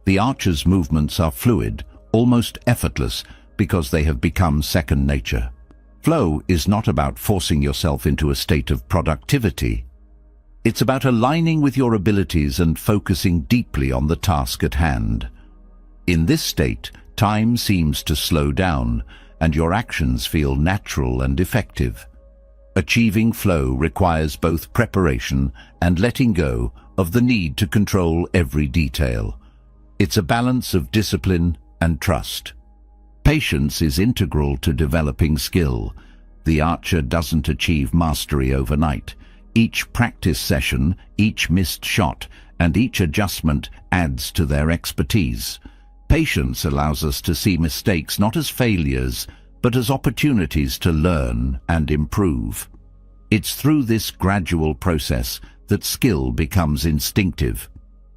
The archer's movements are fluid, almost effortless, because they have become second nature. Flow is not about forcing yourself into a state of productivity. It's about aligning with your abilities and focusing deeply on the task at hand. In this state, time seems to slow down, and your actions feel natural and effective. Achieving flow requires both preparation and letting go of the need to control every detail. It's a balance of discipline and trust. Patience is integral to developing skill. The archer doesn't achieve mastery overnight. Each practice session, each missed shot, and each adjustment adds to their expertise. Patience allows us to see mistakes not as failures, but as opportunities to learn and improve. It's through this gradual process that skill becomes instinctive.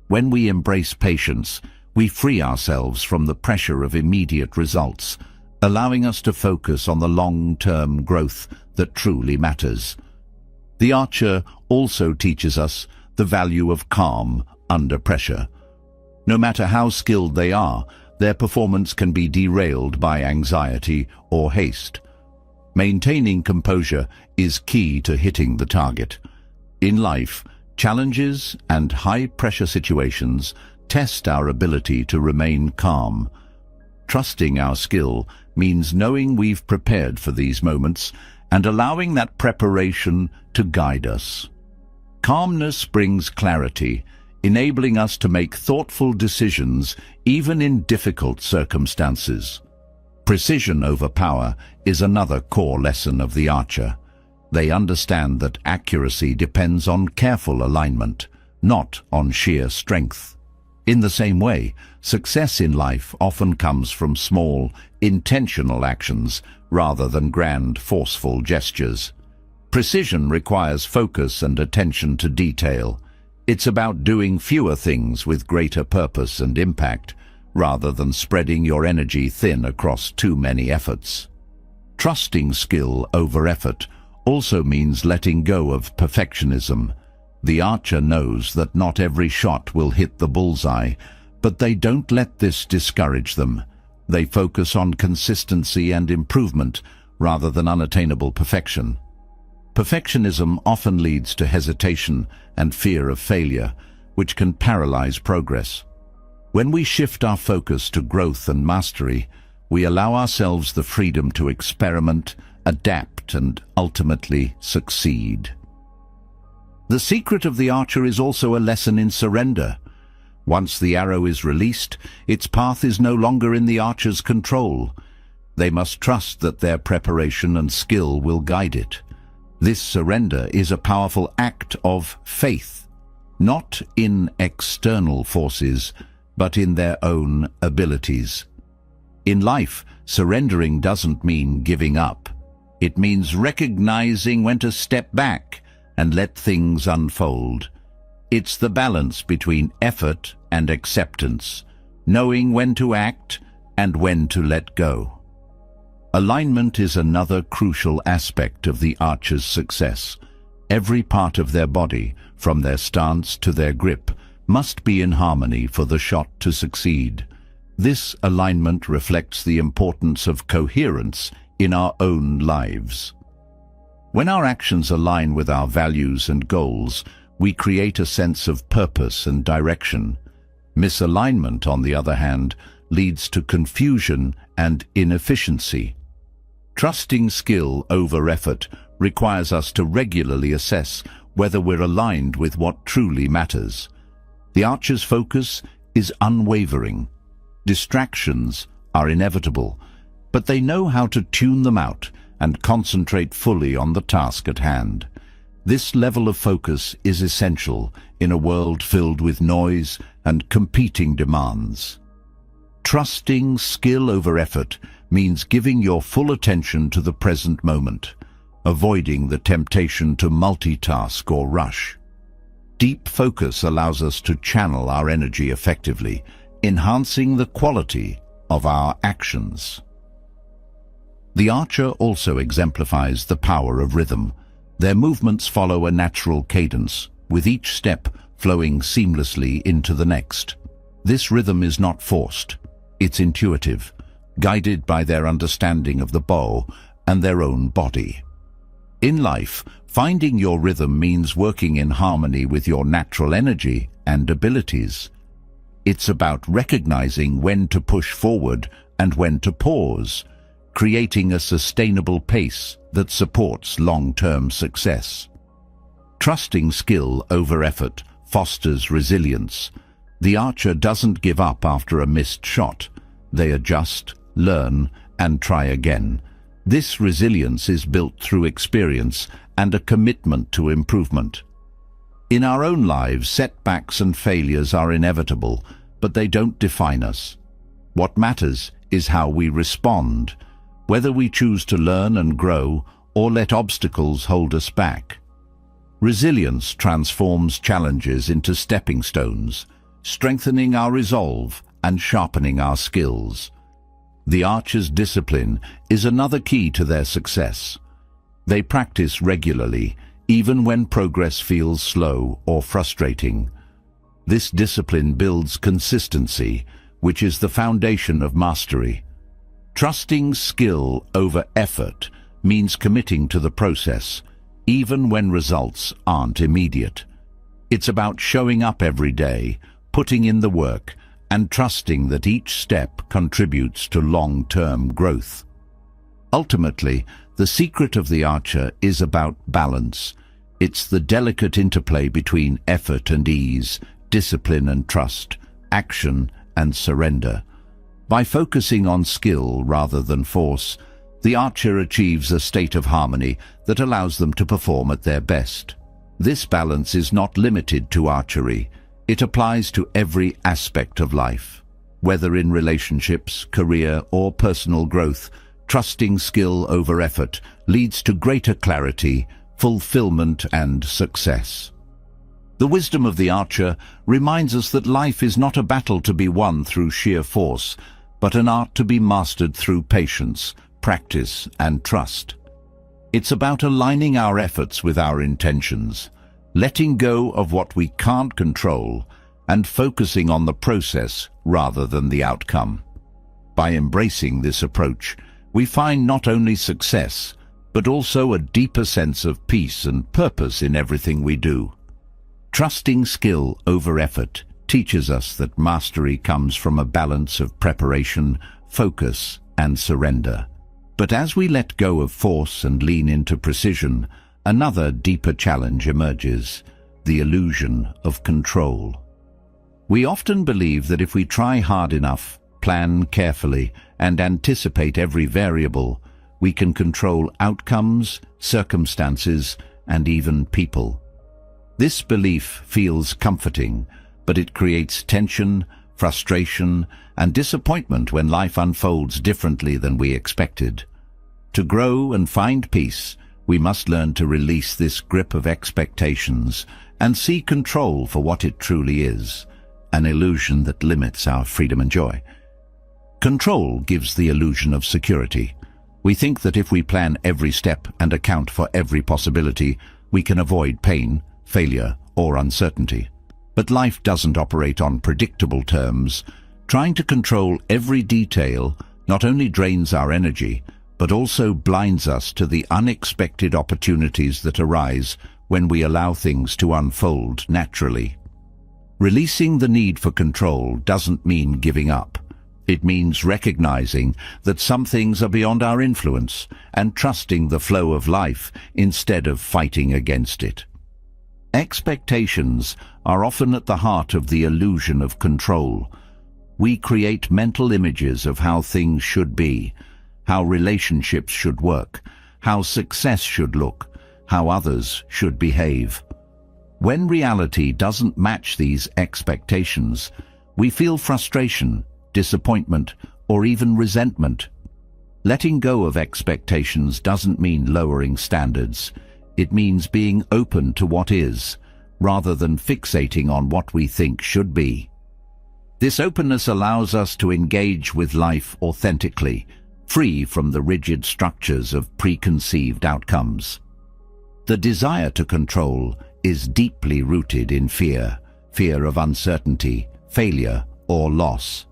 When we embrace patience, we free ourselves from the pressure of immediate results, allowing us to focus on the long-term growth that truly matters. The archer also teaches us the value of calm under pressure. No matter how skilled they are, their performance can be derailed by anxiety or haste. Maintaining composure is key to hitting the target. In life, challenges and high-pressure situations test our ability to remain calm. Trusting our skill means knowing we've prepared for these moments and allowing that preparation to guide us. Calmness brings clarity, enabling us to make thoughtful decisions even in difficult circumstances. Precision over power is another core lesson of the archer. They understand that accuracy depends on careful alignment, not on sheer strength. In the same way, success in life often comes from small, intentional actions rather than grand, forceful gestures. Precision requires focus and attention to detail. It's about doing fewer things with greater purpose and impact, rather than spreading your energy thin across too many efforts. Trusting skill over effort also means letting go of perfectionism. The archer knows that not every shot will hit the bullseye, but they don't let this discourage them. They focus on consistency and improvement rather than unattainable perfection. Perfectionism often leads to hesitation and fear of failure, which can paralyze progress. When we shift our focus to growth and mastery, we allow ourselves the freedom to experiment, adapt, and ultimately succeed. The secret of the archer is also a lesson in surrender. Once the arrow is released, its path is no longer in the archer's control. They must trust that their preparation and skill will guide it. This surrender is a powerful act of faith, not in external forces, but in their own abilities. In life, surrendering doesn't mean giving up. It means recognizing when to step back and let things unfold. It's the balance between effort and acceptance, knowing when to act and when to let go. Alignment is another crucial aspect of the archer's success. Every part of their body, from their stance to their grip, must be in harmony for the shot to succeed. This alignment reflects the importance of coherence in our own lives. When our actions align with our values and goals, we create a sense of purpose and direction. Misalignment, on the other hand, leads to confusion and inefficiency. Trusting skill over effort requires us to regularly assess whether we're aligned with what truly matters. The archer's focus is unwavering. Distractions are inevitable, but they know how to tune them out and concentrate fully on the task at hand. This level of focus is essential in a world filled with noise and competing demands. Trusting skill over effort means giving your full attention to the present moment, avoiding the temptation to multitask or rush. Deep focus allows us to channel our energy effectively, enhancing the quality of our actions. The archer also exemplifies the power of rhythm. Their movements follow a natural cadence, with each step flowing seamlessly into the next. This rhythm is not forced, it's intuitive, guided by their understanding of the bow and their own body. In life, finding your rhythm means working in harmony with your natural energy and abilities. It's about recognizing when to push forward and when to pause, creating a sustainable pace that supports long-term success. Trusting skill over effort fosters resilience. The archer doesn't give up after a missed shot. They adjust, learn, and try again. This resilience is built through experience and a commitment to improvement. In our own lives, setbacks and failures are inevitable, but they don't define us. What matters is how we respond, whether we choose to learn and grow or let obstacles hold us back. Resilience transforms challenges into stepping stones, strengthening our resolve and sharpening our skills. The archer's discipline is another key to their success. They practice regularly, even when progress feels slow or frustrating. This discipline builds consistency, which is the foundation of mastery. Trusting skill over effort means committing to the process, even when results aren't immediate. It's about showing up every day, putting in the work, and trusting that each step contributes to long-term growth. Ultimately, the secret of the archer is about balance. It's the delicate interplay between effort and ease, discipline and trust, action and surrender. By focusing on skill rather than force, the archer achieves a state of harmony that allows them to perform at their best. This balance is not limited to archery. It applies to every aspect of life. Whether in relationships, career, or personal growth, trusting skill over effort leads to greater clarity, fulfillment, and success. The wisdom of the archer reminds us that life is not a battle to be won through sheer force, but an art to be mastered through patience, practice, and trust. It's about aligning our efforts with our intentions, letting go of what we can't control, and focusing on the process rather than the outcome. By embracing this approach, we find not only success, but also a deeper sense of peace and purpose in everything we do. Trusting skill over effort teaches us that mastery comes from a balance of preparation, focus, and surrender. But as we let go of force and lean into precision, another deeper challenge emerges: the illusion of control. We often believe that if we try hard enough, plan carefully, and anticipate every variable, we can control outcomes, circumstances, and even people. This belief feels comforting, but it creates tension, frustration, and disappointment when life unfolds differently than we expected. To grow and find peace, we must learn to release this grip of expectations and see control for what it truly is, an illusion that limits our freedom and joy. Control gives the illusion of security. We think that if we plan every step and account for every possibility, we can avoid pain, failure, or uncertainty. But life doesn't operate on predictable terms. Trying to control every detail not only drains our energy, but also blinds us to the unexpected opportunities that arise when we allow things to unfold naturally. Releasing the need for control doesn't mean giving up. It means recognizing that some things are beyond our influence and trusting the flow of life instead of fighting against it. Expectations are often at the heart of the illusion of control. We create mental images of how things should be, how relationships should work, how success should look, how others should behave. When reality doesn't match these expectations, we feel frustration, disappointment, or even resentment. Letting go of expectations doesn't mean lowering standards. It means being open to what is, rather than fixating on what we think should be. This openness allows us to engage with life authentically, free from the rigid structures of preconceived outcomes. The desire to control is deeply rooted in fear of uncertainty, failure, or loss.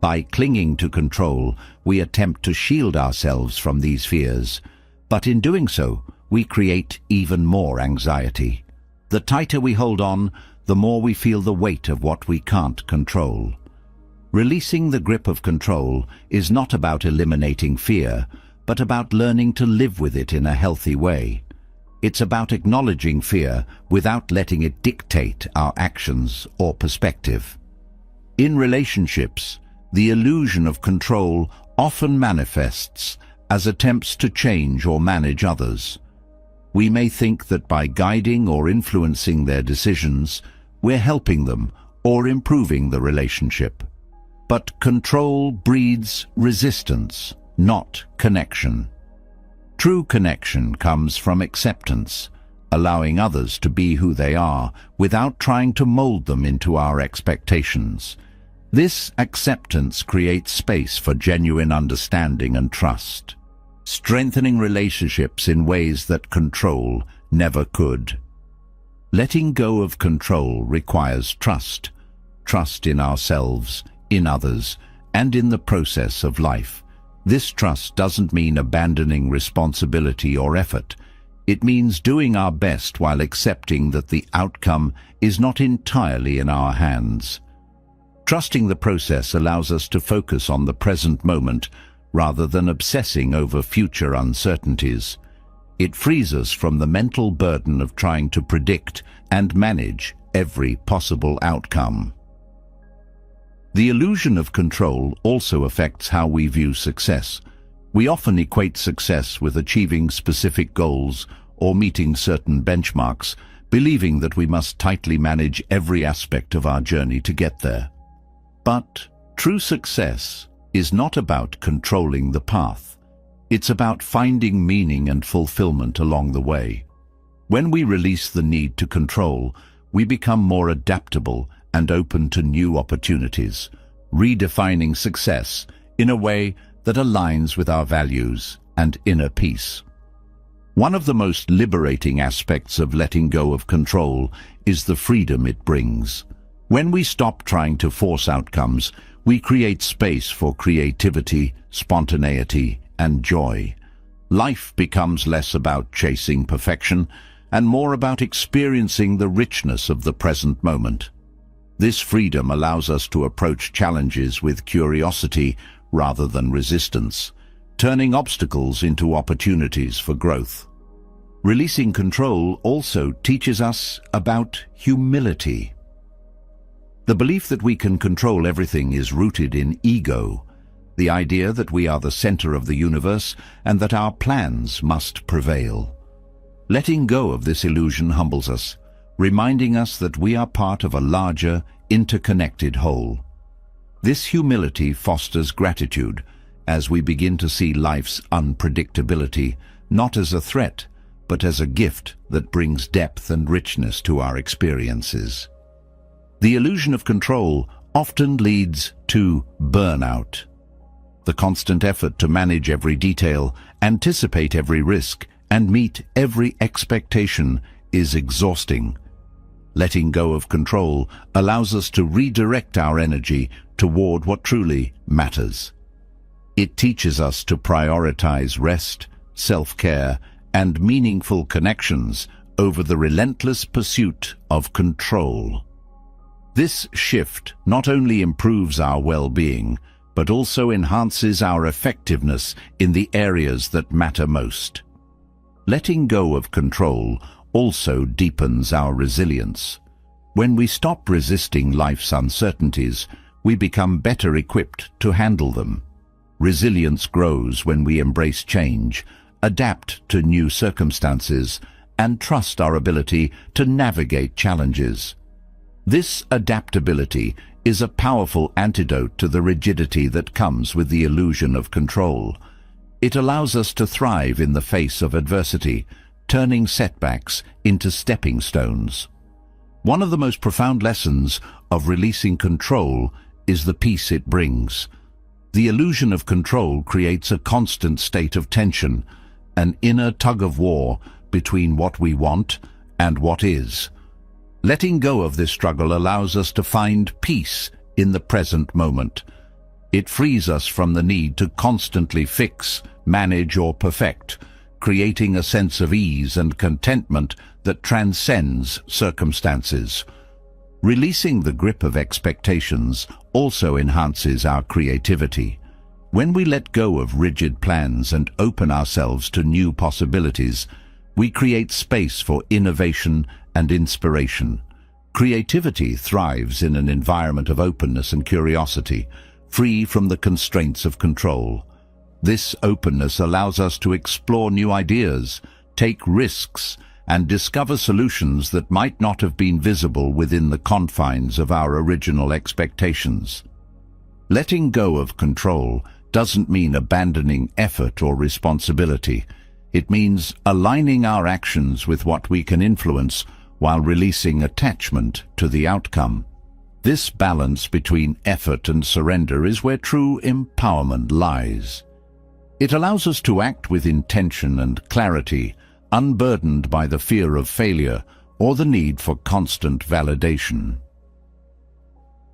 By clinging to control, we attempt to shield ourselves from these fears, but in doing so, we create even more anxiety. The tighter we hold on, the more we feel the weight of what we can't control. Releasing the grip of control is not about eliminating fear, but about learning to live with it in a healthy way. It's about acknowledging fear without letting it dictate our actions or perspective. In relationships, the illusion of control often manifests as attempts to change or manage others. We may think that by guiding or influencing their decisions, we're helping them or improving the relationship. But control breeds resistance, not connection. True connection comes from acceptance, allowing others to be who they are without trying to mold them into our expectations. This acceptance creates space for genuine understanding and trust, strengthening relationships in ways that control never could. Letting go of control requires trust in ourselves, in others, and in the process of life. This trust doesn't mean abandoning responsibility or effort. It means doing our best while accepting that the outcome is not entirely in our hands. Trusting the process allows us to focus on the present moment rather than obsessing over future uncertainties. It frees us from the mental burden of trying to predict and manage every possible outcome. The illusion of control also affects how we view success. We often equate success with achieving specific goals or meeting certain benchmarks, believing that we must tightly manage every aspect of our journey to get there. But true success is not about controlling the path. It's about finding meaning and fulfillment along the way. When we release the need to control, we become more adaptable and open to new opportunities, redefining success in a way that aligns with our values and inner peace. One of the most liberating aspects of letting go of control is the freedom it brings. When we stop trying to force outcomes, we create space for creativity, spontaneity, and joy. Life becomes less about chasing perfection and more about experiencing the richness of the present moment. This freedom allows us to approach challenges with curiosity rather than resistance, turning obstacles into opportunities for growth. Releasing control also teaches us about humility. The belief that we can control everything is rooted in ego, the idea that we are the center of the universe and that our plans must prevail. Letting go of this illusion humbles us, reminding us that we are part of a larger, interconnected whole. This humility fosters gratitude as we begin to see life's unpredictability not as a threat, but as a gift that brings depth and richness to our experiences. The illusion of control often leads to burnout. The constant effort to manage every detail, anticipate every risk, and meet every expectation is exhausting. Letting go of control allows us to redirect our energy toward what truly matters. It teaches us to prioritize rest, self-care, and meaningful connections over the relentless pursuit of control. This shift not only improves our well-being, but also enhances our effectiveness in the areas that matter most. Letting go of control also deepens our resilience. When we stop resisting life's uncertainties, we become better equipped to handle them. Resilience grows when we embrace change, adapt to new circumstances, and trust our ability to navigate challenges. This adaptability is a powerful antidote to the rigidity that comes with the illusion of control. It allows us to thrive in the face of adversity, turning setbacks into stepping stones. One of the most profound lessons of releasing control is the peace it brings. The illusion of control creates a constant state of tension, an inner tug-of-war between what we want and what is. Letting go of this struggle allows us to find peace in the present moment. It frees us from the need to constantly fix, manage, or perfect, creating a sense of ease and contentment that transcends circumstances. Releasing the grip of expectations also enhances our creativity. When we let go of rigid plans and open ourselves to new possibilities, we create space for innovation and inspiration. Creativity thrives in an environment of openness and curiosity, free from the constraints of control. This openness allows us to explore new ideas, take risks, and discover solutions that might not have been visible within the confines of our original expectations. Letting go of control doesn't mean abandoning effort or responsibility. It means aligning our actions with what we can influence while releasing attachment to the outcome. This balance between effort and surrender is where true empowerment lies. It allows us to act with intention and clarity, unburdened by the fear of failure or the need for constant validation.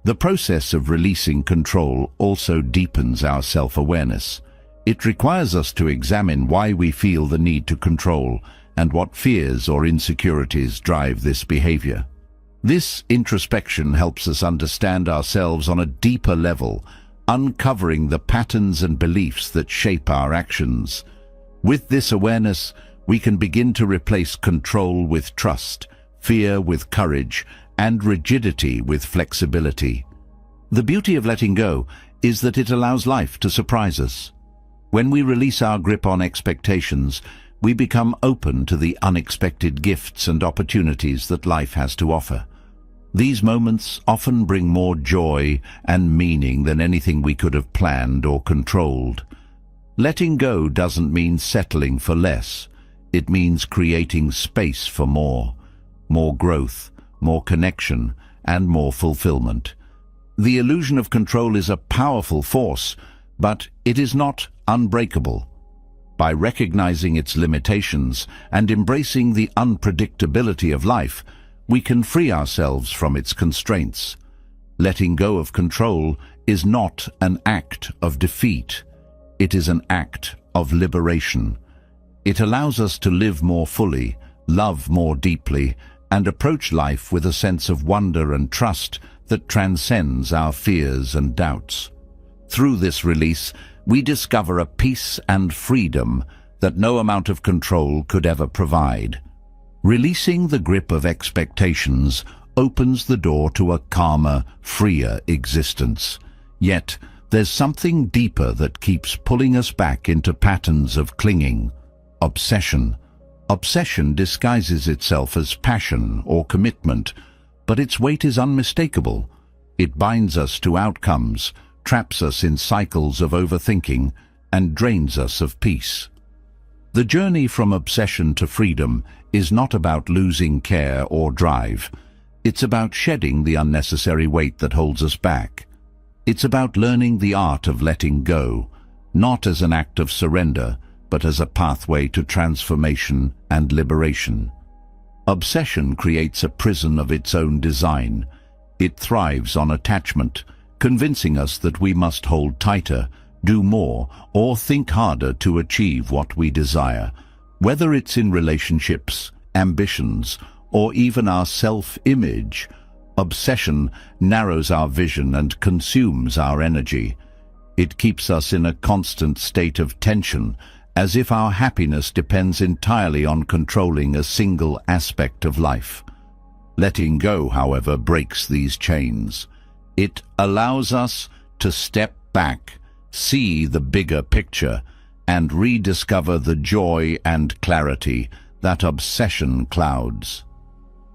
The process of releasing control also deepens our self-awareness. It requires us to examine why we feel the need to control and what fears or insecurities drive this behavior. This introspection helps us understand ourselves on a deeper level, uncovering the patterns and beliefs that shape our actions. With this awareness, we can begin to replace control with trust, fear with courage, and rigidity with flexibility. The beauty of letting go is that it allows life to surprise us. When we release our grip on expectations, we become open to the unexpected gifts and opportunities that life has to offer. These moments often bring more joy and meaning than anything we could have planned or controlled. Letting go doesn't mean settling for less. It means creating space for more growth, more connection, and more fulfillment. The illusion of control is a powerful force, but it is not unbreakable. By recognizing its limitations and embracing the unpredictability of life, we can free ourselves from its constraints. Letting go of control is not an act of defeat. It is an act of liberation. It allows us to live more fully, love more deeply, and approach life with a sense of wonder and trust that transcends our fears and doubts. Through this release, we discover a peace and freedom that no amount of control could ever provide. Releasing the grip of expectations opens the door to a calmer, freer existence. Yet, there's something deeper that keeps pulling us back into patterns of clinging. Obsession. Obsession disguises itself as passion or commitment, but its weight is unmistakable. It binds us to outcomes, traps us in cycles of overthinking, and drains us of peace. The journey from obsession to freedom is not about losing care or drive. It's about shedding the unnecessary weight that holds us back. It's about learning the art of letting go, not as an act of surrender, but as a pathway to transformation and liberation. Obsession creates a prison of its own design. It thrives on attachment, convincing us that we must hold tighter, do more, or think harder to achieve what we desire. Whether it's in relationships, ambitions, or even our self-image, obsession narrows our vision and consumes our energy. It keeps us in a constant state of tension, as if our happiness depends entirely on controlling a single aspect of life. Letting go, however, breaks these chains. It allows us to step back, see the bigger picture, and rediscover the joy and clarity that obsession clouds.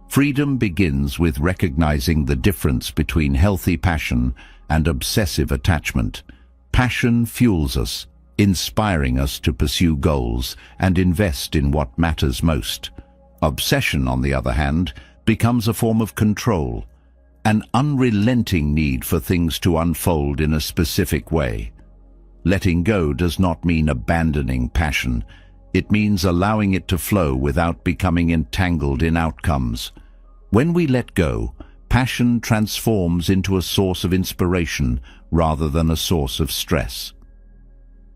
Freedom begins with recognizing the difference between healthy passion and obsessive attachment. Passion fuels us, inspiring us to pursue goals and invest in what matters most. Obsession, on the other hand, becomes a form of control, an unrelenting need for things to unfold in a specific way. Letting go does not mean abandoning passion. It means allowing it to flow without becoming entangled in outcomes. When we let go, passion transforms into a source of inspiration rather than a source of stress.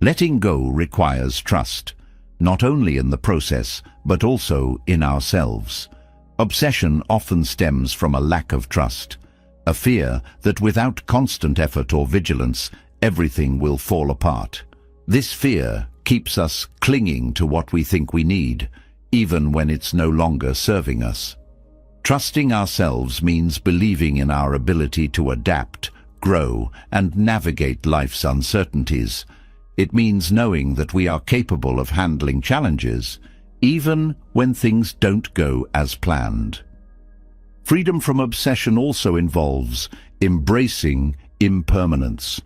Letting go requires trust, not only in the process, but also in ourselves. Obsession often stems from a lack of trust, a fear that without constant effort or vigilance, everything will fall apart. This fear keeps us clinging to what we think we need, even when it's no longer serving us. Trusting ourselves means believing in our ability to adapt, grow, and navigate life's uncertainties. It means knowing that we are capable of handling challenges, even when things don't go as planned. Freedom from obsession also involves embracing impermanence.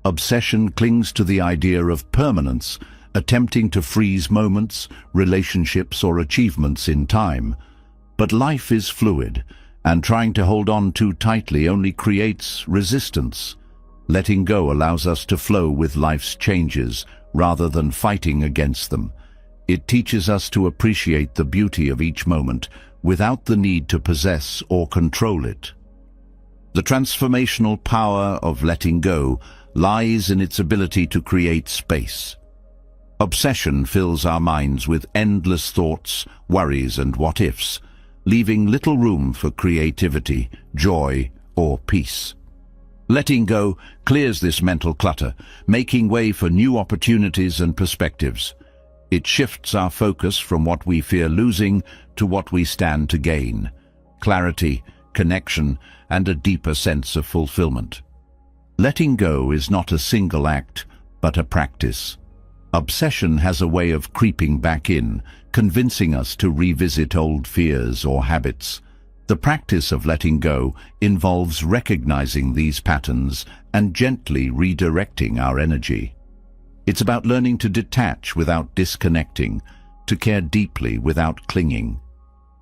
Obsession clings to the idea of permanence, attempting to freeze moments, relationships, or achievements in time. But life is fluid, and trying to hold on too tightly only creates resistance. Letting go allows us to flow with life's changes rather than fighting against them. It teaches us to appreciate the beauty of each moment without the need to possess or control it. The transformational power of letting go lies in its ability to create space. Obsession fills our minds with endless thoughts, worries, and what-ifs, leaving little room for creativity, joy, or peace. Letting go clears this mental clutter, making way for new opportunities and perspectives. It shifts our focus from what we fear losing to what we stand to gain: clarity, connection, and a deeper sense of fulfillment. Letting go is not a single act, but a practice. Obsession has a way of creeping back in, convincing us to revisit old fears or habits. The practice of letting go involves recognizing these patterns and gently redirecting our energy. It's about learning to detach without disconnecting, to care deeply without clinging.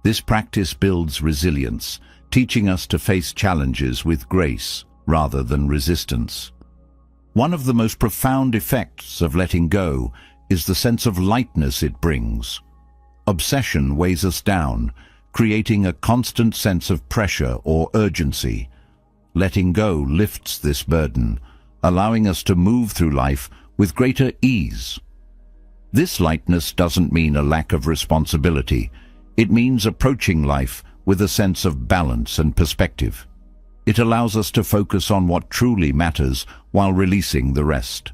This practice builds resilience, teaching us to face challenges with grace rather than resistance. One of the most profound effects of letting go is the sense of lightness it brings. Obsession weighs us down, creating a constant sense of pressure or urgency. Letting go lifts this burden, allowing us to move through life with greater ease. This lightness doesn't mean a lack of responsibility. It means approaching life with a sense of balance and perspective. It allows us to focus on what truly matters while releasing the rest.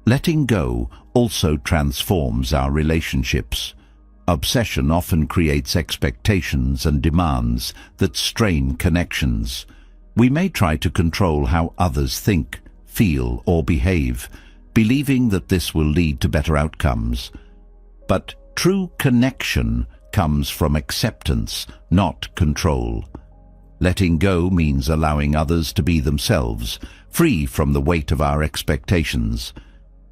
Letting go also transforms our relationships. Obsession often creates expectations and demands that strain connections. We may try to control how others think, feel, or behave, believing that this will lead to better outcomes. But true connection comes from acceptance, not control. Letting go means allowing others to be themselves, free from the weight of our expectations.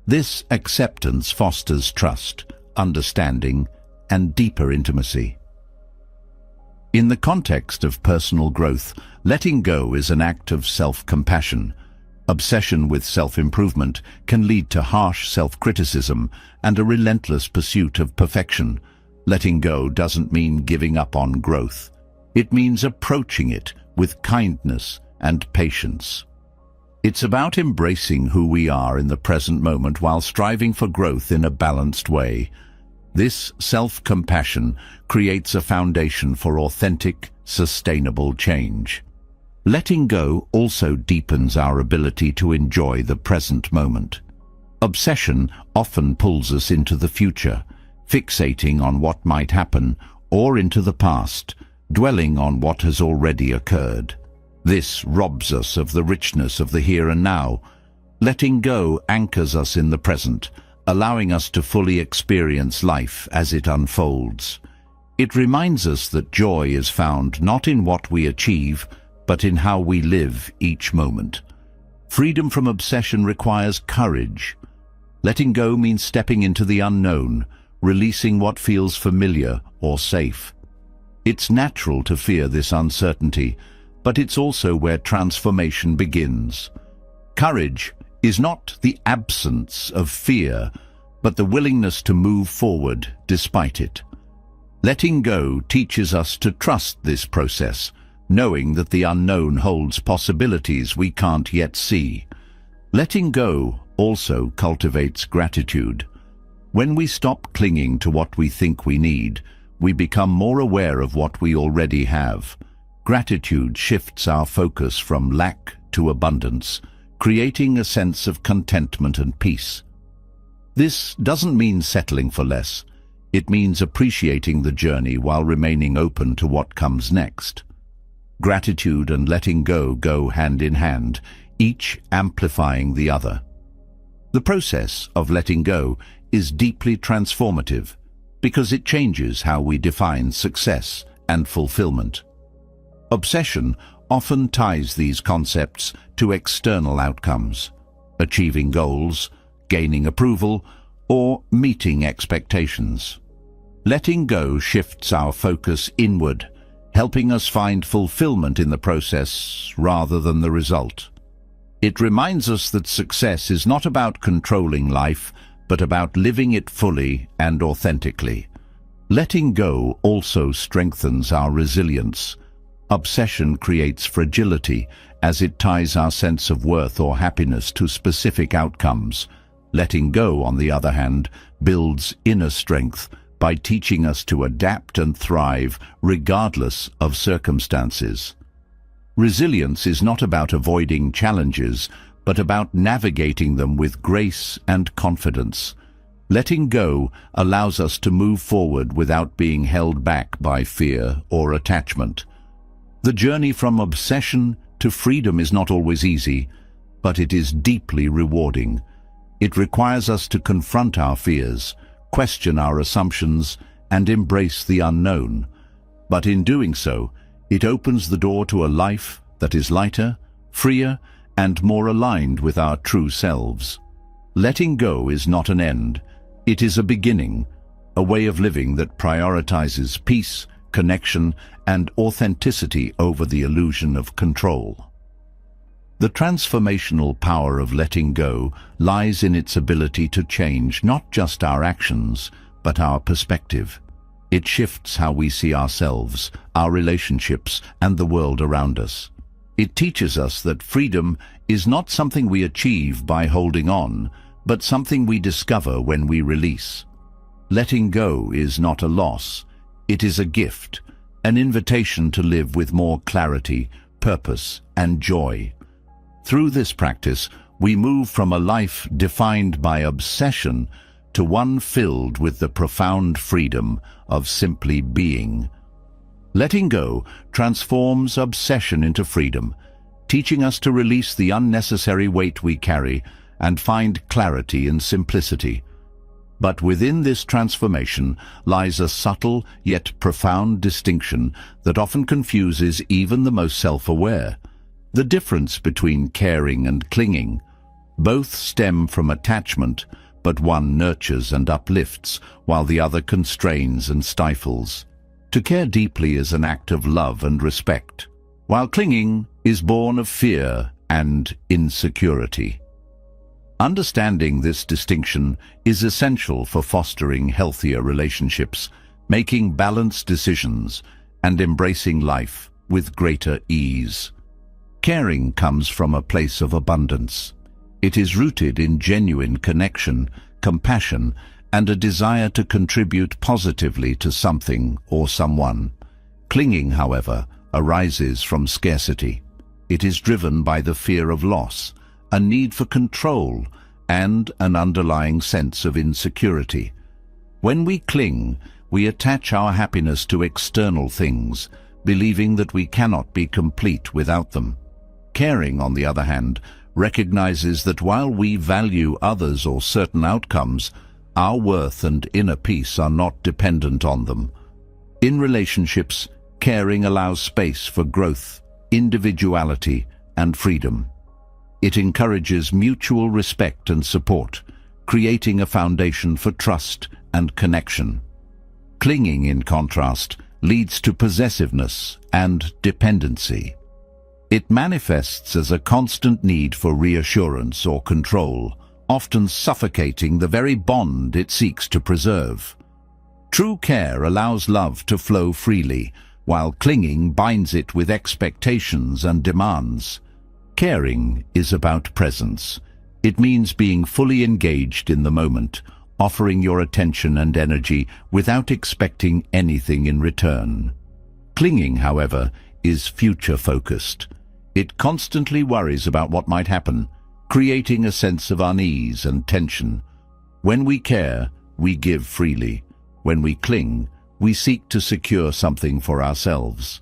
This acceptance fosters trust, understanding, and deeper intimacy. In the context of personal growth, letting go is an act of self-compassion. Obsession with self-improvement can lead to harsh self-criticism and a relentless pursuit of perfection. Letting go doesn't mean giving up on growth. It means approaching it with kindness and patience. It's about embracing who we are in the present moment while striving for growth in a balanced way. This self-compassion creates a foundation for authentic, sustainable change. Letting go also deepens our ability to enjoy the present moment. Obsession often pulls us into the future, fixating on what might happen, or into the past, dwelling on what has already occurred. This robs us of the richness of the here and now. Letting go anchors us in the present, allowing us to fully experience life as it unfolds. It reminds us that joy is found not in what we achieve, but in how we live each moment. Freedom from obsession requires courage. Letting go means stepping into the unknown, releasing what feels familiar or safe. It's natural to fear this uncertainty, but it's also where transformation begins. Courage is not the absence of fear, but the willingness to move forward despite it. Letting go teaches us to trust this process, knowing that the unknown holds possibilities we can't yet see. Letting go also cultivates gratitude. When we stop clinging to what we think we need, we become more aware of what we already have. Gratitude shifts our focus from lack to abundance, creating a sense of contentment and peace. This doesn't mean settling for less. It means appreciating the journey while remaining open to what comes next. Gratitude and letting go hand in hand, each amplifying the other. The process of letting go is deeply transformative because it changes how we define success and fulfillment. Obsession often ties these concepts to external outcomes, achieving goals, gaining approval, or meeting expectations. Letting go shifts our focus inward, helping us find fulfillment in the process rather than the result. It reminds us that success is not about controlling life, but about living it fully and authentically. Letting go also strengthens our resilience. Obsession creates fragility as it ties our sense of worth or happiness to specific outcomes. Letting go, on the other hand, builds inner strength by teaching us to adapt and thrive regardless of circumstances. Resilience is not about avoiding challenges, but about navigating them with grace and confidence. Letting go allows us to move forward without being held back by fear or attachment. The journey from obsession to freedom is not always easy, but it is deeply rewarding. It requires us to confront our fears, question our assumptions, and embrace the unknown. But in doing so, it opens the door to a life that is lighter, freer, and more aligned with our true selves. Letting go is not an end. It is a beginning, a way of living that prioritizes peace, connection, and authenticity over the illusion of control. The transformational power of letting go lies in its ability to change not just our actions, but our perspective. It shifts how we see ourselves, our relationships, and the world around us. It teaches us that freedom is not something we achieve by holding on, but something we discover when we release. Letting go is not a loss. It is a gift, an invitation to live with more clarity, purpose, and joy. Through this practice, we move from a life defined by obsession to one filled with the profound freedom of simply being. Letting go transforms obsession into freedom, teaching us to release the unnecessary weight we carry and find clarity in simplicity. But within this transformation lies a subtle yet profound distinction that often confuses even the most self-aware: the difference between caring and clinging. Both stem from attachment, but one nurtures and uplifts, while the other constrains and stifles. To care deeply is an act of love and respect, while clinging is born of fear and insecurity. Understanding this distinction is essential for fostering healthier relationships, making balanced decisions and embracing life with greater ease. Caring comes from a place of abundance. It is rooted in genuine connection, compassion, and a desire to contribute positively to something or someone. Clinging, however, arises from scarcity. It is driven by the fear of loss, a need for control, and an underlying sense of insecurity. When we cling, we attach our happiness to external things, believing that we cannot be complete without them. Caring, on the other hand, recognizes that while we value others or certain outcomes, our worth and inner peace are not dependent on them. In relationships, caring allows space for growth, individuality, and freedom. It encourages mutual respect and support, creating a foundation for trust and connection. Clinging, in contrast, leads to possessiveness and dependency. It manifests as a constant need for reassurance or control, often suffocating the very bond it seeks to preserve. True care allows love to flow freely, while clinging binds it with expectations and demands. Caring is about presence. It means being fully engaged in the moment, offering your attention and energy without expecting anything in return. Clinging, however, is future-focused. It constantly worries about what might happen, creating a sense of unease and tension. When we care, we give freely. When we cling, we seek to secure something for ourselves.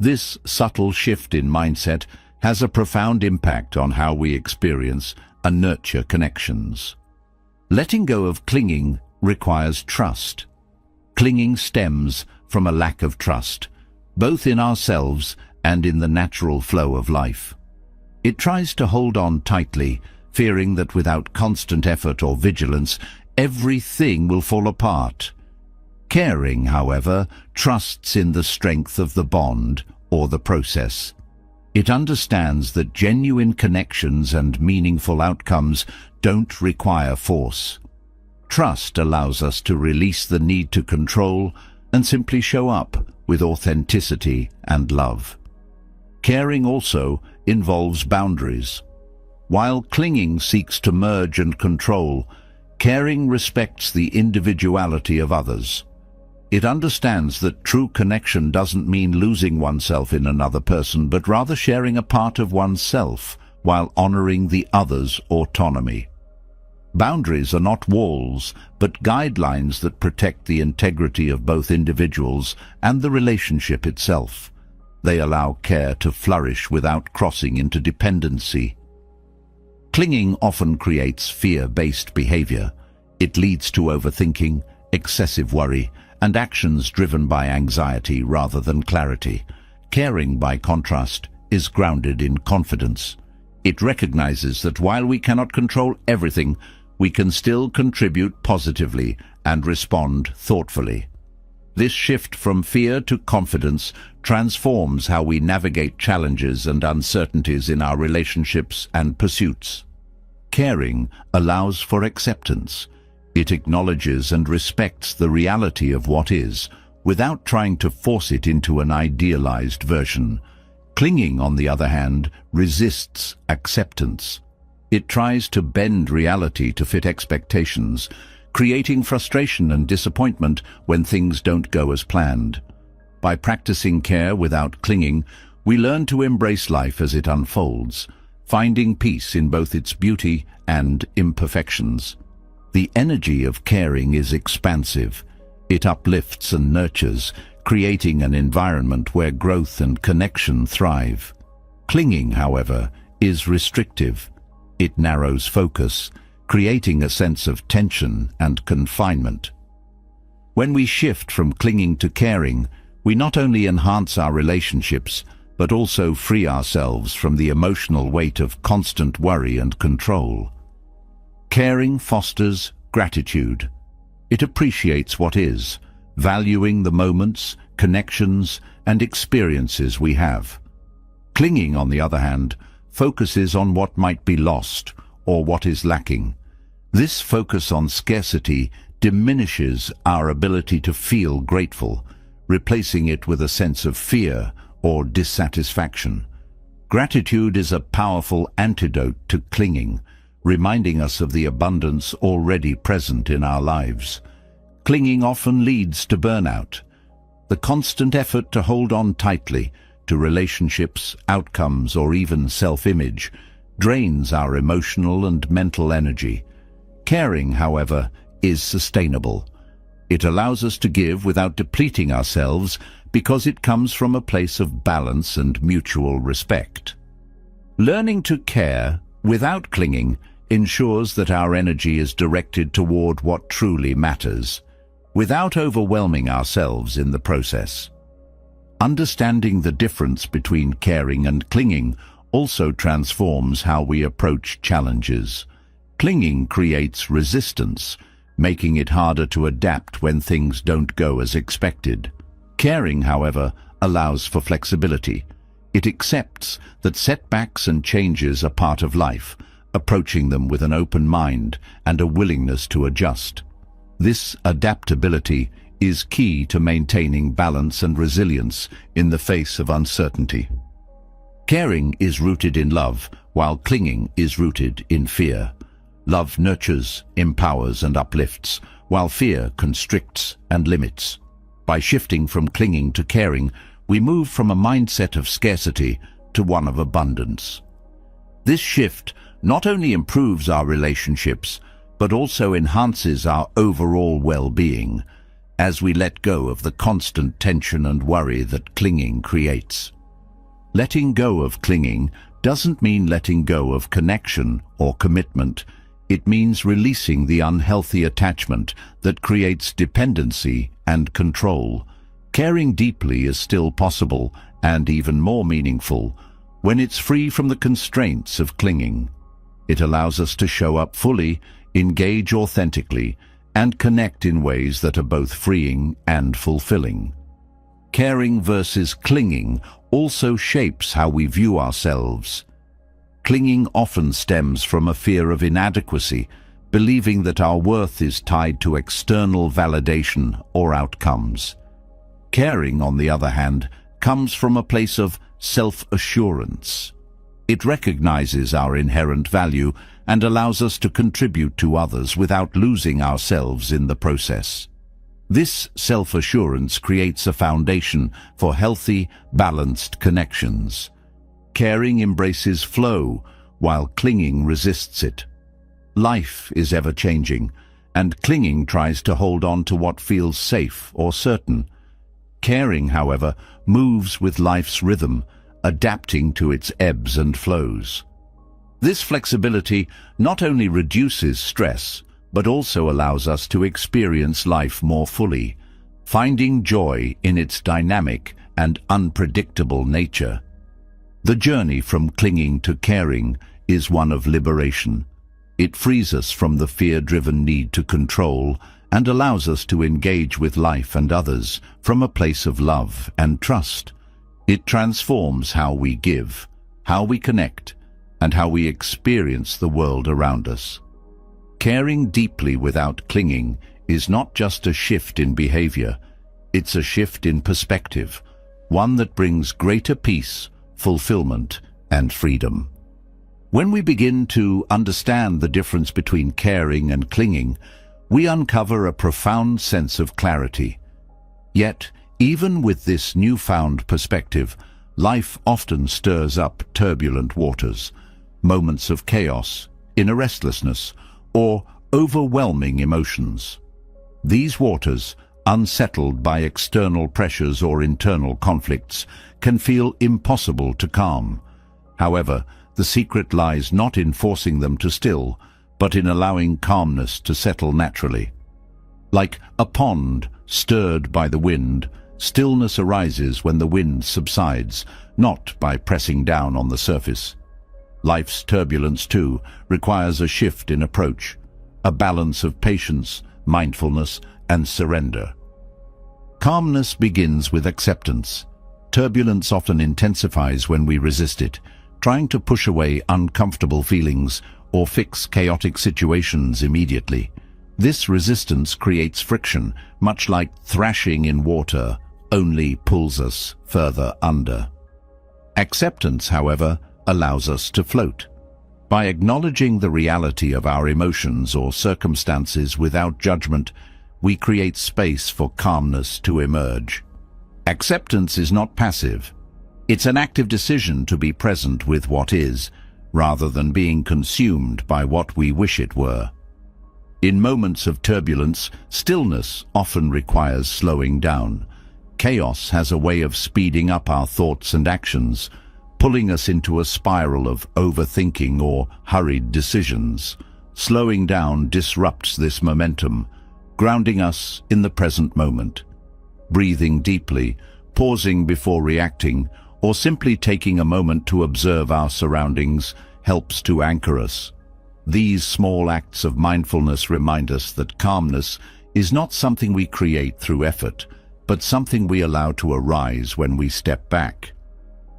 This subtle shift in mindset has a profound impact on how we experience and nurture connections. Letting go of clinging requires trust. Clinging stems from a lack of trust, both in ourselves and in the natural flow of life. It tries to hold on tightly, fearing that without constant effort or vigilance, everything will fall apart. Caring, however, trusts in the strength of the bond or the process. It understands that genuine connections and meaningful outcomes don't require force. Trust allows us to release the need to control and simply show up with authenticity and love. Caring also involves boundaries. While clinging seeks to merge and control, caring respects the individuality of others. It understands that true connection doesn't mean losing oneself in another person, but rather sharing a part of oneself while honoring the other's autonomy. Boundaries are not walls, but guidelines that protect the integrity of both individuals and the relationship itself. They allow care to flourish without crossing into dependency. Clinging often creates fear-based behavior. It leads to overthinking, excessive worry, and actions driven by anxiety rather than clarity. Caring, by contrast, is grounded in confidence. It recognizes that while we cannot control everything, we can still contribute positively and respond thoughtfully. This shift from fear to confidence transforms how we navigate challenges and uncertainties in our relationships and pursuits. Caring allows for acceptance. It acknowledges and respects the reality of what is, without trying to force it into an idealized version. Clinging, on the other hand, resists acceptance. It tries to bend reality to fit expectations, creating frustration and disappointment when things don't go as planned. By practicing care without clinging, we learn to embrace life as it unfolds, finding peace in both its beauty and imperfections. The energy of caring is expansive. It uplifts and nurtures, creating an environment where growth and connection thrive. Clinging, however, is restrictive. It narrows focus, creating a sense of tension and confinement. When we shift from clinging to caring, we not only enhance our relationships, but also free ourselves from the emotional weight of constant worry and control. Caring fosters gratitude. It appreciates what is, valuing the moments, connections, and experiences we have. Clinging, on the other hand, focuses on what might be lost or what is lacking. This focus on scarcity diminishes our ability to feel grateful, replacing it with a sense of fear or dissatisfaction. Gratitude is a powerful antidote to clinging, reminding us of the abundance already present in our lives. Clinging often leads to burnout. The constant effort to hold on tightly to relationships, outcomes, or even self-image drains our emotional and mental energy. Caring, however, is sustainable. It allows us to give without depleting ourselves because it comes from a place of balance and mutual respect. Learning to care without clinging ensures that our energy is directed toward what truly matters, without overwhelming ourselves in the process. Understanding the difference between caring and clinging also transforms how we approach challenges. Clinging creates resistance, making it harder to adapt when things don't go as expected. Caring, however, allows for flexibility. It accepts that setbacks and changes are part of life, approaching them with an open mind and a willingness to adjust. This adaptability is key to maintaining balance and resilience in the face of uncertainty. Caring is rooted in love, while clinging is rooted in fear. Love nurtures, empowers, and uplifts, while fear constricts and limits. By shifting from clinging to caring, we move from a mindset of scarcity to one of abundance. This shift not only improves our relationships, but also enhances our overall well-being, as we let go of the constant tension and worry that clinging creates. Letting go of clinging doesn't mean letting go of connection or commitment. It means releasing the unhealthy attachment that creates dependency and control. Caring deeply is still possible and even more meaningful when it's free from the constraints of clinging. It allows us to show up fully, engage authentically, and connect in ways that are both freeing and fulfilling. Caring versus clinging also shapes how we view ourselves. Clinging often stems from a fear of inadequacy, believing that our worth is tied to external validation or outcomes. Caring, on the other hand, comes from a place of self-assurance. It recognizes our inherent value and allows us to contribute to others without losing ourselves in the process. This self-assurance creates a foundation for healthy, balanced connections. Caring embraces flow, while clinging resists it. Life is ever-changing, and clinging tries to hold on to what feels safe or certain. Caring, however, moves with life's rhythm, adapting to its ebbs and flows. This flexibility not only reduces stress, but also allows us to experience life more fully, finding joy in its dynamic and unpredictable nature. The journey from clinging to caring is one of liberation. It frees us from the fear-driven need to control and allows us to engage with life and others from a place of love and trust. It transforms how we give, how we connect, and how we experience the world around us. Caring deeply without clinging is not just a shift in behavior, it's a shift in perspective, one that brings greater peace, fulfillment, and freedom. When we begin to understand the difference between caring and clinging, we uncover a profound sense of clarity. Yet, even with this newfound perspective, life often stirs up turbulent waters, moments of chaos, inner restlessness, or overwhelming emotions. These waters, unsettled by external pressures or internal conflicts, can feel impossible to calm. However, the secret lies not in forcing them to still, but in allowing calmness to settle naturally. Like a pond stirred by the wind, stillness arises when the wind subsides, not by pressing down on the surface. Life's turbulence, too, requires a shift in approach, a balance of patience, mindfulness, and surrender. Calmness begins with acceptance. Turbulence often intensifies when we resist it, trying to push away uncomfortable feelings or fix chaotic situations immediately. This resistance creates friction, much like thrashing in water, only pulls us further under. Acceptance, however, allows us to float. By acknowledging the reality of our emotions or circumstances without judgment, we create space for calmness to emerge. Acceptance is not passive. It's an active decision to be present with what is, rather than being consumed by what we wish it were. In moments of turbulence, stillness often requires slowing down. Chaos has a way of speeding up our thoughts and actions, pulling us into a spiral of overthinking or hurried decisions. Slowing down disrupts this momentum, grounding us in the present moment. Breathing deeply, pausing before reacting, or simply taking a moment to observe our surroundings helps to anchor us. These small acts of mindfulness remind us that calmness is not something we create through effort, but something we allow to arise when we step back.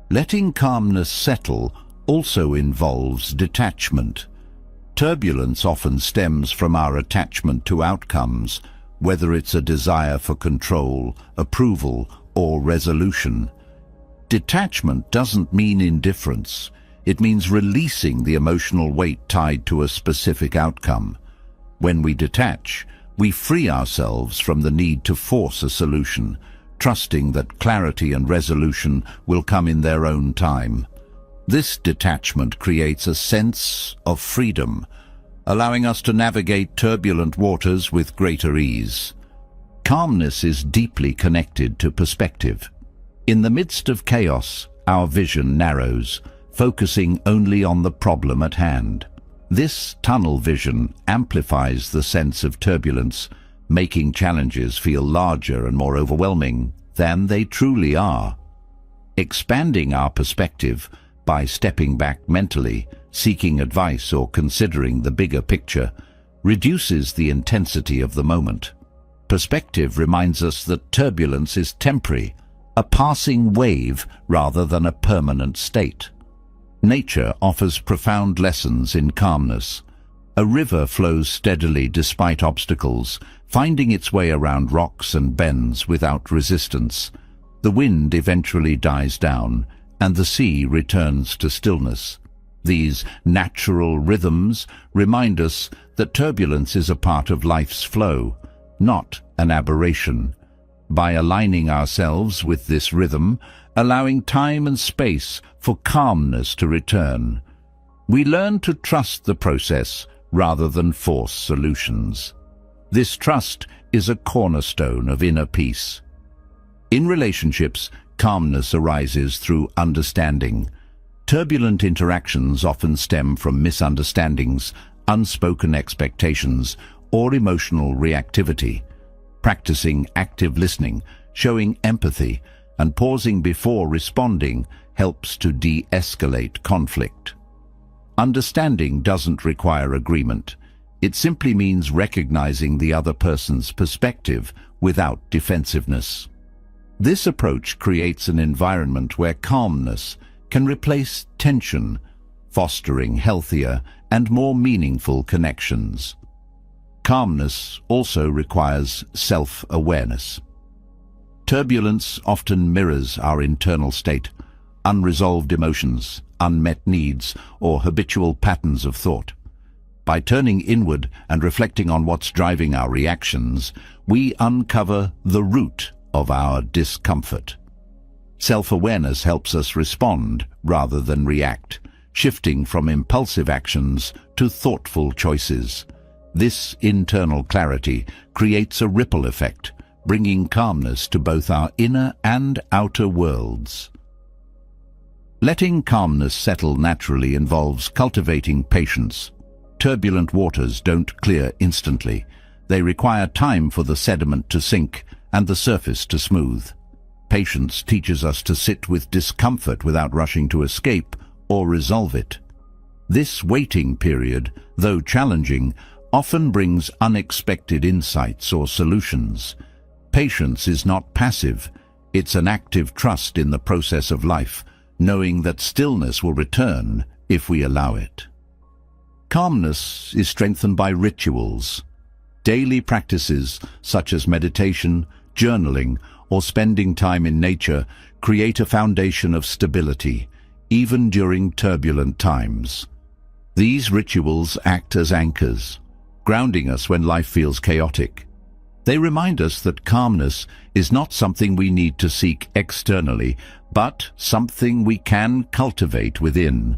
Letting calmness settle also involves detachment. Turbulence often stems from our attachment to outcomes, whether it's a desire for control, approval, or resolution. Detachment doesn't mean indifference. It means releasing the emotional weight tied to a specific outcome. When we detach, we free ourselves from the need to force a solution, trusting that clarity and resolution will come in their own time. This detachment creates a sense of freedom, allowing us to navigate turbulent waters with greater ease. Calmness is deeply connected to perspective. In the midst of chaos, our vision narrows, focusing only on the problem at hand. This tunnel vision amplifies the sense of turbulence, making challenges feel larger and more overwhelming than they truly are. Expanding our perspective by stepping back mentally, seeking advice or considering the bigger picture, reduces the intensity of the moment. Perspective reminds us that turbulence is temporary, a passing wave rather than a permanent state. Nature offers profound lessons in calmness. A river flows steadily despite obstacles, finding its way around rocks and bends without resistance. The wind eventually dies down, and the sea returns to stillness. These natural rhythms remind us that turbulence is a part of life's flow, not an aberration. By aligning ourselves with this rhythm, allowing time and space for calmness to return, we learn to trust the process rather than force solutions. This trust is a cornerstone of inner peace. In relationships, calmness arises through understanding. Turbulent interactions often stem from misunderstandings, unspoken expectations, or emotional reactivity. Practicing active listening, showing empathy, and pausing before responding helps to de-escalate conflict. Understanding doesn't require agreement. It simply means recognizing the other person's perspective without defensiveness. This approach creates an environment where calmness can replace tension, fostering healthier and more meaningful connections. Calmness also requires self-awareness. Turbulence often mirrors our internal state, unresolved emotions, unmet needs, or habitual patterns of thought. By turning inward and reflecting on what's driving our reactions, we uncover the root of our discomfort. Self-awareness helps us respond rather than react, shifting from impulsive actions to thoughtful choices. This internal clarity creates a ripple effect, bringing calmness to both our inner and outer worlds. Letting calmness settle naturally involves cultivating patience. Turbulent waters don't clear instantly. They require time for the sediment to sink and the surface to smooth. Patience teaches us to sit with discomfort without rushing to escape or resolve it. This waiting period, though challenging, often brings unexpected insights or solutions. Patience is not passive. It's an active trust in the process of life, knowing that stillness will return if we allow it. Calmness is strengthened by rituals. Daily practices such as meditation, journaling, or spending time in nature create a foundation of stability, even during turbulent times. These rituals act as anchors, grounding us when life feels chaotic. They remind us that calmness is not something we need to seek externally, but something we can cultivate within.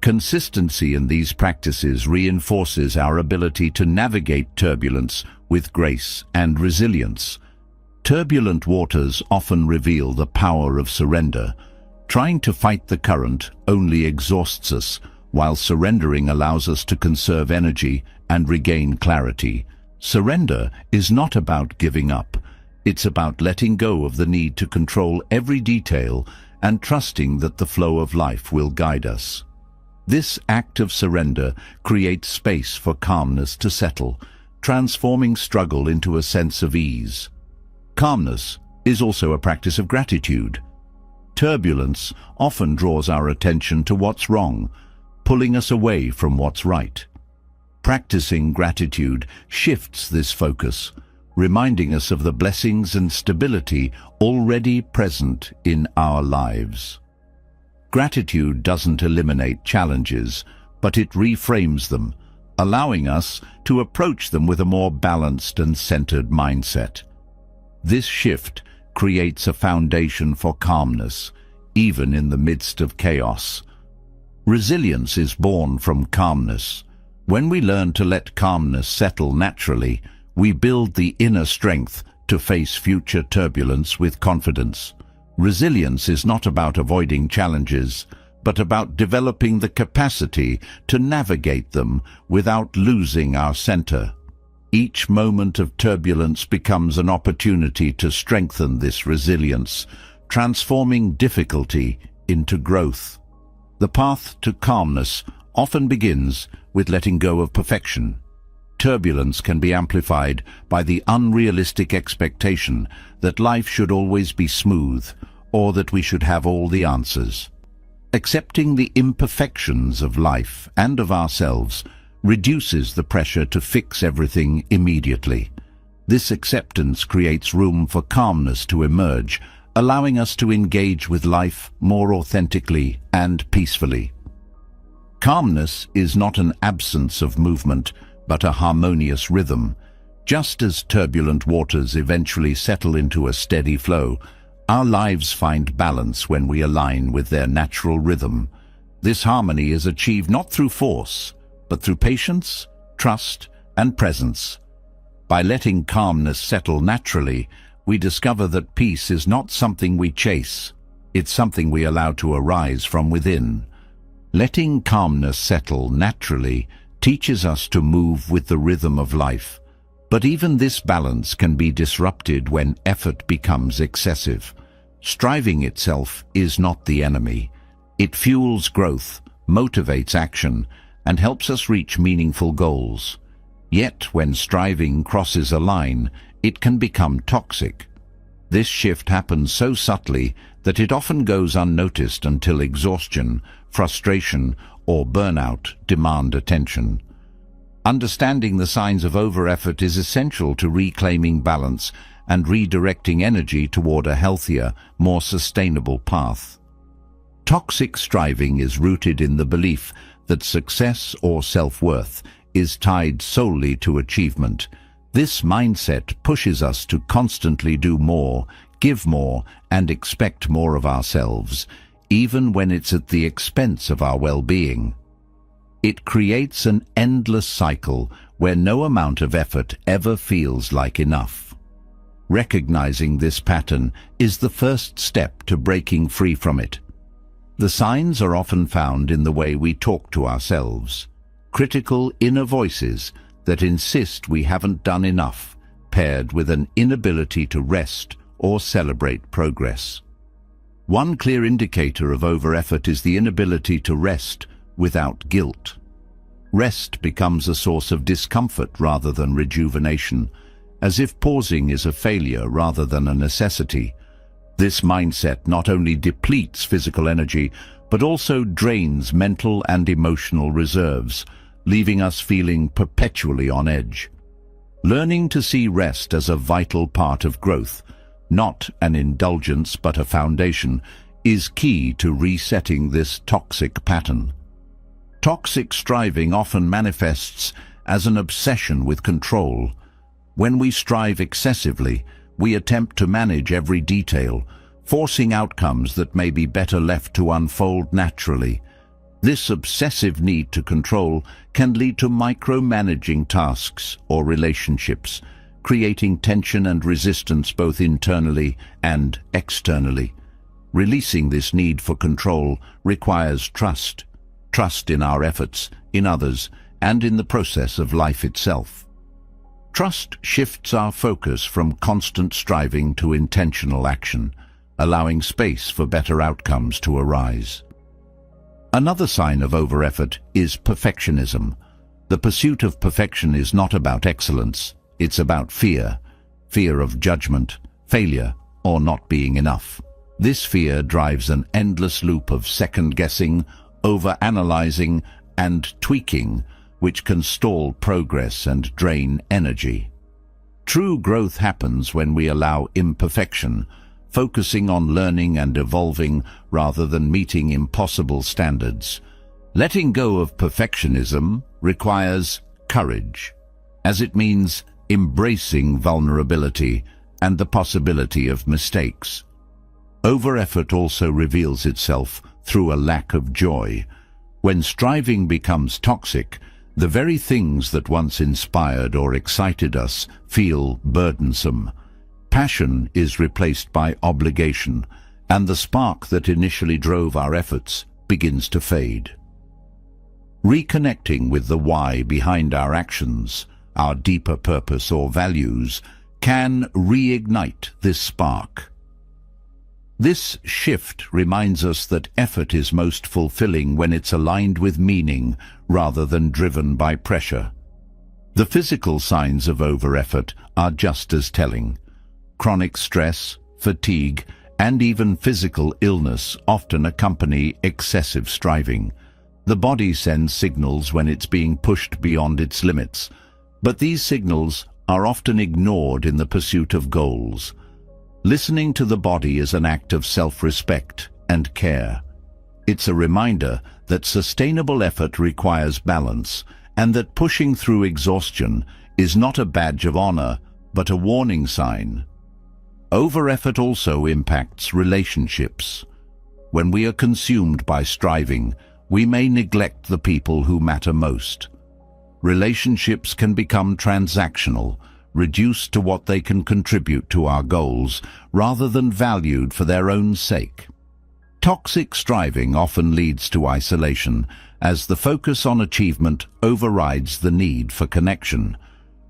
Consistency in these practices reinforces our ability to navigate turbulence with grace and resilience. Turbulent waters often reveal the power of surrender. Trying to fight the current only exhausts us, while surrendering allows us to conserve energy and regain clarity. Surrender is not about giving up. It's about letting go of the need to control every detail and trusting that the flow of life will guide us. This act of surrender creates space for calmness to settle, transforming struggle into a sense of ease. Calmness is also a practice of gratitude. Turbulence often draws our attention to what's wrong, pulling us away from what's right. Practicing gratitude shifts this focus, reminding us of the blessings and stability already present in our lives. Gratitude doesn't eliminate challenges, but it reframes them, allowing us to approach them with a more balanced and centered mindset. This shift creates a foundation for calmness, even in the midst of chaos. Resilience is born from calmness. When we learn to let calmness settle naturally, we build the inner strength to face future turbulence with confidence. Resilience is not about avoiding challenges, but about developing the capacity to navigate them without losing our center. Each moment of turbulence becomes an opportunity to strengthen this resilience, transforming difficulty into growth. The path to calmness often begins with letting go of perfection. Turbulence can be amplified by the unrealistic expectation that life should always be smooth, or that we should have all the answers. Accepting the imperfections of life and of ourselves reduces the pressure to fix everything immediately. This acceptance creates room for calmness to emerge, allowing us to engage with life more authentically and peacefully. Calmness is not an absence of movement, but a harmonious rhythm. Just as turbulent waters eventually settle into a steady flow, our lives find balance when we align with their natural rhythm. This harmony is achieved not through force, but through patience, trust, and presence. By letting calmness settle naturally, we discover that peace is not something we chase, it's something we allow to arise from within. Letting calmness settle naturally teaches us to move with the rhythm of life. But even this balance can be disrupted when effort becomes excessive. Striving itself is not the enemy. It fuels growth, motivates action, and helps us reach meaningful goals. Yet when striving crosses a line, it can become toxic. This shift happens so subtly that it often goes unnoticed until exhaustion, frustration, or burnout demand attention. Understanding the signs of over-effort is essential to reclaiming balance and redirecting energy toward a healthier, more sustainable path. Toxic striving is rooted in the belief that success or self-worth is tied solely to achievement. This mindset pushes us to constantly do more, give more, and expect more of ourselves, even when it's at the expense of our well-being. It creates an endless cycle where no amount of effort ever feels like enough. Recognizing this pattern is the first step to breaking free from it. The signs are often found in the way we talk to ourselves. Critical inner voices that insist we haven't done enough, paired with an inability to rest or celebrate progress. One clear indicator of over-effort is the inability to rest without guilt. Rest becomes a source of discomfort rather than rejuvenation, as if pausing is a failure rather than a necessity. This mindset not only depletes physical energy, but also drains mental and emotional reserves, leaving us feeling perpetually on edge. Learning to see rest as a vital part of growth, not an indulgence but a foundation, is key to resetting this toxic pattern. Toxic striving often manifests as an obsession with control. When we strive excessively, we attempt to manage every detail, forcing outcomes that may be better left to unfold naturally. This obsessive need to control can lead to micromanaging tasks or relationships, creating tension and resistance both internally and externally. Releasing this need for control requires trust in our efforts, in others, and in the process of life itself. Trust shifts our focus from constant striving to intentional action, allowing space for better outcomes to arise. Another sign of over-effort is perfectionism. The pursuit of perfection is not about excellence, it's about fear of judgment, failure, or not being enough. This fear drives an endless loop of second-guessing, over-analyzing, and tweaking, which can stall progress and drain energy. True growth happens when we allow imperfection, focusing on learning and evolving rather than meeting impossible standards. Letting go of perfectionism requires courage, as it means embracing vulnerability and the possibility of mistakes. Over-effort also reveals itself through a lack of joy. When striving becomes toxic, the very things that once inspired or excited us feel burdensome. Passion is replaced by obligation, and the spark that initially drove our efforts begins to fade. Reconnecting with the why behind our actions, our deeper purpose or values, can reignite this spark. This shift reminds us that effort is most fulfilling when it's aligned with meaning rather than driven by pressure. The physical signs of over-effort are just as telling. Chronic stress, fatigue, and even physical illness often accompany excessive striving. The body sends signals when it's being pushed beyond its limits, but these signals are often ignored in the pursuit of goals. Listening to the body is an act of self-respect and care. It's a reminder that sustainable effort requires balance, and that pushing through exhaustion is not a badge of honor, but a warning sign. Over-effort also impacts relationships. When we are consumed by striving, we may neglect the people who matter most. Relationships can become transactional, reduced to what they can contribute to our goals, rather than valued for their own sake. Toxic striving often leads to isolation, as the focus on achievement overrides the need for connection.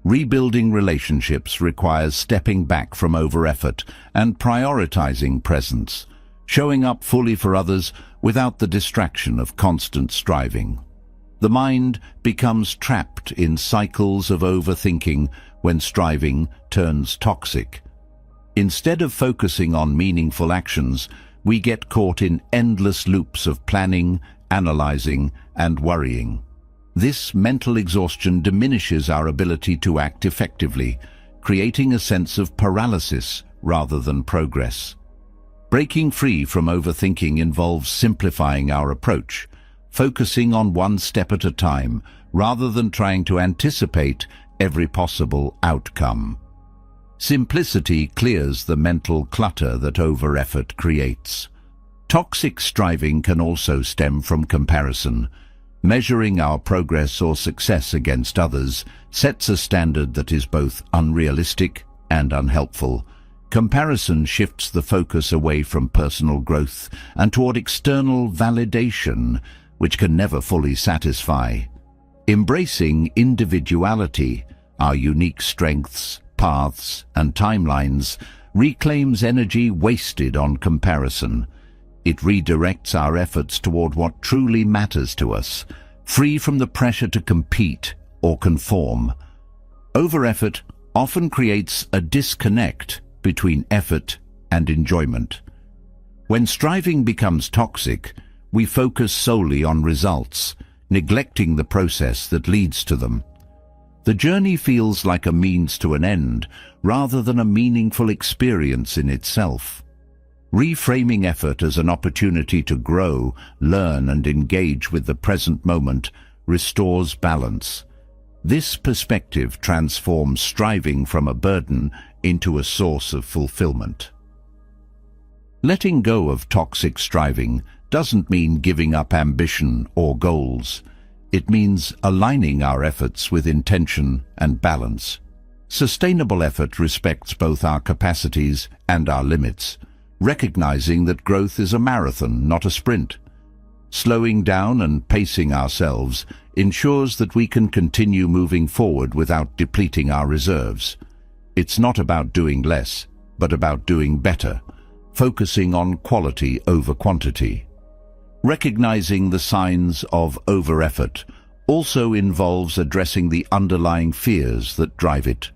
Rebuilding relationships requires stepping back from over-effort and prioritizing presence, showing up fully for others without the distraction of constant striving. The mind becomes trapped in cycles of overthinking when striving turns toxic. Instead of focusing on meaningful actions, we get caught in endless loops of planning, analyzing, and worrying. This mental exhaustion diminishes our ability to act effectively, creating a sense of paralysis rather than progress. Breaking free from overthinking involves simplifying our approach, focusing on one step at a time rather than trying to anticipate every possible outcome. Simplicity clears the mental clutter that over-effort creates. Toxic striving can also stem from comparison. Measuring our progress or success against others sets a standard that is both unrealistic and unhelpful. Comparison shifts the focus away from personal growth and toward external validation, which can never fully satisfy. Embracing individuality, our unique strengths, paths, and timelines, reclaims energy wasted on comparison. It redirects our efforts toward what truly matters to us, free from the pressure to compete or conform. Over-effort often creates a disconnect between effort and enjoyment. When striving becomes toxic, we focus solely on results, neglecting the process that leads to them. The journey feels like a means to an end, rather than a meaningful experience in itself. Reframing effort as an opportunity to grow, learn, and engage with the present moment restores balance. This perspective transforms striving from a burden into a source of fulfillment. Letting go of toxic striving doesn't mean giving up ambition or goals. It means aligning our efforts with intention and balance. Sustainable effort respects both our capacities and our limits, recognizing that growth is a marathon, not a sprint. Slowing down and pacing ourselves ensures that we can continue moving forward without depleting our reserves. It's not about doing less, but about doing better, focusing on quality over quantity. Recognizing the signs of over-effort also involves addressing the underlying fears that drive it.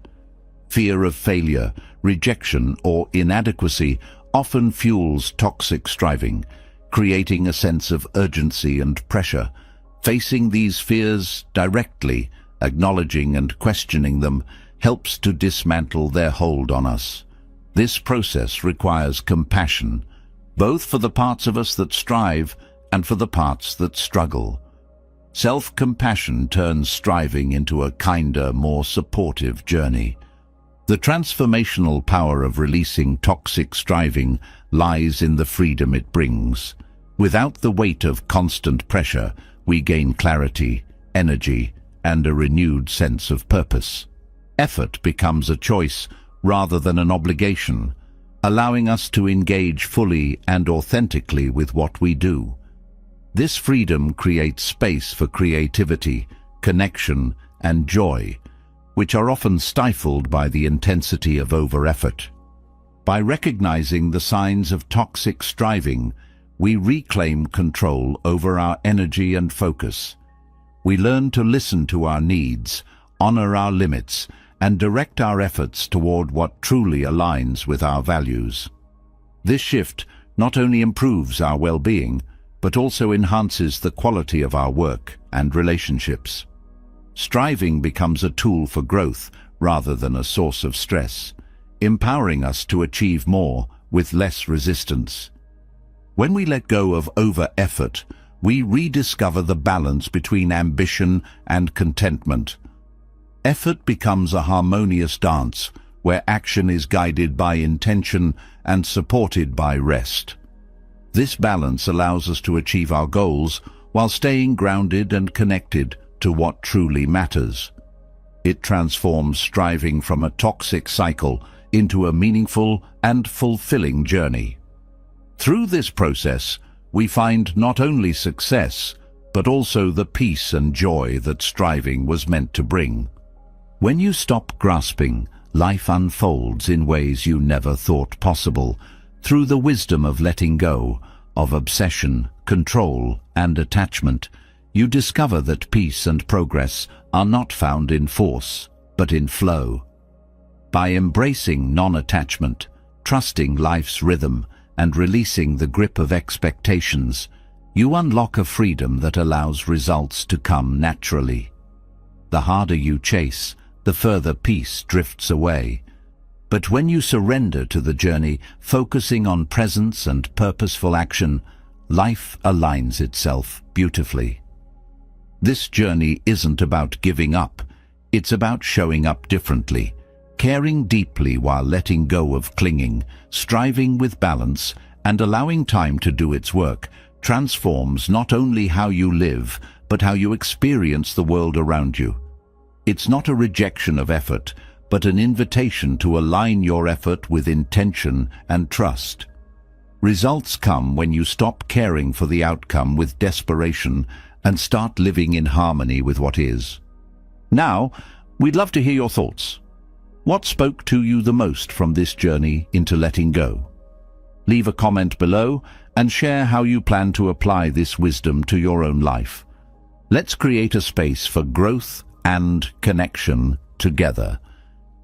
Fear of failure, rejection, or inadequacy often fuels toxic striving, creating a sense of urgency and pressure. Facing these fears directly, acknowledging and questioning them, helps to dismantle their hold on us. This process requires compassion, both for the parts of us that strive and for the parts that struggle. Self-compassion turns striving into a kinder, more supportive journey. The transformational power of releasing toxic striving lies in the freedom it brings. Without the weight of constant pressure, we gain clarity, energy, and a renewed sense of purpose. Effort becomes a choice rather than an obligation, allowing us to engage fully and authentically with what we do. This freedom creates space for creativity, connection, and joy, which are often stifled by the intensity of over-effort. By recognizing the signs of toxic striving, we reclaim control over our energy and focus. We learn to listen to our needs, honor our limits, and direct our efforts toward what truly aligns with our values. This shift not only improves our well-being, but also enhances the quality of our work and relationships. Striving becomes a tool for growth rather than a source of stress, empowering us to achieve more with less resistance. When we let go of over-effort, we rediscover the balance between ambition and contentment. Effort becomes a harmonious dance where action is guided by intention and supported by rest. This balance allows us to achieve our goals while staying grounded and connected to what truly matters. It transforms striving from a toxic cycle into a meaningful and fulfilling journey. Through this process, we find not only success, but also the peace and joy that striving was meant to bring. When you stop grasping, life unfolds in ways you never thought possible, through the wisdom of letting go, of obsession, control, and attachment. You discover that peace and progress are not found in force, but in flow. By embracing non-attachment, trusting life's rhythm, and releasing the grip of expectations, you unlock a freedom that allows results to come naturally. The harder you chase, the further peace drifts away. But when you surrender to the journey, focusing on presence and purposeful action, life aligns itself beautifully. This journey isn't about giving up, it's about showing up differently, caring deeply while letting go of clinging, striving with balance, and allowing time to do its work, transforms not only how you live, but how you experience the world around you. It's not a rejection of effort, but an invitation to align your effort with intention and trust. Results come when you stop caring for the outcome with desperation and start living in harmony with what is. Now, we'd love to hear your thoughts. What spoke to you the most from this journey into letting go? Leave a comment below and share how you plan to apply this wisdom to your own life. Let's create a space for growth and connection together.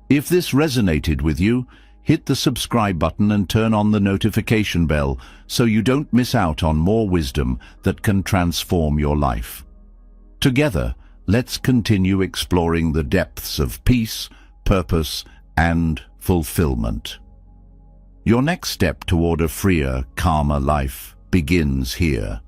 If this resonated with you, hit the subscribe button and turn on the notification bell so you don't miss out on more wisdom that can transform your life. Together, let's continue exploring the depths of peace, purpose, and fulfillment. Your next step toward a freer, calmer life begins here.